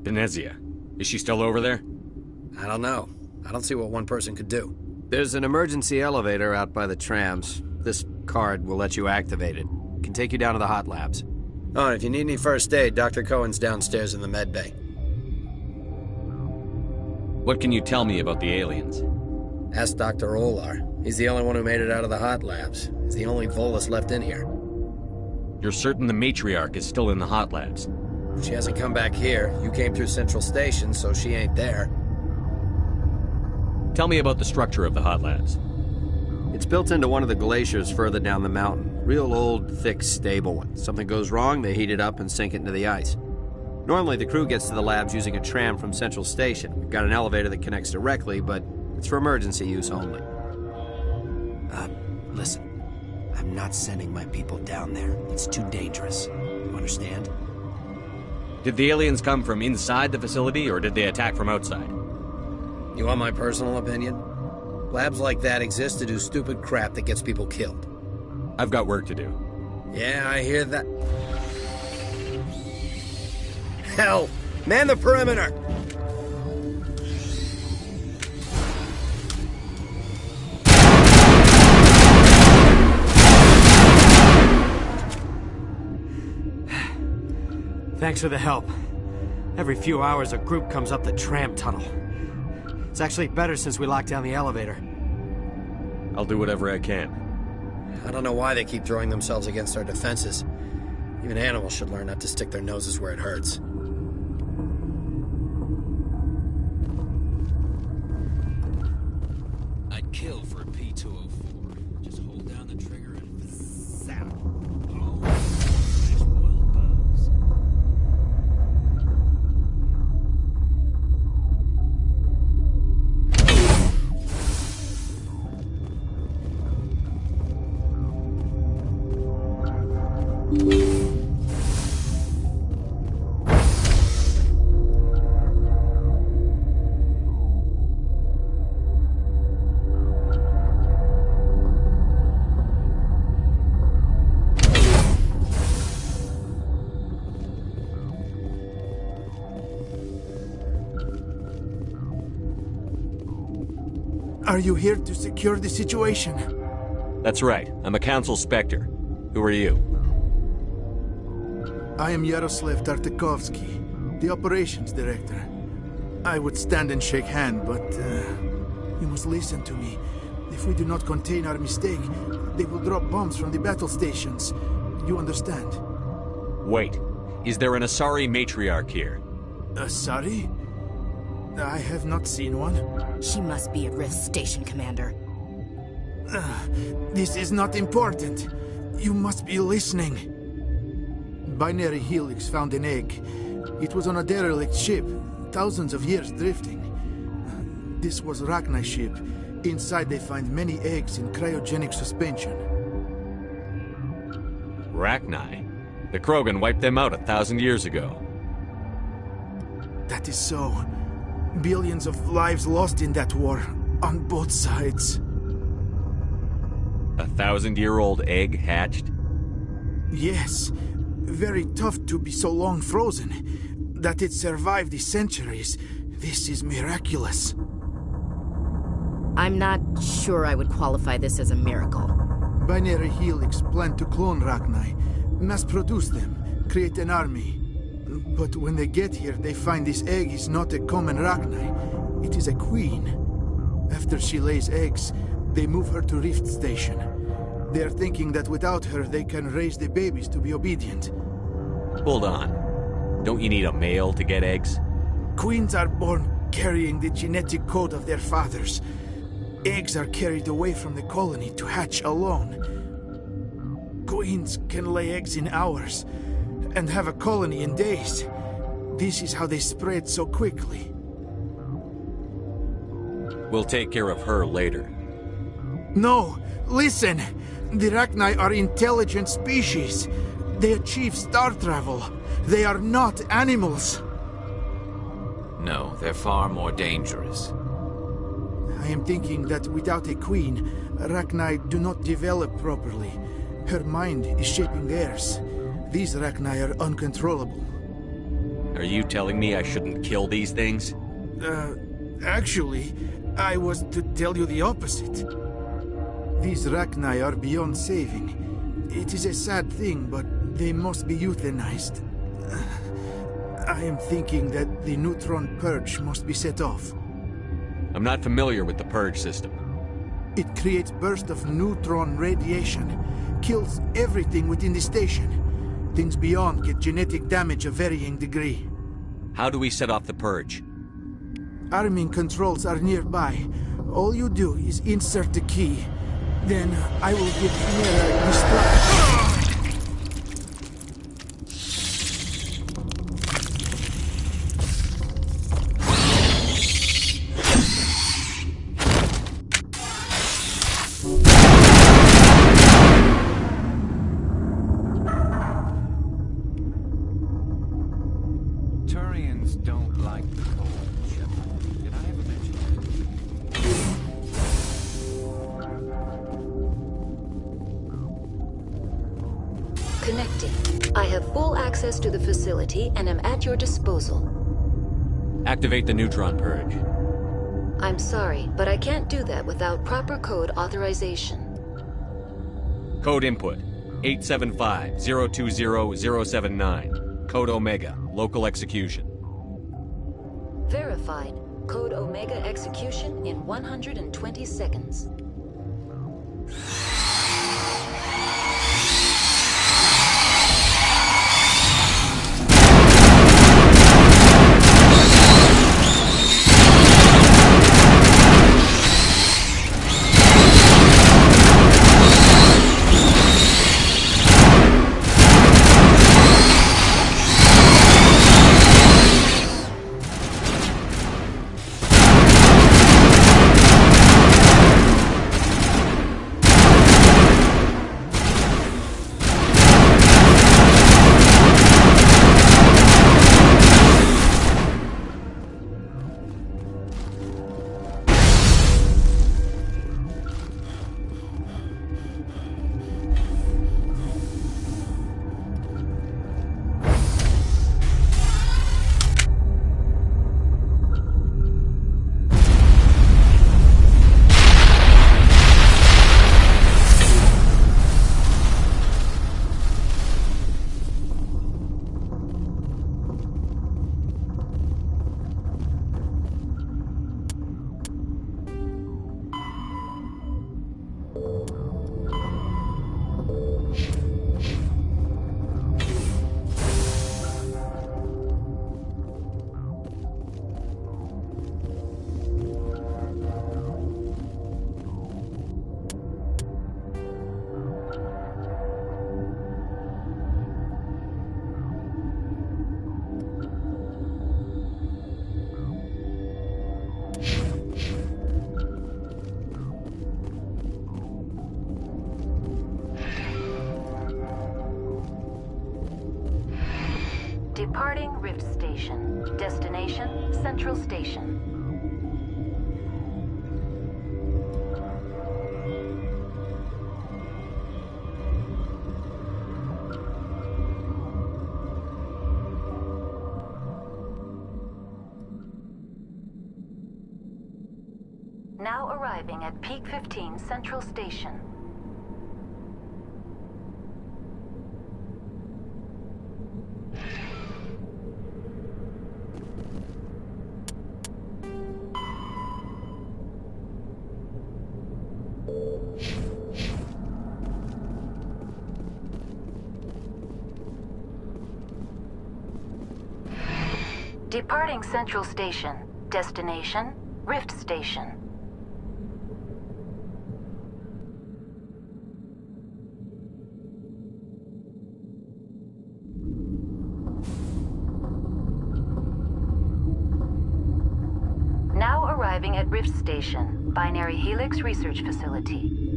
Benezia. Is she still over there? I don't know. I don't see what one person could do. There's an emergency elevator out by the trams. This card will let you activate it. It can take you down to the hot labs. Oh, and if you need any first aid, Dr. Cohen's downstairs in the med bay. What can you tell me about the aliens? Ask Dr. Olar. He's the only one who made it out of the hot labs. He's the only Volus left in here. You're certain the Matriarch is still in the hot labs? She hasn't come back here. You came through Central Station, so she ain't there. Tell me about the structure of the hot labs. It's built into one of the glaciers further down the mountain. Real old, thick, stable one. Something goes wrong, they heat it up and sink it into the ice. Normally, the crew gets to the labs using a tram from Central Station. We've got an elevator that connects directly, but it's for emergency use only. Listen. I'm not sending my people down there. It's too dangerous. You understand? Did the aliens come from inside the facility, or did they attack from outside? You want my personal opinion? Labs like that exist to do stupid crap that gets people killed. I've got work to do. Yeah, I hear that. Hell! Man the perimeter! Thanks for the help. Every few hours, a group comes up the tram tunnel. It's actually better since we locked down the elevator. I'll do whatever I can. I don't know why they keep throwing themselves against our defenses. Even animals should learn not to stick their noses where it hurts. I'd kill for a P-204. Just hold down the trigger and zap. Oh, nice boiled bugs. Are you here to secure the situation? That's right. I'm a Council Spectre. Who are you? I am Yaroslav Tartakovsky, the Operations Director. I would stand and shake hand, but you must listen to me. If we do not contain our mistake, they will drop bombs from the battle stations. You understand? Wait. Is there an Asari Matriarch here? Asari? I have not seen one. She must be at Rift Station, Commander. This is not important. You must be listening. Binary Helix found an egg. It was on a derelict ship, thousands of years drifting. This was Rachni's ship. Inside they find many eggs in cryogenic suspension. Rachni? The Krogan wiped them out 1,000 years ago. That is so. Billions of lives lost in that war, on both sides. 1,000-year-old egg hatched? Yes. Very tough to be so long frozen. That it survived the centuries. This is miraculous. I'm not sure I would qualify this as a miracle. Binary Helix planned to clone Rachni, mass-produce them, create an army. But when they get here, they find this egg is not a common Rachni. It is a queen. After she lays eggs, they move her to Rift Station. They're thinking that without her, they can raise the babies to be obedient. Hold on. Don't you need a male to get eggs? Queens are born carrying the genetic code of their fathers. Eggs are carried away from the colony to hatch alone. Queens can lay eggs in hours, and have a colony in days. This is how they spread so quickly. We'll take care of her later. No! Listen! The Rachni are intelligent species. They achieve star travel. They are not animals. No, they're far more dangerous. I am thinking that without a queen, Rachni do not develop properly. Her mind is shaping theirs. These Rachni are uncontrollable. Are you telling me I shouldn't kill these things? Actually, I was to tell you the opposite. These Rachni are beyond saving. It is a sad thing, but they must be euthanized. I am thinking that the neutron purge must be set off. I'm not familiar with the purge system. It creates bursts of neutron radiation, kills everything within the station. Things beyond get genetic damage of varying degree. How do we set off the purge? Arming controls are nearby. All you do is insert the key. Then I will give Chimera instructions. Turians don't like the cold, Shepard. Did I ever mention that? Connecting. I have full access to the facility and am at your disposal. Activate the neutron purge. I'm sorry, but I can't do that without proper code authorization. Code input 875-020-079. Code Omega. Local execution. Verified. Code Omega execution in 120 seconds. Departing Rift Station. Destination, Central Station. Now arriving at Peak 15 Central Station. Departing Central Station. Destination, Rift Station. Now arriving at Rift Station, Binary Helix Research Facility.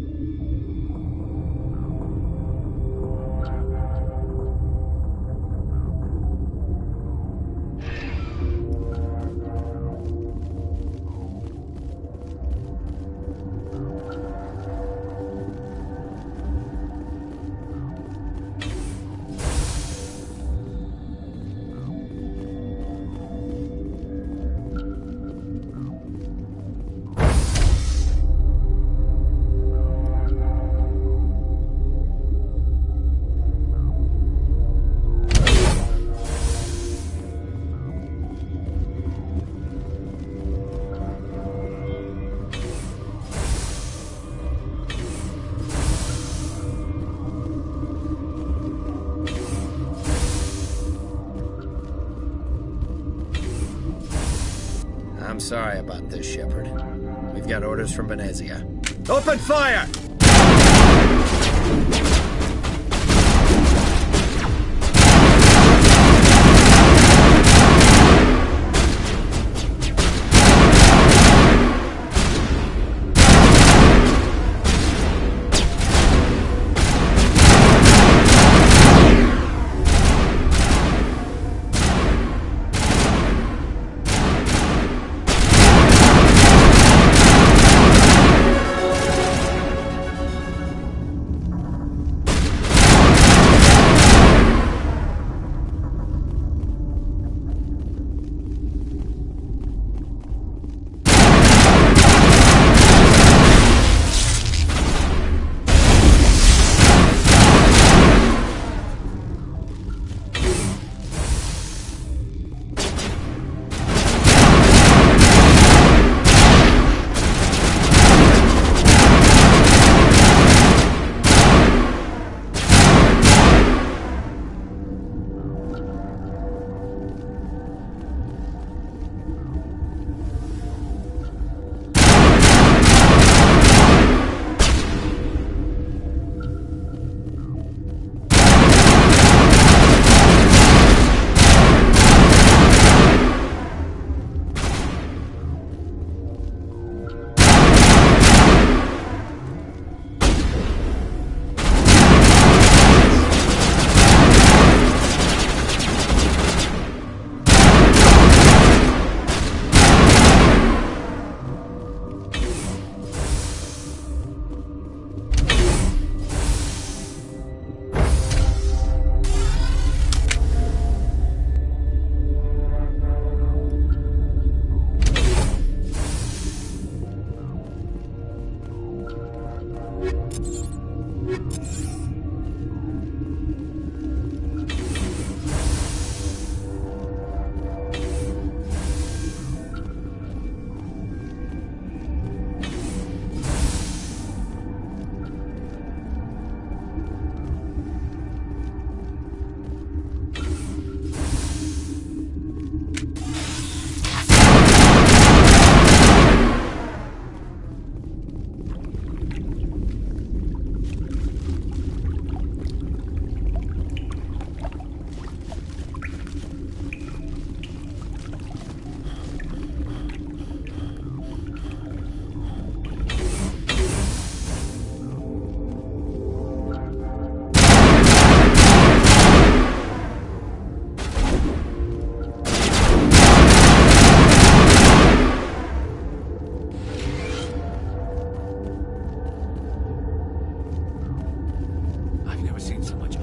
I'm sorry about this, Shepard. We've got orders from Venezia. Open fire! never seen so much